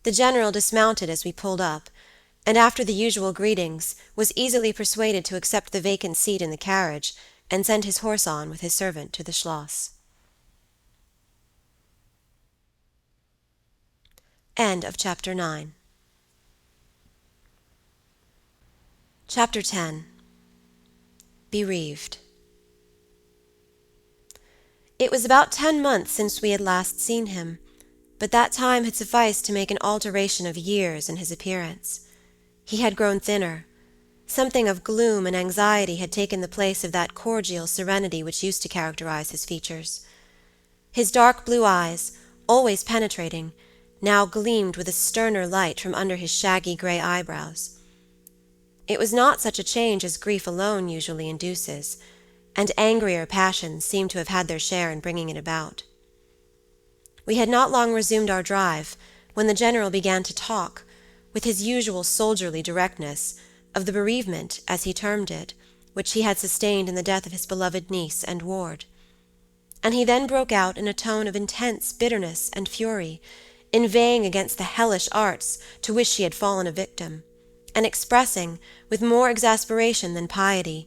The General dismounted as we pulled up, and after the usual greetings, was easily persuaded to accept the vacant seat in the carriage, and send his horse on with his servant to the Schloss. End of Chapter 9. Chapter 10. Bereaved. It was about 10 months since we had last seen him, but that time had sufficed to make an alteration of years in his appearance. He had grown thinner. Something of gloom and anxiety had taken the place of that cordial serenity which used to characterize his features. His dark blue eyes, always penetrating, now gleamed with a sterner light from under his shaggy gray eyebrows. It was not such a change as grief alone usually induces, and angrier passions seemed to have had their share in bringing it about. We had not long resumed our drive, when the General began to talk, with his usual soldierly directness, of the bereavement, as he termed it, which he had sustained in the death of his beloved niece and ward. And he then broke out in a tone of intense bitterness and fury, inveighing against the hellish arts to which she had fallen a victim, and expressing, with more exasperation than piety,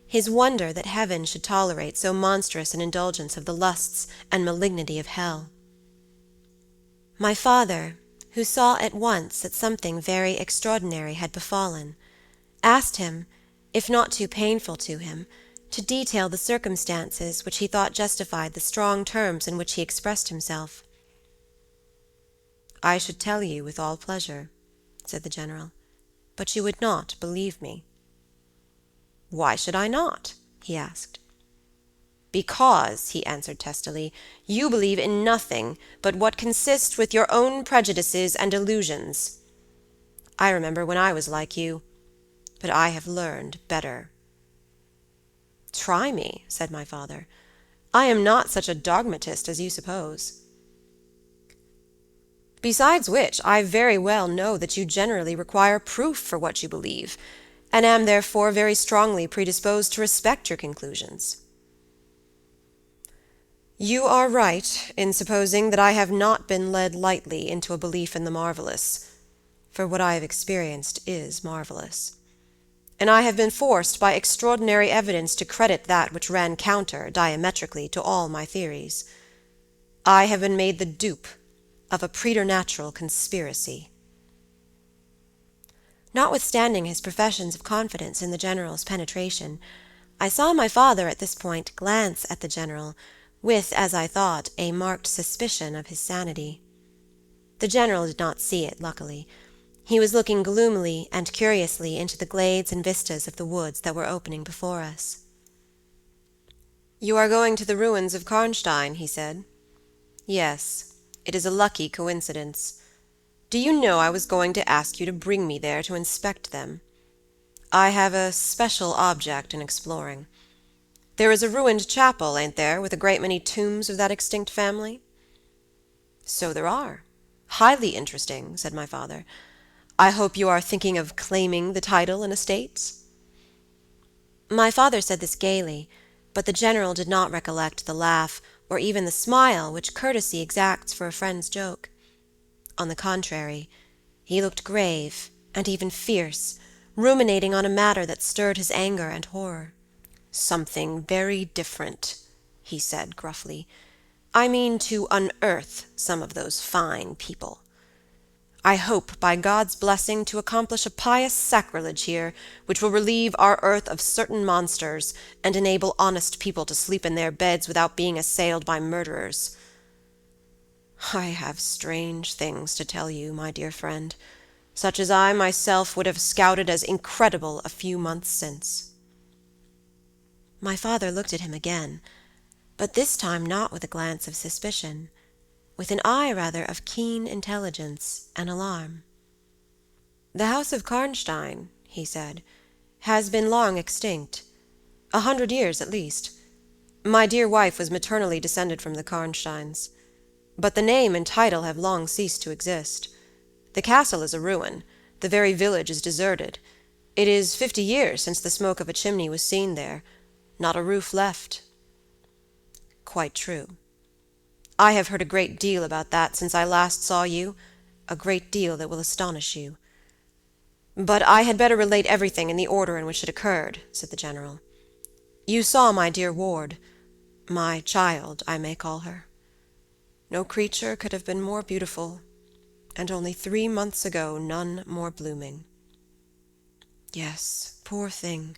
his wonder that heaven should tolerate so monstrous an indulgence of the lusts and malignity of hell. My father, who saw at once that something very extraordinary had befallen, asked him, if not too painful to him, to detail the circumstances which he thought justified the strong terms in which he expressed himself. "I should tell you with all pleasure," said the General, "but you would not believe me." "Why should I not?" he asked. "Because," he answered testily, "you believe in nothing but what consists with your own prejudices and illusions. I remember when I was like you, but I have learned better." "Try me," said my father. "I am not such a dogmatist as you suppose. Besides which, I very well know that you generally require proof for what you believe, and am therefore very strongly predisposed to respect your conclusions." "You are right in supposing that I have not been led lightly into a belief in the marvelous, for what I have experienced is marvelous. And I have been forced by extraordinary evidence to credit that which ran counter, diametrically, to all my theories. I have been made the dupe of a preternatural conspiracy." Notwithstanding his professions of confidence in the General's penetration, I saw my father at this point glance at the General, with, as I thought, a marked suspicion of his sanity. The General did not see it, luckily. He was looking gloomily and curiously into the glades and vistas of the woods that were opening before us. "You are going to the ruins of Karnstein," he said. "Yes, it is a lucky coincidence. Do you know I was going to ask you to bring me there to inspect them? I have a special object in exploring. There is a ruined chapel, ain't there, with a great many tombs of that extinct family?" "So there are. Highly interesting," said my father. "I hope you are thinking of claiming the title and estates?" My father said this gaily, but the General did not recollect the laugh, or even the smile which courtesy exacts for a friend's joke. On the contrary, he looked grave, and even fierce, ruminating on a matter that stirred his anger and horror. "Something very different," he said gruffly. "I mean to unearth some of those fine people. I hope, by God's blessing, to accomplish a pious sacrilege here, which will relieve our earth of certain monsters, and enable honest people to sleep in their beds without being assailed by murderers. I have strange things to tell you, my dear friend, such as I myself would have scouted as incredible a few months since." My father looked at him again, but this time not with a glance of suspicion, with an eye rather of keen intelligence and alarm. "The house of Karnstein," he said, "has been long extinct, 100 years at least. My dear wife was maternally descended from the Karnsteins, but the name and title have long ceased to exist. The castle is a ruin, the very village is deserted. It is 50 years since the smoke of a chimney was seen there, not a roof left." "Quite true. I have heard a great deal about that since I last saw you, a great deal that will astonish you. But I had better relate everything in the order in which it occurred," said the General. "You saw my dear ward, my child, I may call her. No creature could have been more beautiful, and only 3 months ago none more blooming." "Yes, poor thing.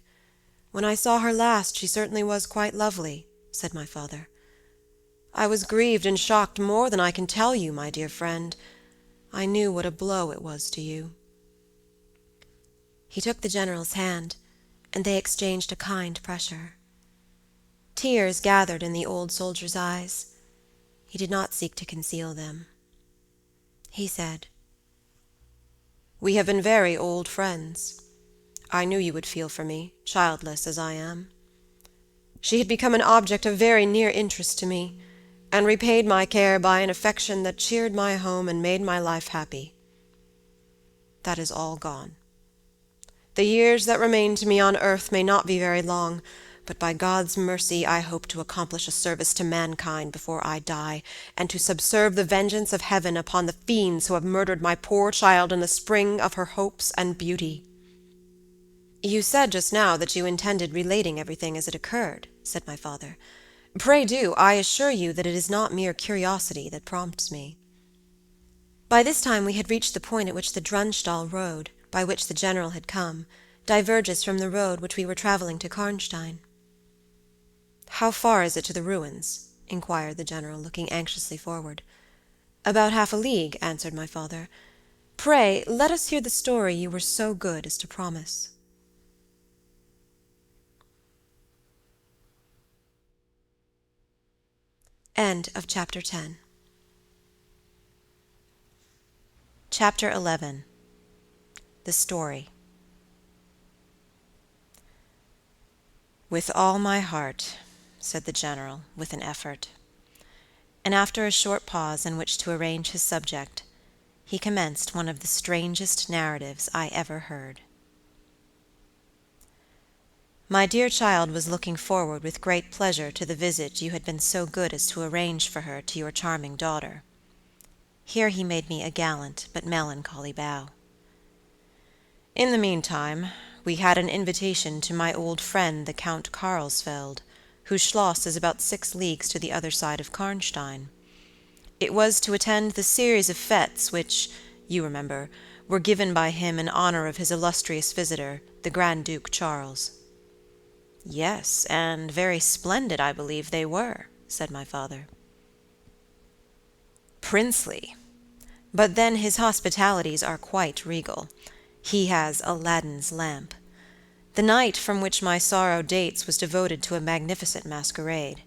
When I saw her last she certainly was quite lovely," said my father. "I was grieved and shocked more than I can tell you, my dear friend. I knew what a blow it was to you." He took the General's hand, and they exchanged a kind pressure. Tears gathered in the old soldier's eyes. He did not seek to conceal them. He said, "We have been very old friends. I knew you would feel for me, childless as I am. She had become an object of very near interest to me, and repaid my care by an affection that cheered my home and made my life happy. That is all gone. The years that remain to me on earth may not be very long, but by God's mercy I hope to accomplish a service to mankind before I die, and to subserve the vengeance of heaven upon the fiends who have murdered my poor child in the spring of her hopes and beauty." "You said just now that you intended relating everything as it occurred," said my father. "Pray do. I assure you that it is not mere curiosity that prompts me." By this time we had reached the point at which the Drunstall road, by which the General had come, diverges from the road which we were traveling to Karnstein. "How far is it to the ruins?" inquired the General, looking anxiously forward. "About half a league," answered my father. "Pray, let us hear the story you were so good as to promise." End of chapter 10. Chapter 11. The Story. "With all my heart," said the General, with an effort, and after a short pause in which to arrange his subject, he commenced one of the strangest narratives I ever heard. "My dear child was looking forward with great pleasure to the visit you had been so good as to arrange for her to your charming daughter." Here he made me a gallant but melancholy bow. "In the meantime, we had an invitation to my old friend the Count Carlsfeld, whose schloss is about 6 leagues to the other side of Karnstein. It was to attend the series of fêtes which, you remember, were given by him in honor of his illustrious visitor, the Grand Duke Charles." "Yes, and very splendid, I believe they were," said my father. "Princely. But then his hospitalities are quite regal. He has Aladdin's lamp. The night from which my sorrow dates was devoted to a magnificent masquerade.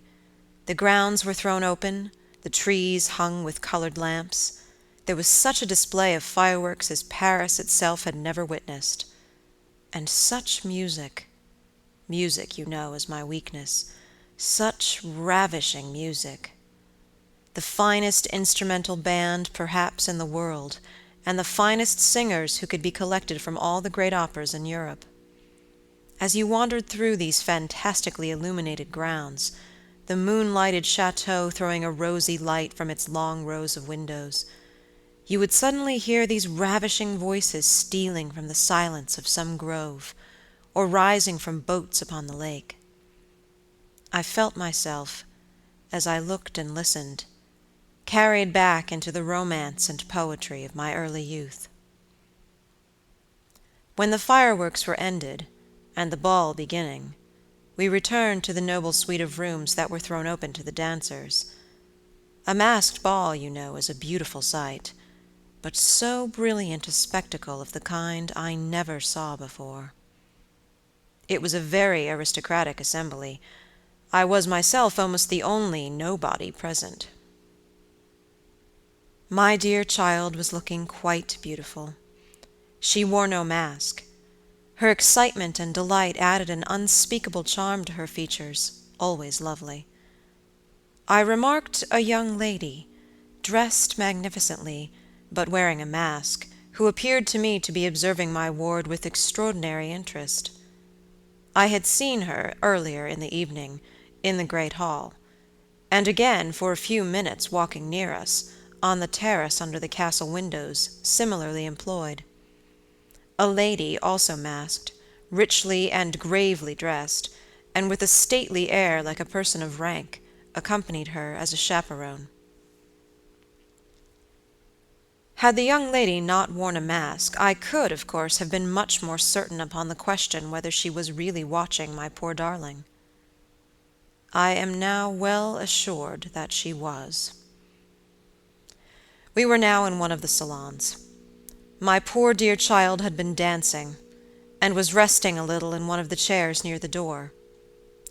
The grounds were thrown open, the trees hung with colored lamps. There was such a display of fireworks as Paris itself had never witnessed. And such music. Music, you know, is my weakness. Such ravishing music. The finest instrumental band, perhaps, in the world, and the finest singers who could be collected from all the great operas in Europe. As you wandered through these fantastically illuminated grounds, the moon-lighted chateau throwing a rosy light from its long rows of windows, you would suddenly hear these ravishing voices stealing from the silence of some grove, or rising from boats upon the lake. I felt myself, as I looked and listened, carried back into the romance and poetry of my early youth. When the fireworks were ended, and the ball beginning, we returned to the noble suite of rooms that were thrown open to the dancers. A masked ball, you know, is a beautiful sight, but so brilliant a spectacle of the kind I never saw before. It was a very aristocratic assembly. I was myself almost the only nobody present. My dear child was looking quite beautiful. She wore no mask. Her excitement and delight added an unspeakable charm to her features, always lovely. I remarked a young lady, dressed magnificently, but wearing a mask, who appeared to me to be observing my ward with extraordinary interest. I had seen her, earlier in the evening, in the great hall, and again for a few minutes walking near us, on the terrace under the castle windows, similarly employed. A lady, also masked, richly and gravely dressed, and with a stately air like a person of rank, accompanied her as a chaperone. Had the young lady not worn a mask, I could, of course, have been much more certain upon the question whether she was really watching my poor darling. I am now well assured that she was. We were now in one of the salons. My poor dear child had been dancing, and was resting a little in one of the chairs near the door.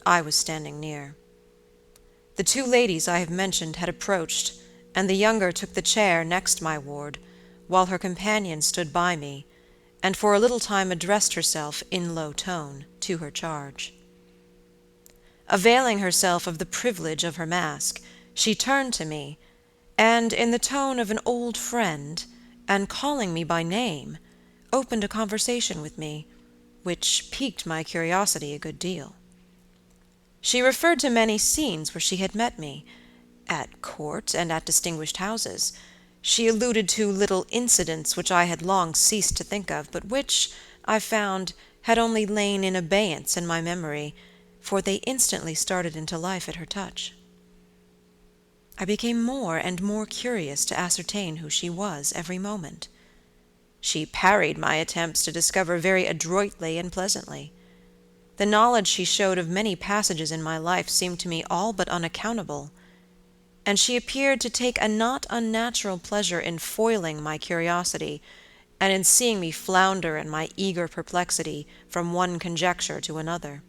I was standing near. The two ladies I have mentioned had approached, and the younger took the chair next my ward, while her companion stood by me, and for a little time addressed herself, in low tone, to her charge. Availing herself of the privilege of her mask, she turned to me, and, in the tone of an old friend, and calling me by name, opened a conversation with me, which piqued my curiosity a good deal. She referred to many scenes where she had met me, at court and at distinguished houses. She alluded to little incidents which I had long ceased to think of, but which, I found, had only lain in abeyance in my memory, for they instantly started into life at her touch. I became more and more curious to ascertain who she was every moment. She parried my attempts to discover very adroitly and pleasantly. The knowledge she showed of many passages in my life seemed to me all but unaccountable, and she appeared to take a not unnatural pleasure in foiling my curiosity, and in seeing me flounder in my eager perplexity from one conjecture to another.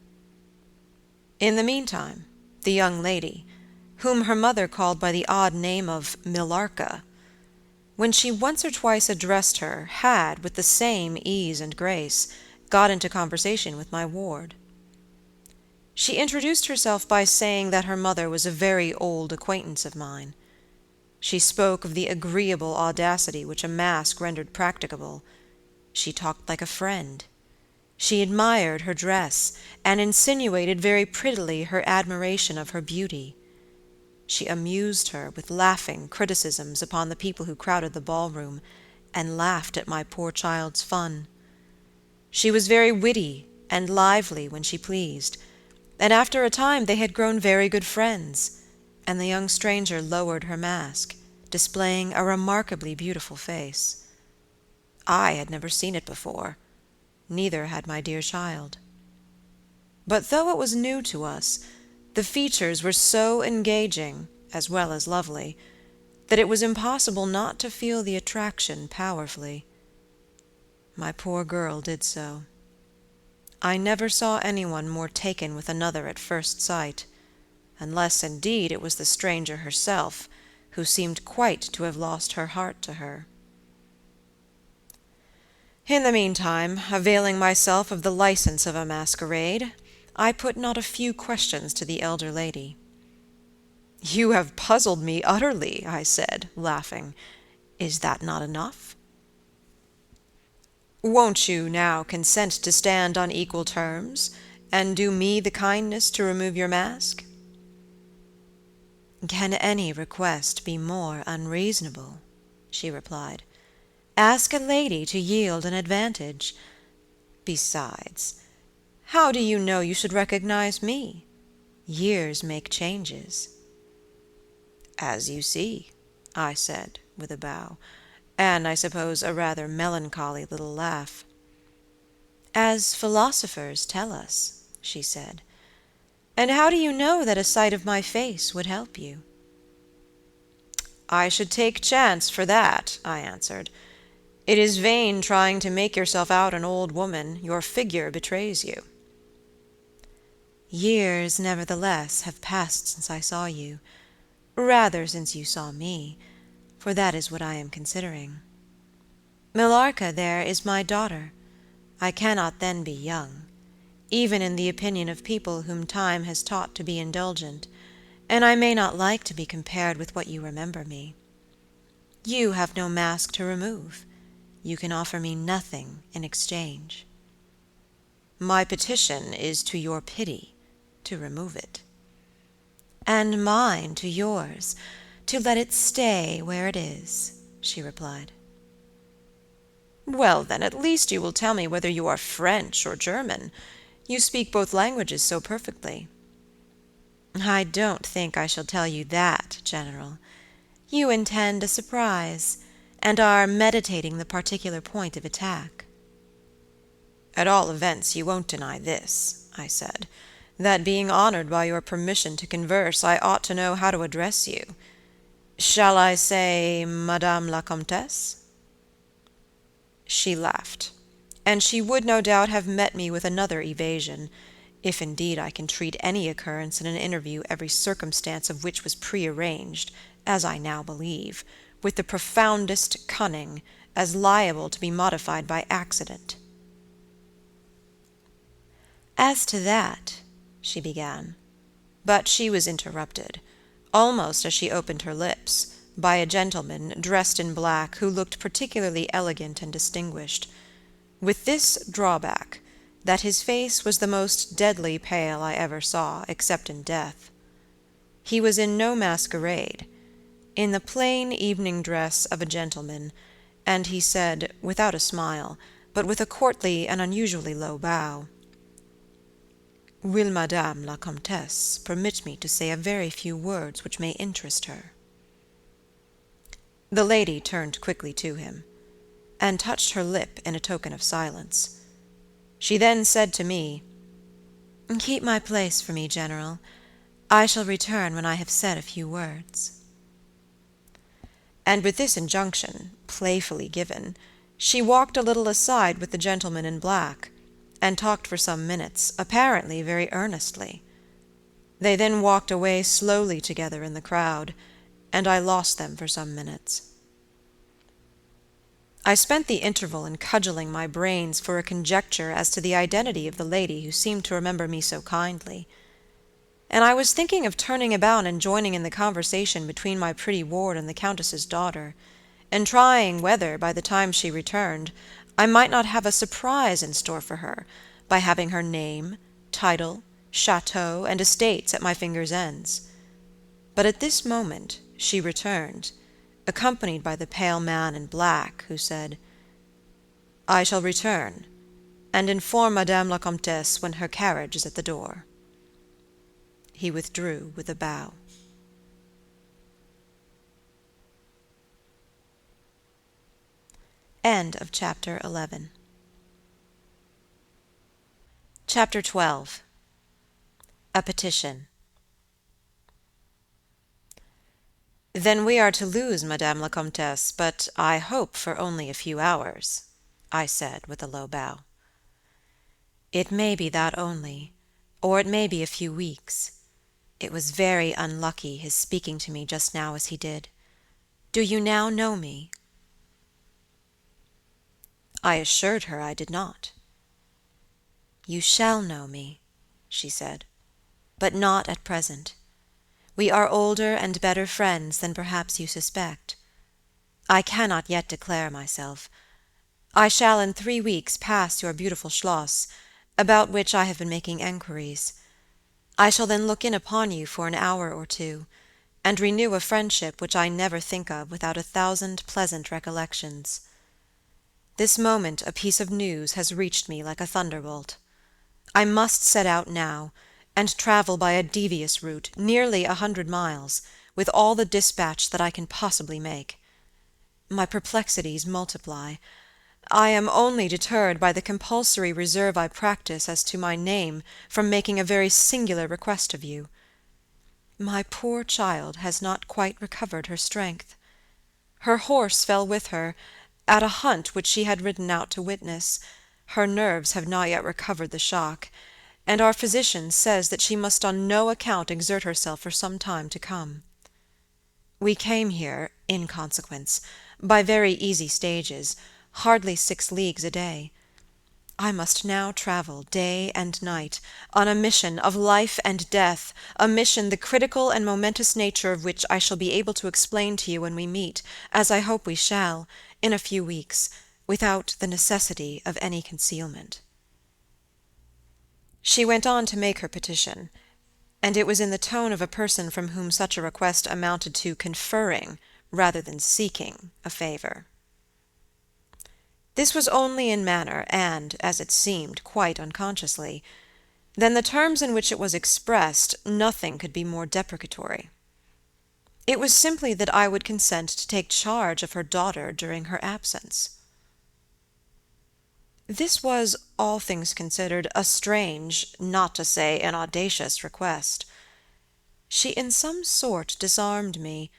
In the meantime, the young lady, whom her mother called by the odd name of Millarca, when she once or twice addressed her, had, with the same ease and grace, got into conversation with my ward. She introduced herself by saying that her mother was a very old acquaintance of mine. She spoke of the agreeable audacity which a mask rendered practicable. She talked like a friend. She admired her dress, and insinuated very prettily her admiration of her beauty. She amused her with laughing criticisms upon the people who crowded the ballroom, and laughed at my poor child's fun. She was very witty and lively when she pleased, and after a time they had grown very good friends, and the young stranger lowered her mask, displaying a remarkably beautiful face. I had never seen it before, neither had my dear child. But though it was new to us, the features were so engaging, as well as lovely, that it was impossible not to feel the attraction powerfully. My poor girl did so. I never saw anyone more taken with another at first sight, unless, indeed, it was the stranger herself, who seemed quite to have lost her heart to her. In the meantime, availing myself of the license of a masquerade, I put not a few questions to the elder lady. "You have puzzled me utterly," I said, laughing. "Is that not enough? Won't you now consent to stand on equal terms, and do me the kindness to remove your mask?" "Can any request be more unreasonable?" she replied. "Ask a lady to yield an advantage. Besides, how do you know you should recognize me? Years make changes." "As you see," I said, with a bow, and I suppose a rather melancholy little laugh. "As philosophers tell us," she said. "And how do you know that a sight of my face would help you?" "I should take chance for that," I answered. "It is vain trying to make yourself out an old woman. Your figure betrays you." "Years, nevertheless, have passed since I saw you. Rather since you saw me, for that is what I am considering. Millarca, there, is my daughter. I cannot then be young, even in the opinion of people whom time has taught to be indulgent, and I may not like to be compared with what you remember me. You have no mask to remove. You can offer me nothing in exchange." "My petition is to your pity, to remove it." "And mine to yours, to let it stay where it is," she replied. "Well, then, at least you will tell me whether you are French or German. You speak both languages so perfectly." "I don't think I shall tell you that, General. You intend a surprise, and are meditating the particular point of attack." "At all events, you won't deny this," I said, "that being honored by your permission to converse, I ought to know how to address you. Shall I say Madame la Comtesse?" She laughed, and she would no doubt have met me with another evasion, if indeed I can treat any occurrence in an interview every circumstance of which was prearranged, as I now believe, with the profoundest cunning, as liable to be modified by accident. "As to that," she began, but she was interrupted, almost as she opened her lips, by a gentleman, dressed in black, who looked particularly elegant and distinguished, with this drawback, that his face was the most deadly pale I ever saw, except in death. He was in no masquerade, in the plain evening dress of a gentleman, and he said, without a smile, but with a courtly and unusually low bow, "Will Madame la Comtesse permit me to say a very few words which may interest her?" The lady turned quickly to him, and touched her lip in a token of silence. She then said to me, "Keep my place for me, General. I shall return when I have said a few words." And with this injunction, playfully given, she walked a little aside with the gentleman in black, and talked for some minutes, apparently very earnestly. They then walked away slowly together in the crowd, and I lost them for some minutes. I spent the interval in cudgelling my brains for a conjecture as to the identity of the lady who seemed to remember me so kindly, and I was thinking of turning about and joining in the conversation between my pretty ward and the Countess's daughter, and trying whether, by the time she returned, I might not have a surprise in store for her, by having her name, title, chateau, and estates at my fingers' ends. But at this moment she returned, accompanied by the pale man in black, who said, "I shall return, and inform Madame la Comtesse when her carriage is at the door." He withdrew with a bow. End of Chapter 11. Chapter 12. A Petition. "Then we are to lose Madame la Comtesse, but I hope for only a few hours," I said with a low bow. "It may be that only, or it may be a few weeks. It was very unlucky his speaking to me just now as he did. Do you now know me?" I assured her I did not. "You shall know me," she said, "but not at present. We are older and better friends than perhaps you suspect. I cannot yet declare myself. I shall in 3 weeks pass your beautiful Schloss, about which I have been making enquiries. I shall then look in upon you for an hour or two, and renew a friendship which I never think of without 1,000 pleasant recollections. This moment a piece of news has reached me like a thunderbolt. I must set out now, and travel by a devious route, nearly 100 miles, with all the dispatch that I can possibly make. My perplexities multiply. I am only deterred by the compulsory reserve I practice as to my name from making a very singular request of you. My poor child has not quite recovered her strength. Her horse fell with her, at a hunt which she had ridden out to witness. Her nerves have not yet recovered the shock, and our physician says that she must on no account exert herself for some time to come. We came here, in consequence, by very easy stages, hardly 6 leagues a day. I must now travel day and night, on a mission of life and death, a mission the critical and momentous nature of which I shall be able to explain to you when we meet, as I hope we shall, in a few weeks, without the necessity of any concealment." She went on to make her petition, and it was in the tone of a person from whom such a request amounted to conferring, rather than seeking, a favor. This was only in manner, and, as it seemed, quite unconsciously. Then the terms in which it was expressed, nothing could be more deprecatory. It was simply that I would consent to take charge of her daughter during her absence. This was, all things considered, a strange, not to say an audacious request. She in some sort disarmed me,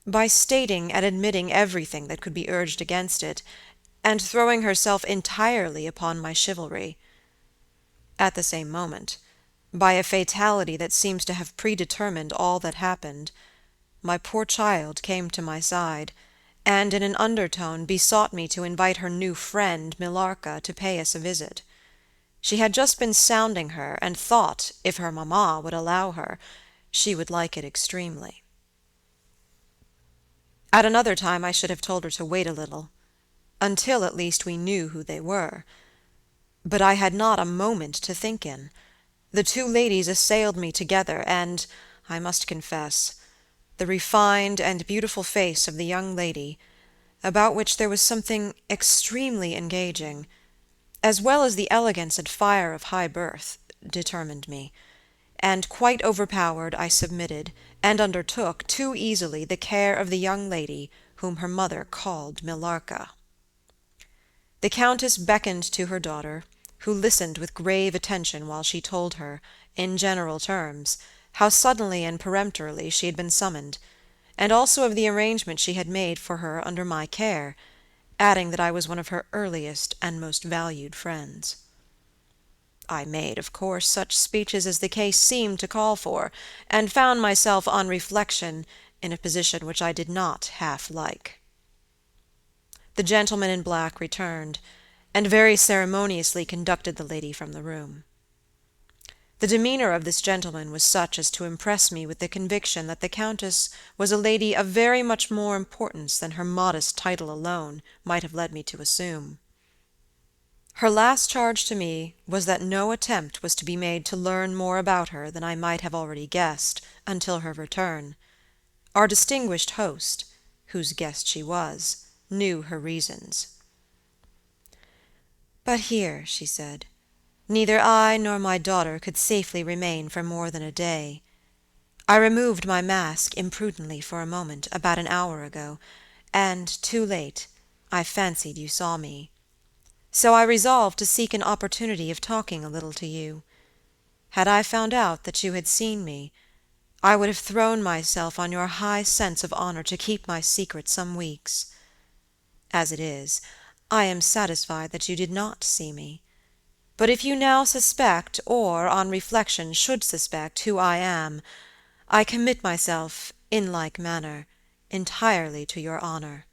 by stating and admitting everything that could be urged against it, and throwing herself entirely upon my chivalry. At the same moment, by a fatality that seems to have predetermined all that happened, my poor child came to my side, and in an undertone besought me to invite her new friend, Millarca, to pay us a visit. She had just been sounding her, and thought, if her mamma would allow her, she would like it extremely. At another time I should have told her to wait a little, until at least we knew who they were. But I had not a moment to think in. The 2 ladies assailed me together, and, I must confess, the refined and beautiful face of the young lady, about which there was something extremely engaging, as well as the elegance and fire of high birth, determined me, and quite overpowered I submitted, and undertook, too easily, the care of the young lady whom her mother called Millarca. The Countess beckoned to her daughter, who listened with grave attention while she told her, in general terms, how suddenly and peremptorily she had been summoned, and also of the arrangement she had made for her under my care, adding that I was one of her earliest and most valued friends. I made, of course, such speeches as the case seemed to call for, and found myself, on reflection, in a position which I did not half like. The gentleman in black returned, and very ceremoniously conducted the lady from the room. The demeanor of this gentleman was such as to impress me with the conviction that the Countess was a lady of very much more importance than her modest title alone might have led me to assume. Her last charge to me was that no attempt was to be made to learn more about her than I might have already guessed, until her return. Our distinguished host, whose guest she was, knew her reasons. "But here," she said, "neither I nor my daughter could safely remain for more than a day. I removed my mask imprudently for a moment, about an hour ago, and, too late, I fancied you saw me. So I resolved to seek an opportunity of talking a little to you. Had I found out that you had seen me, I would have thrown myself on your high sense of honor to keep my secret some weeks. As it is, I am satisfied that you did not see me. But if you now suspect, or, on reflection, should suspect who I am, I commit myself, in like manner, entirely to your honor.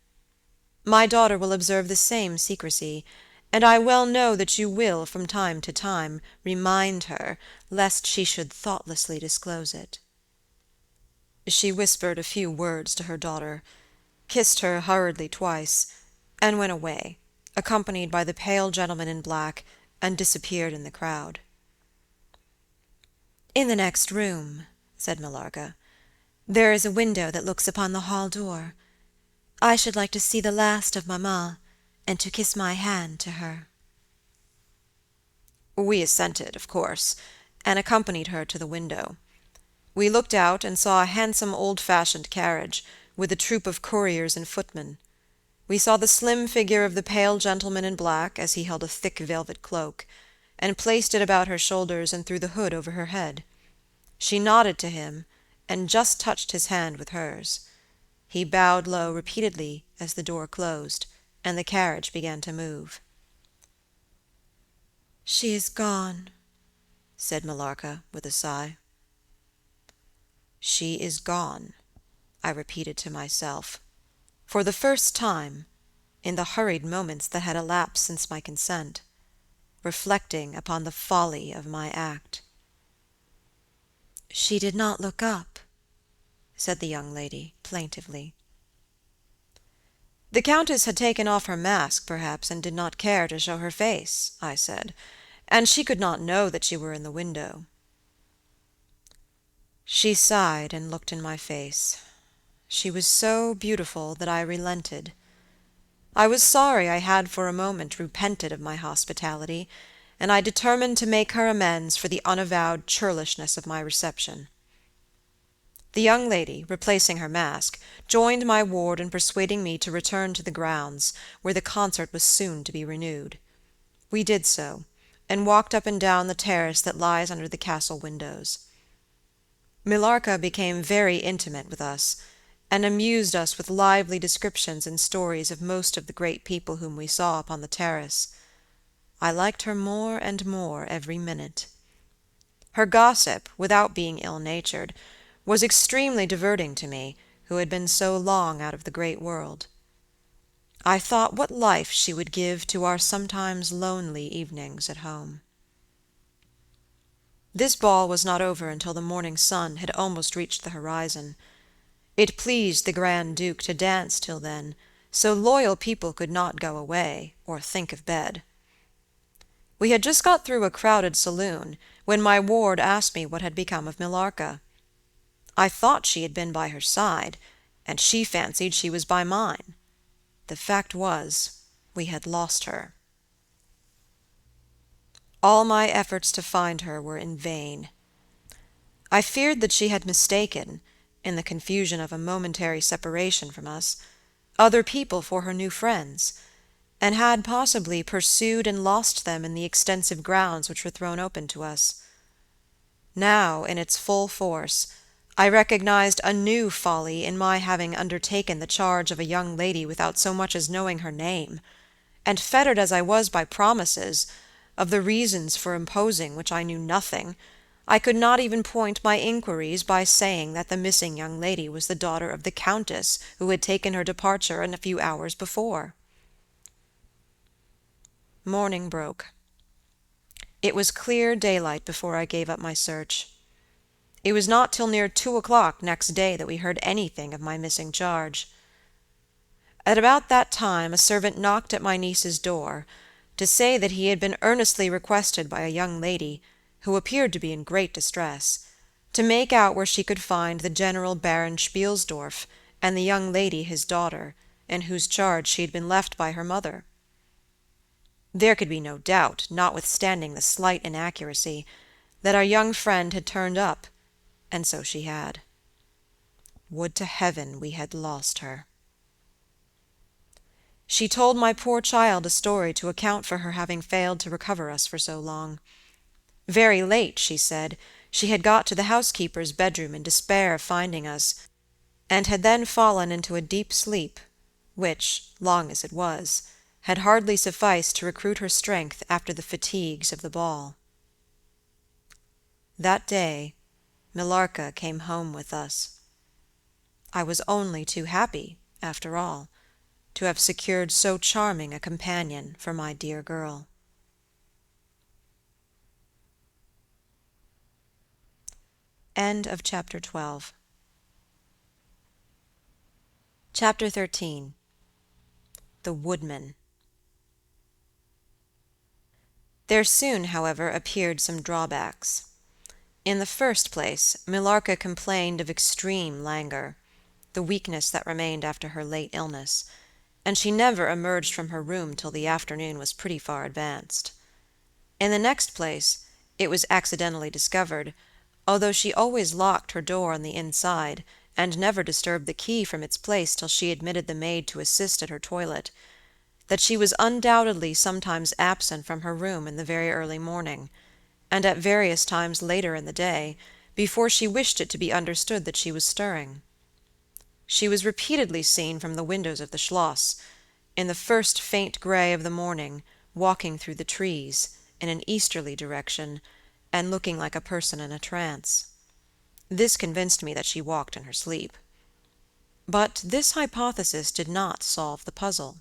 My daughter will observe the same secrecy, and I well know that you will, from time to time, remind her, lest she should thoughtlessly disclose it." She whispered a few words to her daughter, kissed her hurriedly twice, and went away, accompanied by the pale gentleman in black, and disappeared in the crowd. "In the next room," said Millarca, "there is a window that looks upon the hall door. I should like to see the last of Mamma, and to kiss my hand to her." We assented, of course, and accompanied her to the window. We looked out and saw a handsome old-fashioned carriage, with a troop of couriers and footmen. We saw the slim figure of the pale gentleman in black, as he held a thick velvet cloak, and placed it about her shoulders and threw the hood over her head. She nodded to him, and just touched his hand with hers. He bowed low repeatedly as the door closed, and the carriage began to move. "She is gone," said Millarca, with a sigh. "She is gone," I repeated to myself, for the first time, in the hurried moments that had elapsed since my consent, reflecting upon the folly of my act. "She did not look up," said the young lady, plaintively. "The Countess had taken off her mask, perhaps, and did not care to show her face," I said, "and she could not know that you were in the window." She sighed and looked in my face. She was so beautiful that I relented. I was sorry I had for a moment repented of my hospitality, and I determined to make her amends for the unavowed churlishness of my reception. The young lady, replacing her mask, joined my ward in persuading me to return to the grounds, where the concert was soon to be renewed. We did so, and walked up and down the terrace that lies under the castle windows. Millarca became very intimate with us, and amused us with lively descriptions and stories of most of the great people whom we saw upon the terrace. I liked her more and more every minute. Her gossip, without being ill-natured, was extremely diverting to me, who had been so long out of the great world. I thought what life she would give to our sometimes lonely evenings at home. This ball was not over until the morning sun had almost reached the horizon. It pleased the Grand Duke to dance till then, so loyal people could not go away, or think of bed. We had just got through a crowded saloon, when my ward asked me what had become of Millarca. I thought she had been by her side, and she fancied she was by mine. The fact was, we had lost her. All my efforts to find her were in vain. I feared that she had mistaken, in the confusion of a momentary separation from us, other people for her new friends, and had possibly pursued and lost them in the extensive grounds which were thrown open to us. Now, in its full force, I recognized a new folly in my having undertaken the charge of a young lady without so much as knowing her name, and fettered as I was by promises, of the reasons for imposing which I knew nothing, I could not even point my inquiries by saying that the missing young lady was the daughter of the Countess who had taken her departure a few hours before. Morning broke. It was clear daylight before I gave up my search. It was not till near 2:00 next day that we heard anything of my missing charge. At about that time a servant knocked at my niece's door, to say that he had been earnestly requested by a young lady, who appeared to be in great distress, to make out where she could find the General Baron Spielsdorf and the young lady his daughter, in whose charge she had been left by her mother. There could be no doubt, notwithstanding the slight inaccuracy, that our young friend had turned up, and so she had. Would to heaven we had lost her. She told my poor child a story to account for her having failed to recover us for so long. Very late, she said, she had got to the housekeeper's bedroom in despair of finding us, and had then fallen into a deep sleep, which, long as it was, had hardly sufficed to recruit her strength after the fatigues of the ball. That day, Millarca came home with us. I was only too happy, after all, to have secured so charming a companion for my dear girl. End of chapter 12. Chapter 13. The Woodman. There soon, however, appeared some drawbacks. In the first place, Millarca complained of extreme languor, the weakness that remained after her late illness, and she never emerged from her room till the afternoon was pretty far advanced. In the next place, it was accidentally discovered, although she always locked her door on the inside, and never disturbed the key from its place till she admitted the maid to assist at her toilet, that she was undoubtedly sometimes absent from her room in the very early morning, and at various times later in the day, before she wished it to be understood that she was stirring. She was repeatedly seen from the windows of the schloss, in the first faint grey of the morning, walking through the trees, in an easterly direction, and looking like a person in a trance. This convinced me that she walked in her sleep. But this hypothesis did not solve the puzzle.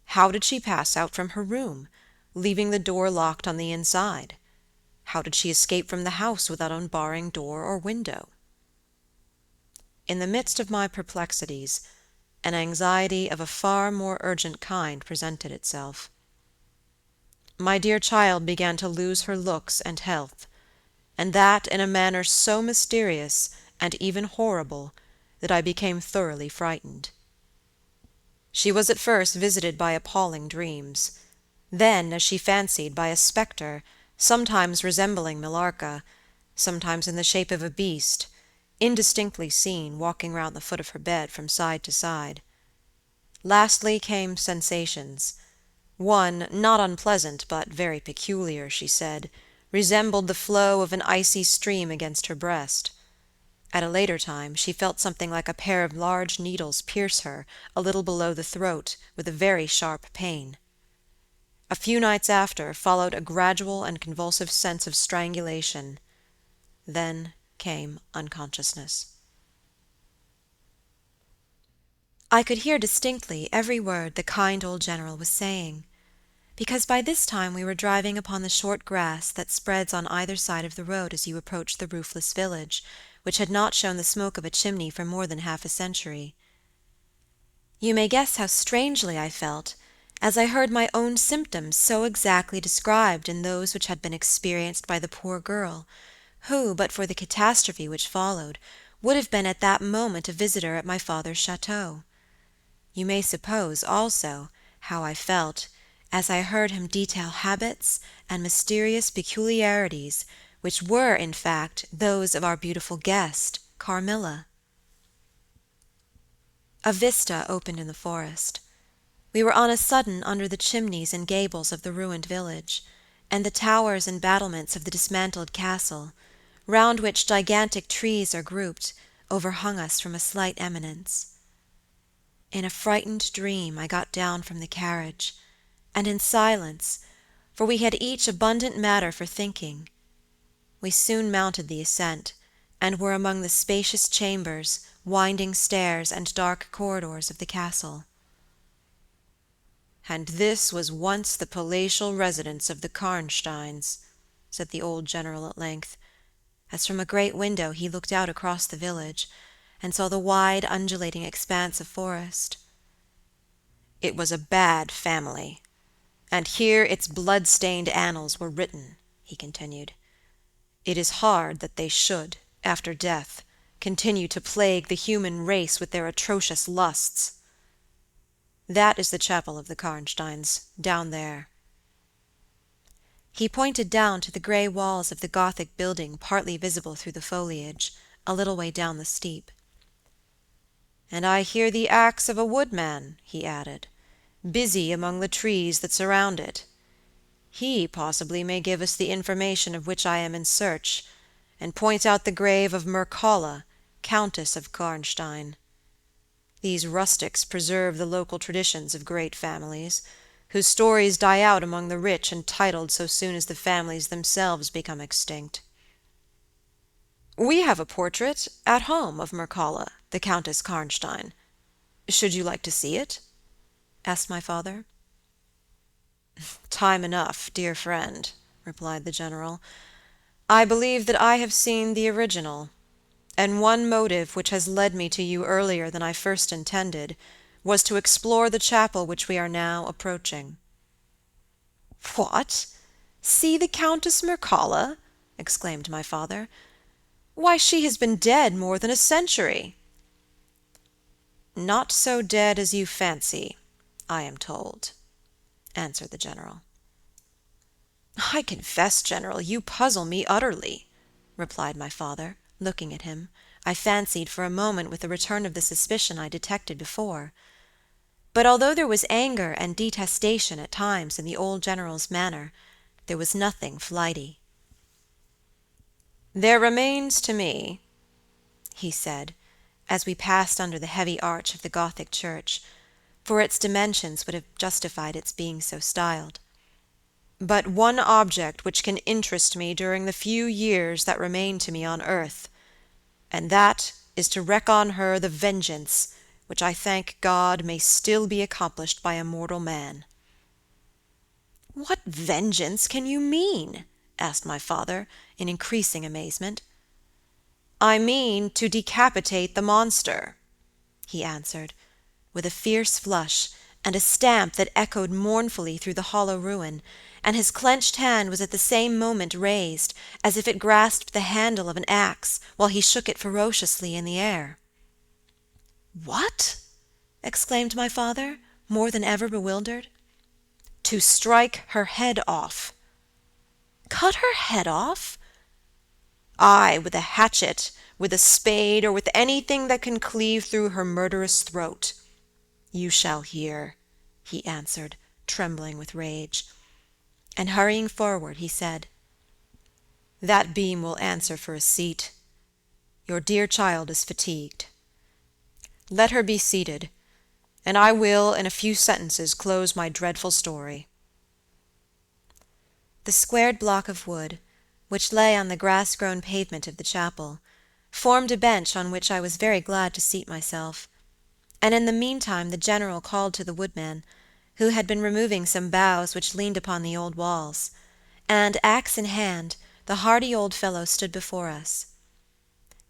How did she pass out from her room, leaving the door locked on the inside? How did she escape from the house without unbarring door or window? In the midst of my perplexities, an anxiety of a far more urgent kind presented itself. My dear child began to lose her looks and health, and that in a manner so mysterious and even horrible that I became thoroughly frightened. She was at first visited by appalling dreams, then, as she fancied, by a spectre, sometimes resembling Millarca, sometimes in the shape of a beast, indistinctly seen walking round the foot of her bed from side to side. Lastly came sensations. One, not unpleasant, but very peculiar, she said, resembled the flow of an icy stream against her breast. At a later time she felt something like a pair of large needles pierce her, a little below the throat, with a very sharp pain. A few nights after followed a gradual and convulsive sense of strangulation. Then came unconsciousness. I could hear distinctly every word the kind old general was saying, because by this time we were driving upon the short grass that spreads on either side of the road as you approach the roofless village, which had not shown the smoke of a chimney for more than half a century. You may guess how strangely I felt as I heard my own symptoms so exactly described in those which had been experienced by the poor girl, who, but for the catastrophe which followed, would have been at that moment a visitor at my father's chateau. You may suppose, also, how I felt as I heard him detail habits and mysterious peculiarities which were, in fact, those of our beautiful guest, Carmilla. A vista opened in the forest. We were on a sudden under the chimneys and gables of the ruined village, and the towers and battlements of the dismantled castle, round which gigantic trees are grouped, overhung us from a slight eminence. In a frightened dream I got down from the carriage, and in silence, for we had each abundant matter for thinking, we soon mounted the ascent, and were among the spacious chambers, winding stairs, and dark corridors of the castle. "And this was once the palatial residence of the Karnsteins," said the old general at length, as from a great window he looked out across the village, and saw the wide undulating expanse of forest. "It was a bad family, and here its blood-stained annals were written," he continued. "It is hard that they should, after death, continue to plague the human race with their atrocious lusts. That is the chapel of the Karnsteins, down there." He pointed down to the grey walls of the Gothic building partly visible through the foliage, a little way down the steep. "And I hear the axe of a woodman," he added, "busy among the trees that surround it. He possibly may give us the information of which I am in search, and point out the grave of Mircalla, Countess of Karnstein. These rustics preserve the local traditions of great families, whose stories die out among the rich and titled so soon as the families themselves become extinct. We have a portrait at home of Mircalla," the Countess Karnstein. Should you like to see it?" asked my father. "Time enough, dear friend," replied the General. "I believe that I have seen the original, and one motive which has led me to you earlier than I first intended was to explore the chapel which we are now approaching." "What! See the Countess Mircalla?" exclaimed my father. "Why, she has been dead more than a century." "Not so dead as you fancy, I am told," answered the General. "I confess, General, you puzzle me utterly," replied my father, looking at him, I fancied for a moment with a return of the suspicion I detected before. But although there was anger and detestation at times in the old General's manner, there was nothing flighty. "There remains to me," he said, as we passed under the heavy arch of the Gothic church, for its dimensions would have justified its being so styled, "but one object which can interest me during the few years that remain to me on earth, and that is to wreak on her the vengeance which I thank God may still be accomplished by a mortal man." "What vengeance can you mean?" asked my father, in increasing amazement. "I mean to decapitate the monster," he answered, with a fierce flush, and a stamp that echoed mournfully through the hollow ruin, and his clenched hand was at the same moment raised, as if it grasped the handle of an axe, while he shook it ferociously in the air. "What?" exclaimed my father, more than ever bewildered. "To strike her head off." "Cut her head off?" "Aye, with a hatchet, with a spade, or with anything that can cleave through her murderous throat. You shall hear," he answered, trembling with rage. And hurrying forward, he said, "That beam will answer for a seat. Your dear child is fatigued. Let her be seated, and I will in a few sentences close my dreadful story." The squared block of wood, which lay on the grass-grown pavement of the chapel, formed a bench on which I was very glad to seat myself, and in the meantime the General called to the woodman, who had been removing some boughs which leaned upon the old walls, and, axe in hand, the hardy old fellow stood before us.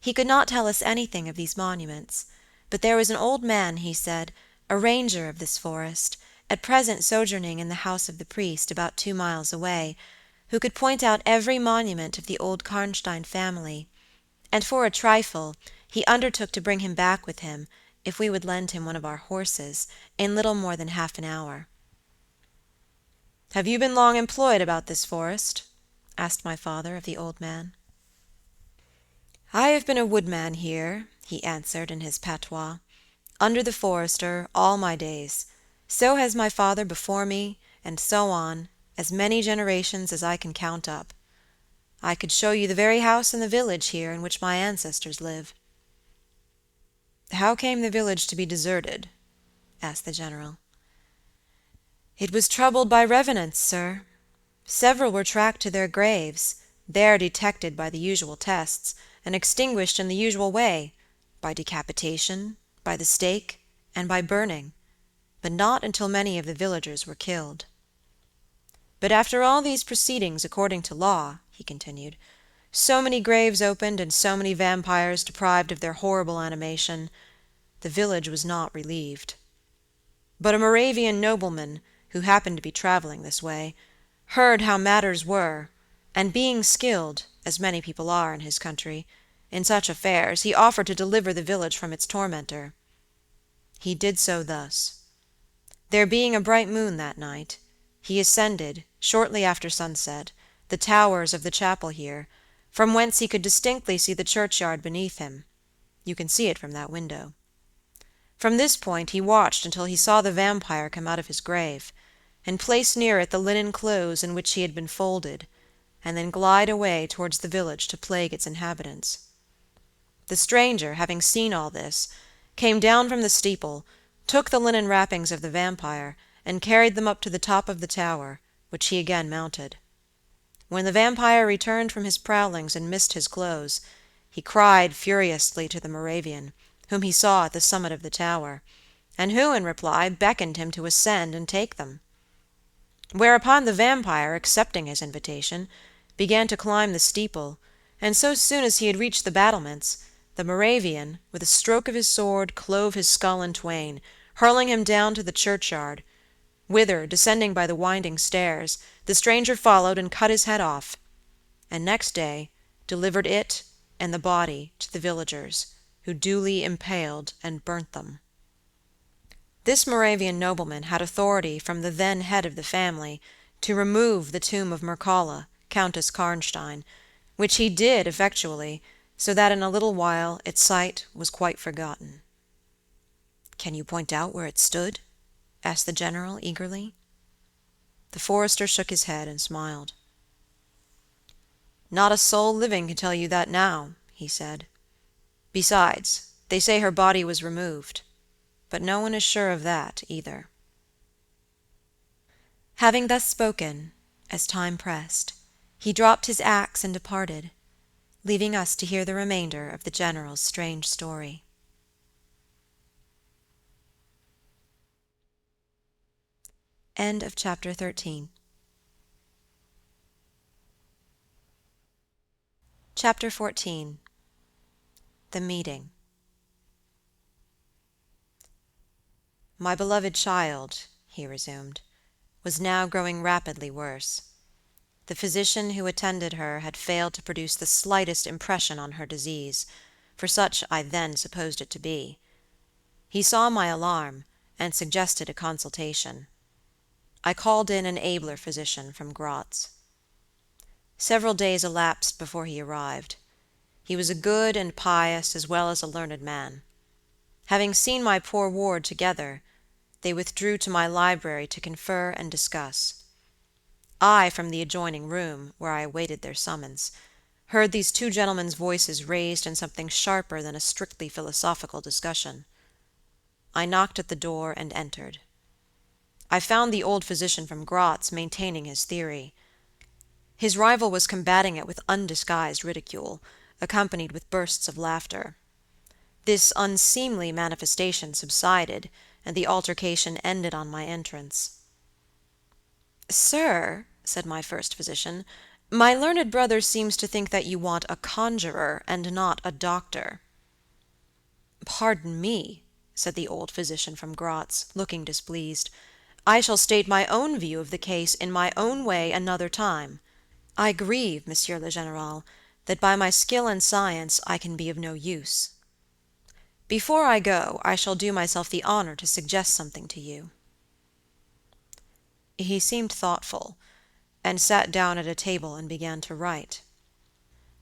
He could not tell us anything of these monuments, but there was an old man, he said, a ranger of this forest, at present sojourning in the house of the priest, about 2 miles away, who could point out every monument of the old Karnstein family, and for a trifle he undertook to bring him back with him, if we would lend him one of our horses, in little more than half an hour. "Have you been long employed about this forest?" asked my father of the old man. "I have been a woodman here," he answered in his patois, "under the forester, all my days. So has my father before me, and so on, as many generations as I can count up. I could show you the very house in the village here in which my ancestors live." "How came the village to be deserted?" asked the General. "It was troubled by revenants, sir. Several were tracked to their graves, there detected by the usual tests, and extinguished in the usual way, by decapitation, by the stake, and by burning, but not until many of the villagers were killed. But after all these proceedings according to law," he continued, "so many graves opened and so many vampires deprived of their horrible animation, the village was not relieved. But a Moravian nobleman, who happened to be traveling this way, heard how matters were, and being skilled, as many people are in his country, in such affairs, he offered to deliver the village from its tormentor. He did so thus. There being a bright moon that night, he ascended, shortly after sunset, the towers of the chapel here, from whence he could distinctly see the churchyard beneath him. You can see it from that window. From this point he watched until he saw the vampire come out of his grave, and place near it the linen clothes in which he had been folded, and then glide away towards the village to plague its inhabitants. The stranger, having seen all this, came down from the steeple, took the linen wrappings of the vampire, and carried them up to the top of the tower, which he again mounted. When the vampire returned from his prowlings and missed his clothes, he cried furiously to the Moravian, whom he saw at the summit of the tower, and who, in reply, beckoned him to ascend and take them. Whereupon the vampire, accepting his invitation, began to climb the steeple, and so soon as he had reached the battlements, the Moravian, with a stroke of his sword, clove his skull in twain, hurling him down to the churchyard, whither, descending by the winding stairs, the stranger followed and cut his head off, and next day delivered it and the body to the villagers, who duly impaled and burnt them. This Moravian nobleman had authority from the then head of the family to remove the tomb of Mircalla, Countess Karnstein, which he did effectually, so that in a little while its site was quite forgotten. "Can you point out where it stood?" asked the general eagerly. The forester shook his head and smiled. "Not a soul living can tell you that now," he said. "Besides, they say her body was removed, but no one is sure of that either." Having thus spoken, as time pressed, he dropped his axe and departed, leaving us to hear the remainder of the general's strange story. End of chapter 13. Chapter 14. The Meeting. "My beloved child," he resumed, "was now growing rapidly worse. The physician who attended her had failed to produce the slightest impression on her disease, for such I then supposed it to be. He saw my alarm, and suggested a consultation. I called in an abler physician from Gratz. Several days elapsed before he arrived. He was a good and pious as well as a learned man. Having seen my poor ward together, they withdrew to my library to confer and discuss. I, from the adjoining room, where I awaited their summons, heard these two gentlemen's voices raised in something sharper than a strictly philosophical discussion. I knocked at the door and entered. I found the old physician from Gratz maintaining his theory. His rival was combating it with undisguised ridicule, accompanied with bursts of laughter. This unseemly manifestation subsided, and the altercation ended on my entrance. "Sir," said my first physician, "my learned brother seems to think that you want a conjurer and not a doctor." "Pardon me," said the old physician from Gratz, looking displeased. "I shall state my own view of the case in my own way another time. I grieve, Monsieur le Général, that by my skill and science I can be of no use. Before I go, I shall do myself the honor to suggest something to you." He seemed thoughtful, and sat down at a table and began to write.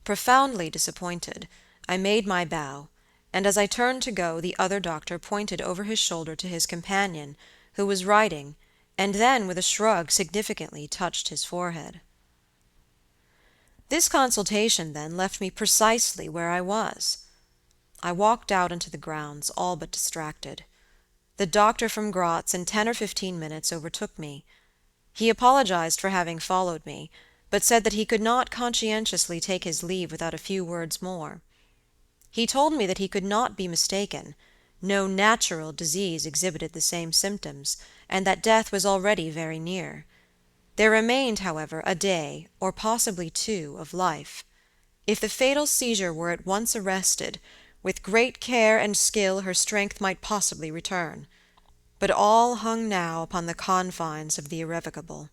Profoundly disappointed, I made my bow, and as I turned to go, the other doctor pointed over his shoulder to his companion, who was writing, and then, with a shrug, significantly touched his forehead. This consultation, then, left me precisely where I was. I walked out into the grounds, all but distracted. The doctor from Gratz in 10 or 15 minutes overtook me. He apologized for having followed me, but said that he could not conscientiously take his leave without a few words more. He told me that he could not be mistaken. No natural disease exhibited the same symptoms, and that death was already very near. There remained, however, a day, or possibly 2, of life. If the fatal seizure were at once arrested, with great care and skill her strength might possibly return. But all hung now upon the confines of the irrevocable.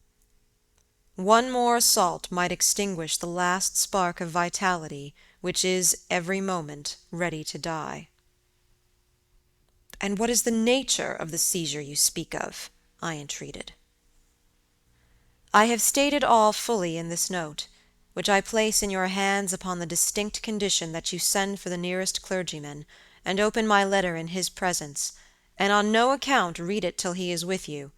One more assault might extinguish the last spark of vitality which is every moment ready to die. "And what is the nature of the seizure you speak of?" I entreated. "I have stated all fully in this note, which I place in your hands upon the distinct condition that you send for the nearest clergyman, and open my letter in his presence, and on no account read it till he is with you.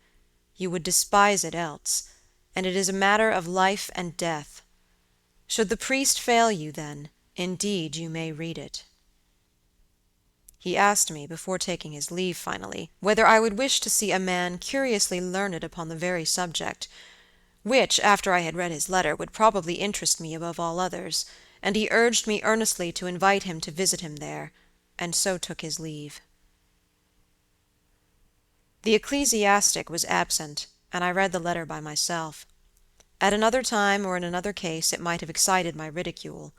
You would despise it else, and it is a matter of life and death. Should the priest fail you, then, indeed you may read it." He asked me, before taking his leave finally, whether I would wish to see a man curiously learned upon the very subject, which, after I had read his letter, would probably interest me above all others, and he urged me earnestly to invite him to visit him there, and so took his leave. The ecclesiastic was absent, and I read the letter by myself. At another time or in another case it might have excited my ridicule.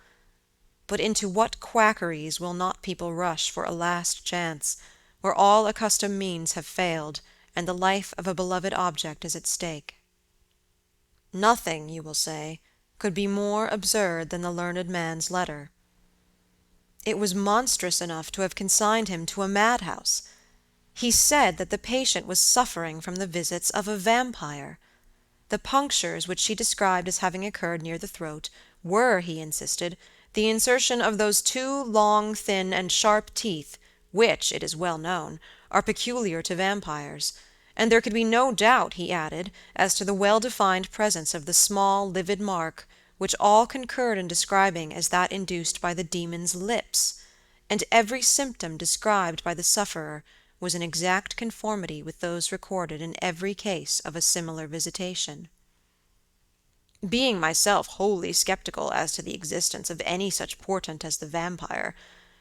But into what quackeries will not people rush for a last chance, where all accustomed means have failed, and the life of a beloved object is at stake? Nothing, you will say, could be more absurd than the learned man's letter. It was monstrous enough to have consigned him to a madhouse. He said that the patient was suffering from the visits of a vampire. The punctures which she described as having occurred near the throat were, he insisted, the insertion of those two long, thin, and sharp teeth which, it is well known, are peculiar to vampires, and there could be no doubt, he added, as to the well-defined presence of the small, livid mark, which all concurred in describing as that induced by the demon's lips, and every symptom described by the sufferer was in exact conformity with those recorded in every case of a similar visitation. Being myself wholly skeptical as to the existence of any such portent as the vampire,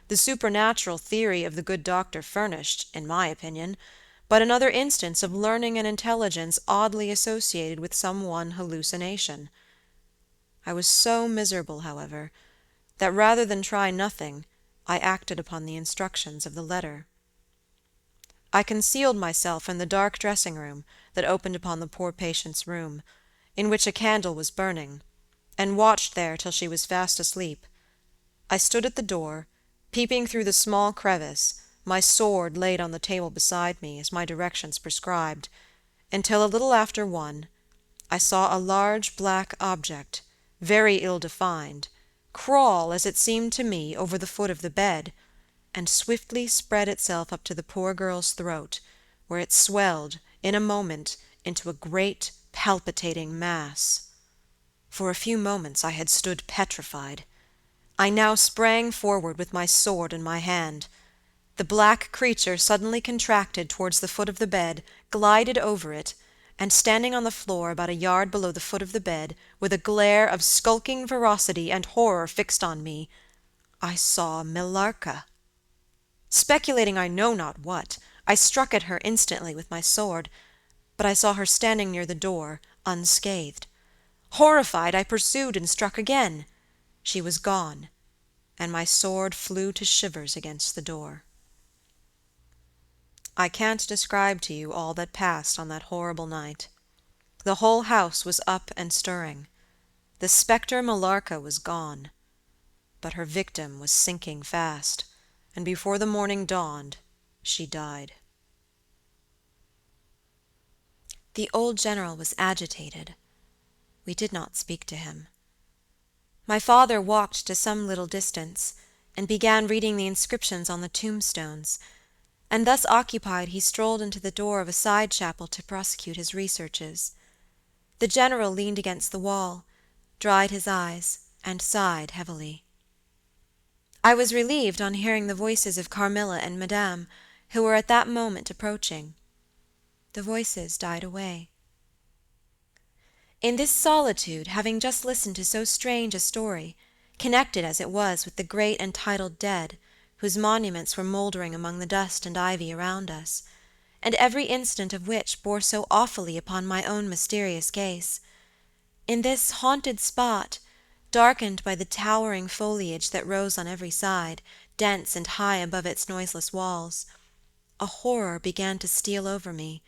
the supernatural theory of the good doctor furnished, in my opinion, but another instance of learning and intelligence oddly associated with some one hallucination. I was so miserable, however, that rather than try nothing, I acted upon the instructions of the letter. I concealed myself in the dark dressing-room that opened upon the poor patient's room, in which a candle was burning, and watched there till she was fast asleep. I stood at the door, peeping through the small crevice, my sword laid on the table beside me, as my directions prescribed, until a little after 1, I saw a large black object, very ill-defined, crawl, as it seemed to me, over the foot of the bed, and swiftly spread itself up to the poor girl's throat, where it swelled, in a moment, into a great, palpitating mass. For a few moments I had stood petrified. I now sprang forward with my sword in my hand. The black creature suddenly contracted towards the foot of the bed, glided over it, and standing on the floor about a yard below the foot of the bed, with a glare of skulking ferocity and horror fixed on me, I saw Millarca. Speculating I know not what, I struck at her instantly with my sword, but I saw her standing near the door, unscathed. Horrified, I pursued and struck again. She was gone, and my sword flew to shivers against the door. I can't describe to you all that passed on that horrible night. The whole house was up and stirring. The spectre Millarca was gone, but her victim was sinking fast, and before the morning dawned, she died. The old general was agitated. We did not speak to him. My father walked to some little distance, and began reading the inscriptions on the tombstones, and thus occupied he strolled into the door of a side chapel to prosecute his researches. The general leaned against the wall, dried his eyes, and sighed heavily. I was relieved on hearing the voices of Carmilla and Madame, who were at that moment approaching. The voices died away. In this solitude, having just listened to so strange a story, connected as it was with the great and titled dead, whose monuments were mouldering among the dust and ivy around us, and every incident of which bore so awfully upon my own mysterious case, in this haunted spot, darkened by the towering foliage that rose on every side, dense and high above its noiseless walls, a horror began to steal over me,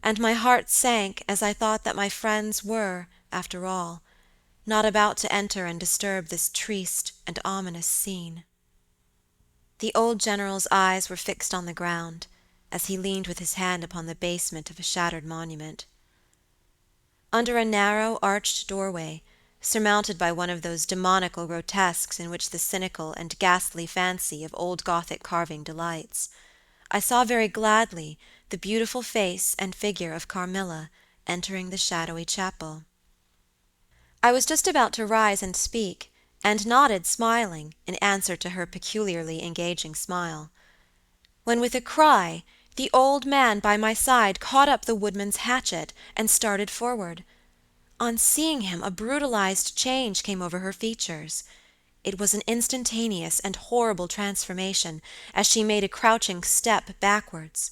and my heart sank as I thought that my friends were, after all, not about to enter and disturb this triste and ominous scene. The old general's eyes were fixed on the ground, as he leaned with his hand upon the basement of a shattered monument. Under a narrow, arched doorway, surmounted by one of those demoniacal grotesques in which the cynical and ghastly fancy of old Gothic carving delights, I saw very gladly the beautiful face and figure of Carmilla entering the shadowy chapel. I was just about to rise and speak, and nodded smiling in answer to her peculiarly engaging smile, when with a cry the old man by my side caught up the woodman's hatchet and started forward. On seeing him, a brutalized change came over her features. It was an instantaneous and horrible transformation as she made a crouching step backwards.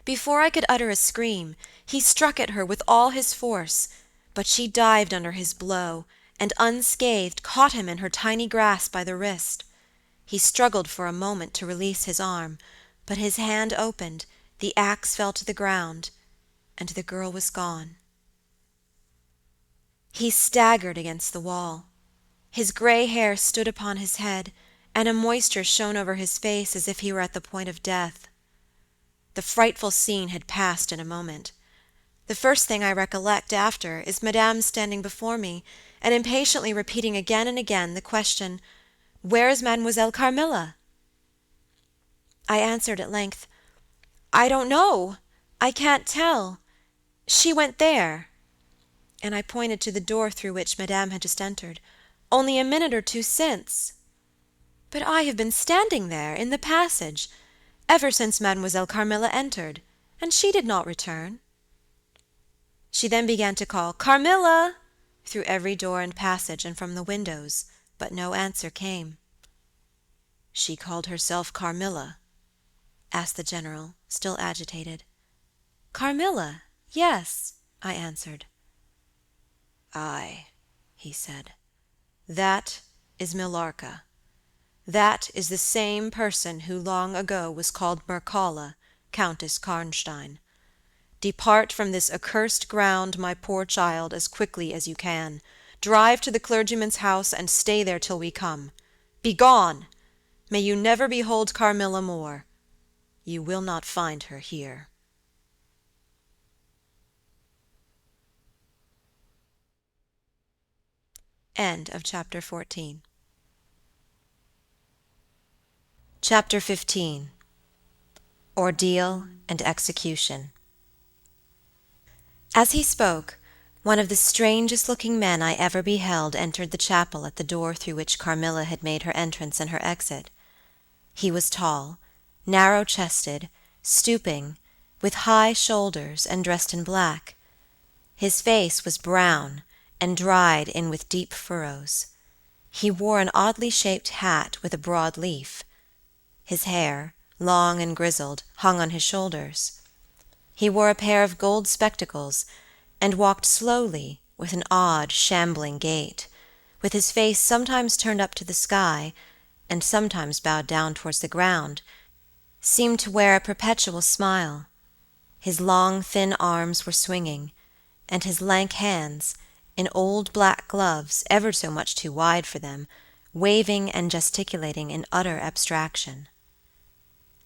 Before I could utter a scream, he struck at her with all his force, but she dived under his blow, and unscathed caught him in her tiny grasp by the wrist. He struggled for a moment to release his arm, but his hand opened, the axe fell to the ground, and the girl was gone. He staggered against the wall. His gray hair stood upon his head, and a moisture shone over his face as if he were at the point of death. The frightful scene had passed in a moment. The first thing I recollect after is Madame standing before me, and impatiently repeating again and again the question, "Where is Mademoiselle Carmilla?" I answered at length, "I don't know. I can't tell. She went there," and I pointed to the door through which Madame had just entered, "only a minute or two since. But I have been standing there, in the passage, ever since Mademoiselle Carmilla entered, and she did not return." She then began to call, "Carmilla!" through every door and passage and from the windows, but no answer came. "She called herself Carmilla?" asked the General, still agitated. "Carmilla, yes," I answered. "Ay," he said, "that is Millarca. That is the same person who long ago was called Mircalla, Countess Karnstein. Depart from this accursed ground, my poor child, as quickly as you can. Drive to the clergyman's house, and stay there till we come. Begone! May you never behold Carmilla more. You will not find her here." End of chapter 14. Chapter 15. Ordeal and Execution. As he spoke, one of the strangest-looking men I ever beheld entered the chapel at the door through which Carmilla had made her entrance and her exit. He was tall, narrow-chested, stooping, with high shoulders, and dressed in black. His face was brown, and dried in with deep furrows. He wore an oddly shaped hat with a broad leaf. His hair, long and grizzled, hung on his shoulders. He wore a pair of gold spectacles, and walked slowly, with an odd, shambling gait, with his face sometimes turned up to the sky, and sometimes bowed down towards the ground, seemed to wear a perpetual smile. His long, thin arms were swinging, and his lank hands, in old black gloves, ever so much too wide for them, waving and gesticulating in utter abstraction.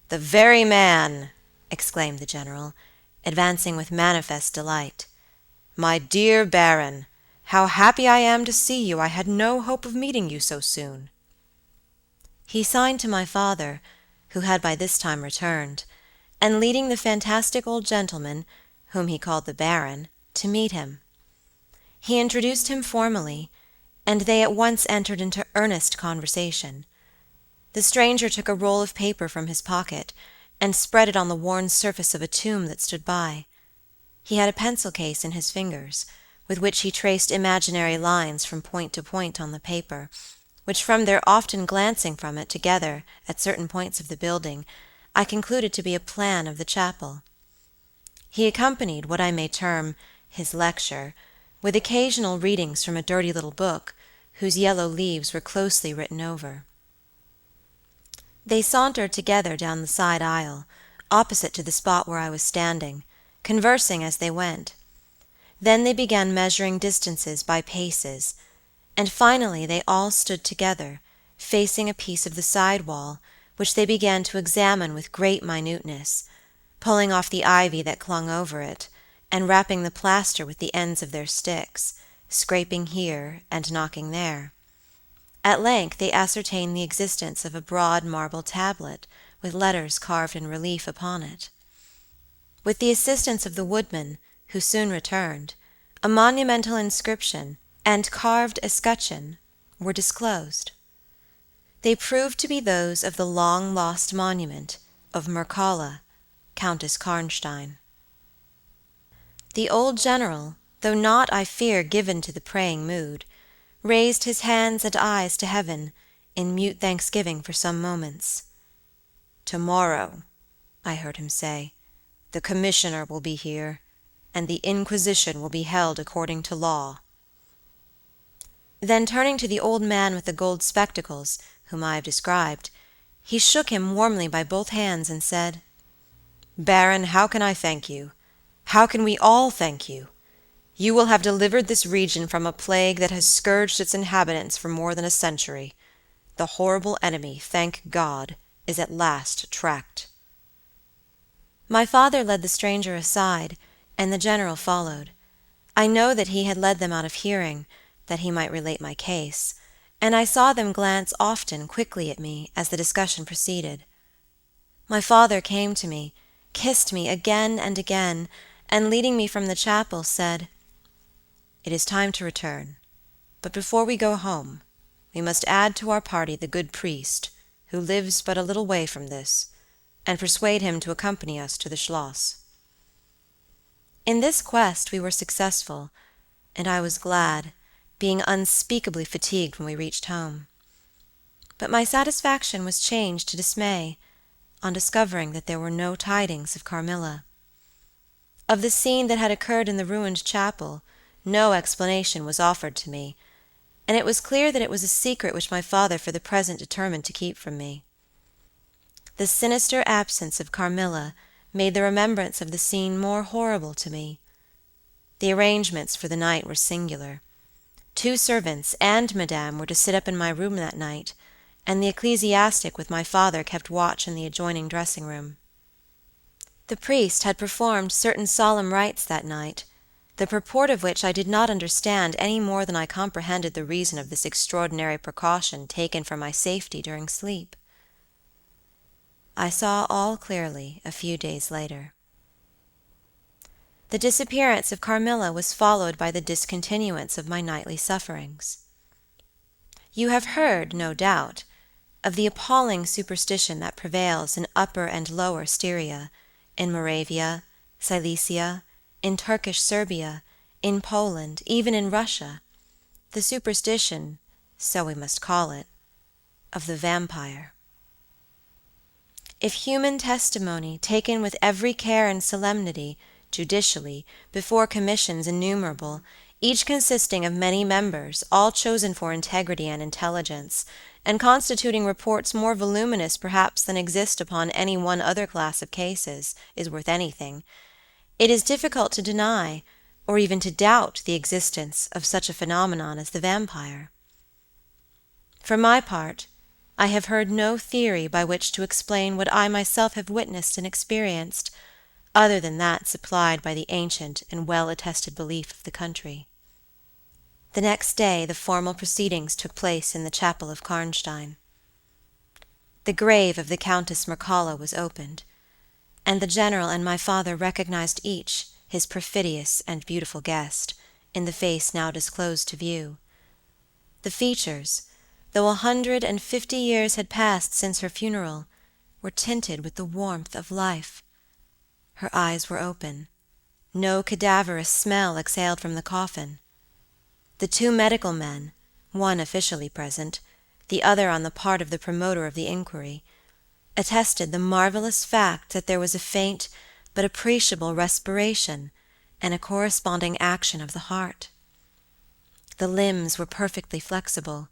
"The very man!" exclaimed the General, advancing with manifest delight. "My dear Baron, how happy I am to see you! I had no hope of meeting you so soon." He signed to my father, who had by this time returned, and leading the fantastic old gentleman, whom he called the Baron, to meet him. He introduced him formally, and they at once entered into earnest conversation. The stranger took a roll of paper from his pocket, and spread it on the worn surface of a tomb that stood by. He had a pencil case in his fingers, with which he traced imaginary lines from point to point on the paper, which from their often glancing from it together at certain points of the building, I concluded to be a plan of the chapel. He accompanied what I may term his lecture with occasional readings from a dirty little book, whose yellow leaves were closely written over. They sauntered together down the side aisle, opposite to the spot where I was standing, conversing as they went. Then they began measuring distances by paces, and finally they all stood together, facing a piece of the side wall, which they began to examine with great minuteness, pulling off the ivy that clung over it, and rapping the plaster with the ends of their sticks, scraping here and knocking there. At length they ascertained the existence of a broad marble tablet, with letters carved in relief upon it. With the assistance of the woodman, who soon returned, a monumental inscription and carved escutcheon were disclosed. They proved to be those of the long-lost monument of Mircalla, Countess Karnstein. The old general, though not, I fear, given to the praying mood, raised his hands and eyes to heaven, in mute thanksgiving for some moments. "Tomorrow," I heard him say, "the commissioner will be here, and the inquisition will be held according to law." Then turning to the old man with the gold spectacles, whom I have described, he shook him warmly by both hands and said, "Baron, how can I thank you? How can we all thank you? You will have delivered this region from a plague that has scourged its inhabitants for more than a century. The horrible enemy, thank God, is at last tracked." My father led the stranger aside, and the general followed. I know that he had led them out of hearing, that he might relate my case, and I saw them glance often quickly at me as the discussion proceeded. My father came to me, kissed me again and again, and leading me from the chapel, said, "It is time to return, but before we go home, we must add to our party the good priest, who lives but a little way from this, and persuade him to accompany us to the Schloss." In this quest we were successful, and I was glad, being unspeakably fatigued when we reached home. But my satisfaction was changed to dismay on discovering that there were no tidings of Carmilla. Of the scene that had occurred in the ruined chapel, no explanation was offered to me, and it was clear that it was a secret which my father for the present determined to keep from me. The sinister absence of Carmilla made the remembrance of the scene more horrible to me. The arrangements for the night were singular. 2 servants and Madame were to sit up in my room that night, and the ecclesiastic with my father kept watch in the adjoining dressing-room. The priest had performed certain solemn rites that night, the purport of which I did not understand any more than I comprehended the reason of this extraordinary precaution taken for my safety during sleep. I saw all clearly a few days later. The disappearance of Carmilla was followed by the discontinuance of my nightly sufferings. You have heard, no doubt, of the appalling superstition that prevails in Upper and Lower Styria, in Moravia, Silesia, in Turkish Serbia, in Poland, even in Russia, the superstition, so we must call it, of the vampire. If human testimony, taken with every care and solemnity, judicially, before commissions innumerable, each consisting of many members, all chosen for integrity and intelligence, and constituting reports more voluminous perhaps than exist upon any one other class of cases, is worth anything, it is difficult to deny, or even to doubt the existence of such a phenomenon as the vampire. For my part, I have heard no theory by which to explain what I myself have witnessed and experienced, other than that supplied by the ancient and well-attested belief of the country. The next day the formal proceedings took place in the chapel of Karnstein. The grave of the Countess Mircalla was opened, and the general and my father recognized each his perfidious and beautiful guest, in the face now disclosed to view. The features, though 150 years had passed since her funeral, were tinted with the warmth of life. Her eyes were open. No cadaverous smell exhaled from the coffin. The 2 medical men, one officially present, the other on the part of the promoter of the inquiry, attested the marvelous fact that there was a faint but appreciable respiration and a corresponding action of the heart. The limbs were perfectly flexible,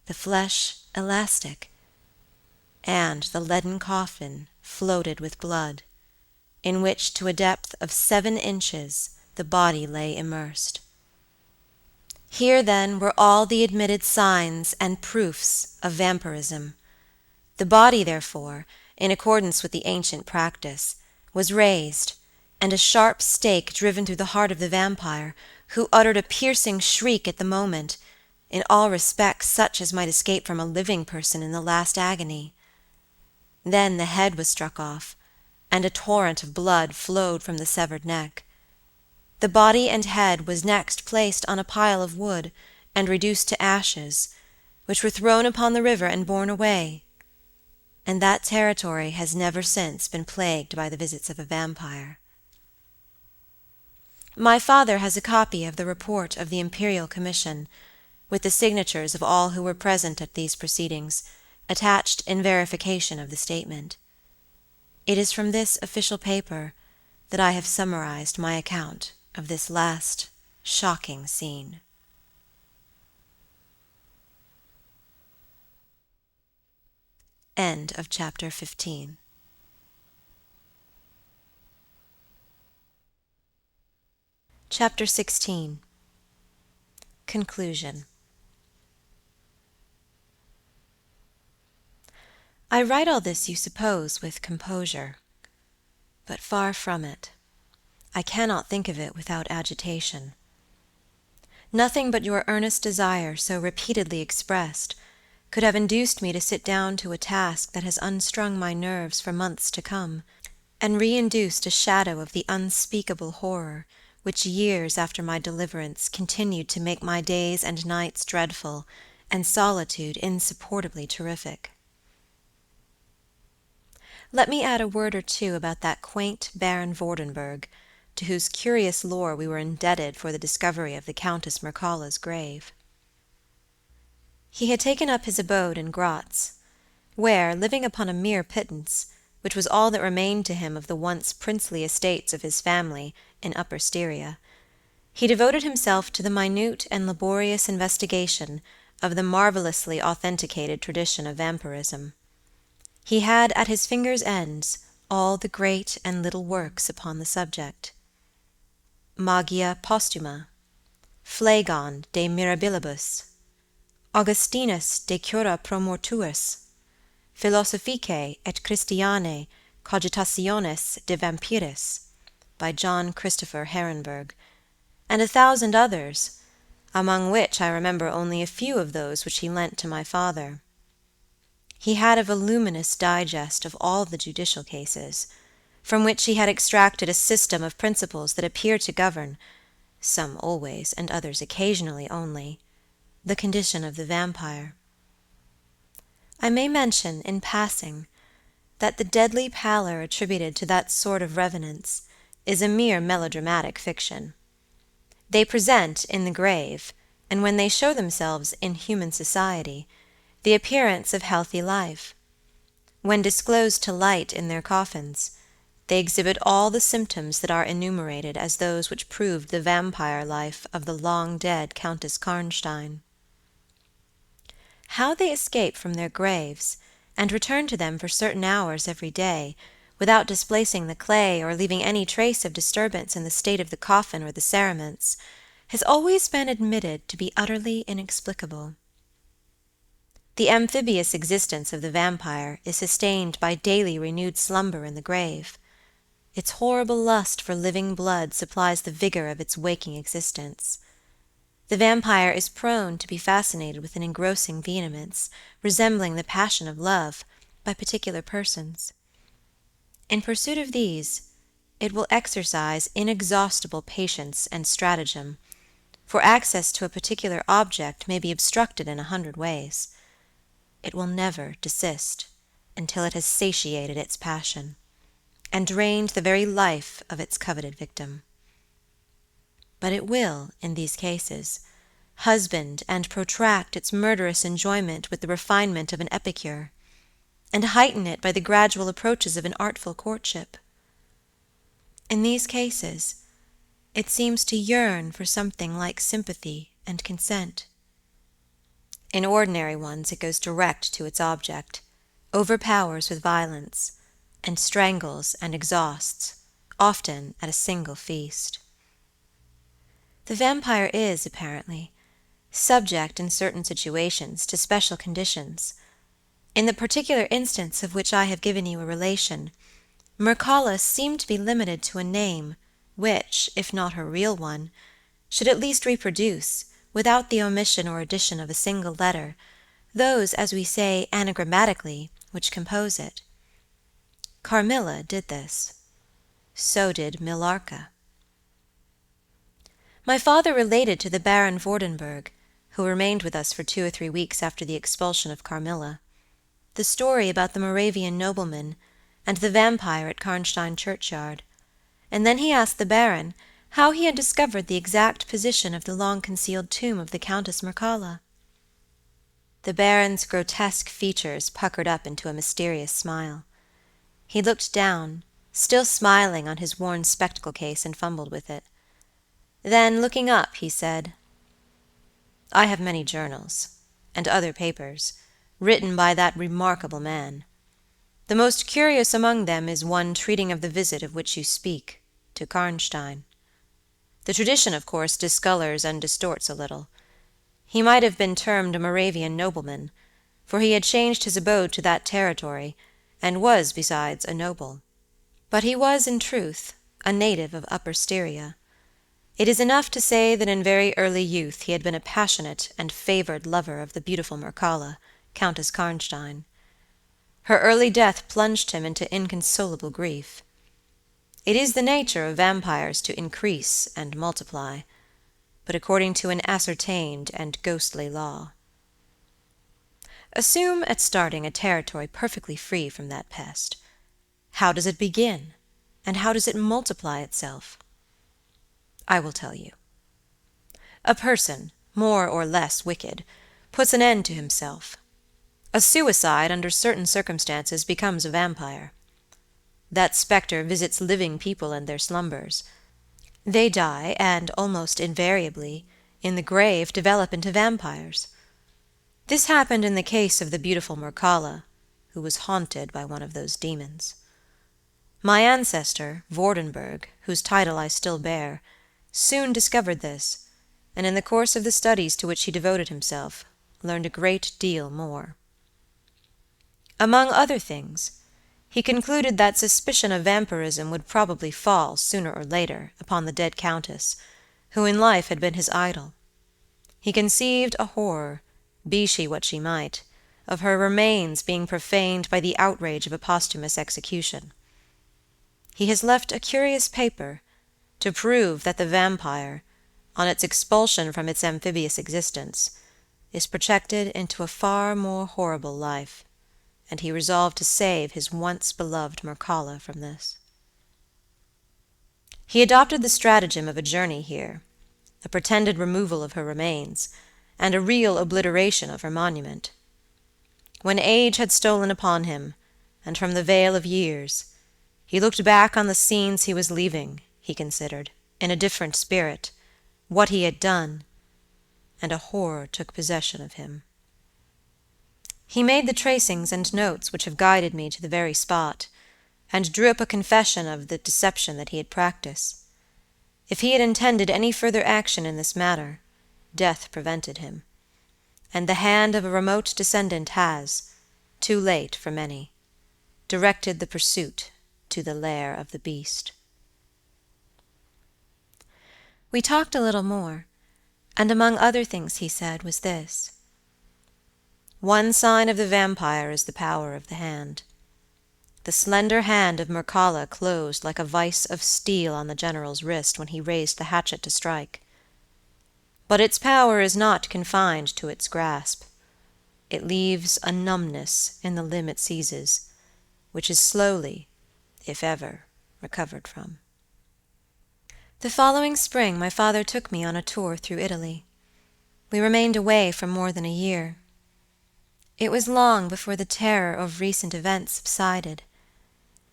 the flesh elastic, and the leaden coffin floated with blood, in which to a depth of 7 inches the body lay immersed. Here, then, were all the admitted signs and proofs of vampirism. The body, therefore, in accordance with the ancient practice, was raised, and a sharp stake driven through the heart of the vampire, who uttered a piercing shriek at the moment, in all respects such as might escape from a living person in the last agony. Then the head was struck off, and a torrent of blood flowed from the severed neck. The body and head was next placed on a pile of wood and reduced to ashes, which were thrown upon the river and borne away, and that territory has never since been plagued by the visits of a vampire. My father has a copy of the report of the Imperial Commission, with the signatures of all who were present at these proceedings, attached in verification of the statement. It is from this official paper that I have summarized my account of this last shocking scene. End of chapter 15. Chapter 16. Conclusion. I write all this, you suppose, with composure, but far from it. I cannot think of it without agitation. Nothing but your earnest desire, so repeatedly expressed, could have induced me to sit down to a task that has unstrung my nerves for months to come, and re-induced a shadow of the unspeakable horror which years after my deliverance continued to make my days and nights dreadful, and solitude insupportably terrific. Let me add a word or two about that quaint Baron Vordenburg, to whose curious lore we were indebted for the discovery of the Countess Mircalla's grave. He had taken up his abode in Gratz, where, living upon a mere pittance, which was all that remained to him of the once princely estates of his family in Upper Styria, he devoted himself to the minute and laborious investigation of the marvelously authenticated tradition of vampirism. He had at his fingers' ends all the great and little works upon the subject. Magia Postuma, Phlegon de Mirabilibus, Augustinus de Cura pro Mortuis, Philosophicae et Christianae Cogitationes de Vampiris, by John Christopher Herenberg, and 1,000 others, among which I remember only a few of those which he lent to my father. He had a voluminous digest of all the judicial cases, from which he had extracted a system of principles that appear to govern, some always and others occasionally only, the condition of the vampire. I may mention, in passing, that the deadly pallor attributed to that sort of revenants is a mere melodramatic fiction. They present in the grave, and when they show themselves in human society, the appearance of healthy life. When disclosed to light in their coffins, they exhibit all the symptoms that are enumerated as those which proved the vampire life of the long-dead Countess Karnstein. How they escape from their graves, and return to them for certain hours every day, without displacing the clay or leaving any trace of disturbance in the state of the coffin or the cerements, has always been admitted to be utterly inexplicable. The amphibious existence of the vampire is sustained by daily renewed slumber in the grave. Its horrible lust for living blood supplies the vigor of its waking existence. The vampire is prone to be fascinated with an engrossing vehemence, resembling the passion of love, by particular persons. In pursuit of these, it will exercise inexhaustible patience and stratagem, for access to a particular object may be obstructed in 100 ways. It will never desist until it has satiated its passion, and drained the very life of its coveted victim. But it will, in these cases, husband and protract its murderous enjoyment with the refinement of an epicure, and heighten it by the gradual approaches of an artful courtship. In these cases, it seems to yearn for something like sympathy and consent. In ordinary ones it goes direct to its object, overpowers with violence, and strangles and exhausts, often at a single feast. The vampire is, apparently, subject in certain situations to special conditions. In the particular instance of which I have given you a relation, Mircalla seemed to be limited to a name which, if not her real one, should at least reproduce, without the omission or addition of a single letter, those, as we say anagrammatically, which compose it. Carmilla did this. So did Millarca. My father related to the Baron Vordenburg, who remained with us for 2 or 3 weeks after the expulsion of Carmilla, the story about the Moravian nobleman and the vampire at Karnstein churchyard, and then he asked the Baron how he had discovered the exact position of the long-concealed tomb of the Countess Mircalla. The Baron's grotesque features puckered up into a mysterious smile. He looked down, still smiling on his worn spectacle case, and fumbled with it. Then, looking up, he said, "I have many journals, and other papers, written by that remarkable man. The most curious among them is one treating of the visit of which you speak, to Karnstein. The tradition, of course, discolors and distorts a little. He might have been termed a Moravian nobleman, for he had changed his abode to that territory, and was, besides, a noble. But he was, in truth, a native of Upper Styria. It is enough to say that in very early youth he had been a passionate and favored lover of the beautiful Mircalla, Countess Karnstein. Her early death plunged him into inconsolable grief. It is the nature of vampires to increase and multiply, but according to an ascertained and ghostly law. Assume at starting a territory perfectly free from that pest. How does it begin, and how does it multiply itself? I will tell you. A person, more or less wicked, puts an end to himself. A suicide, under certain circumstances, becomes a vampire. That spectre visits living people in their slumbers. They die, and, almost invariably, in the grave develop into vampires. This happened in the case of the beautiful Mircalla, who was haunted by one of those demons. My ancestor, Vordenburg, whose title I still bear, soon discovered this, and in the course of the studies to which he devoted himself, learned a great deal more. Among other things, he concluded that suspicion of vampirism would probably fall, sooner or later, upon the dead countess, who in life had been his idol. He conceived a horror, be she what she might, of her remains being profaned by the outrage of a posthumous execution. He has left a curious paper to prove that the vampire, on its expulsion from its amphibious existence, is projected into a far more horrible life, and he resolved to save his once-beloved Mircalla from this. He adopted the stratagem of a journey here, a pretended removal of her remains, and a real obliteration of her monument. When age had stolen upon him, and from the veil of years, he looked back on the scenes he was leaving, he considered, in a different spirit, what he had done, and a horror took possession of him. He made the tracings and notes which have guided me to the very spot, and drew up a confession of the deception that he had practiced. If he had intended any further action in this matter, death prevented him, and the hand of a remote descendant has, too late for many, directed the pursuit to the lair of the beast. We talked a little more, and among other things he said was this: one sign of the vampire is the power of the hand. The slender hand of Mircalla closed like a vice of steel on the general's wrist when he raised the hatchet to strike. But its power is not confined to its grasp. It leaves a numbness in the limb it seizes, which is slowly, if ever, recovered from. The following spring my father took me on a tour through Italy. We remained away for more than a year. It was long before the terror of recent events subsided,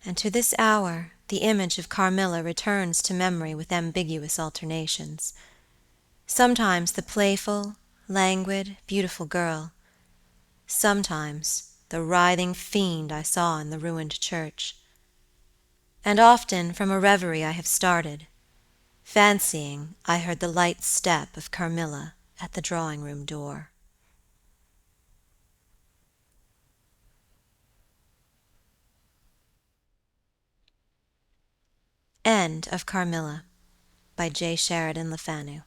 and to this hour the image of Carmilla returns to memory with ambiguous alternations. Sometimes the playful, languid, beautiful girl, sometimes the writhing fiend I saw in the ruined church. And often from a reverie I have started, fancying I heard the light step of Carmilla at the drawing-room door. End of Carmilla by J. Sheridan Le Fanu.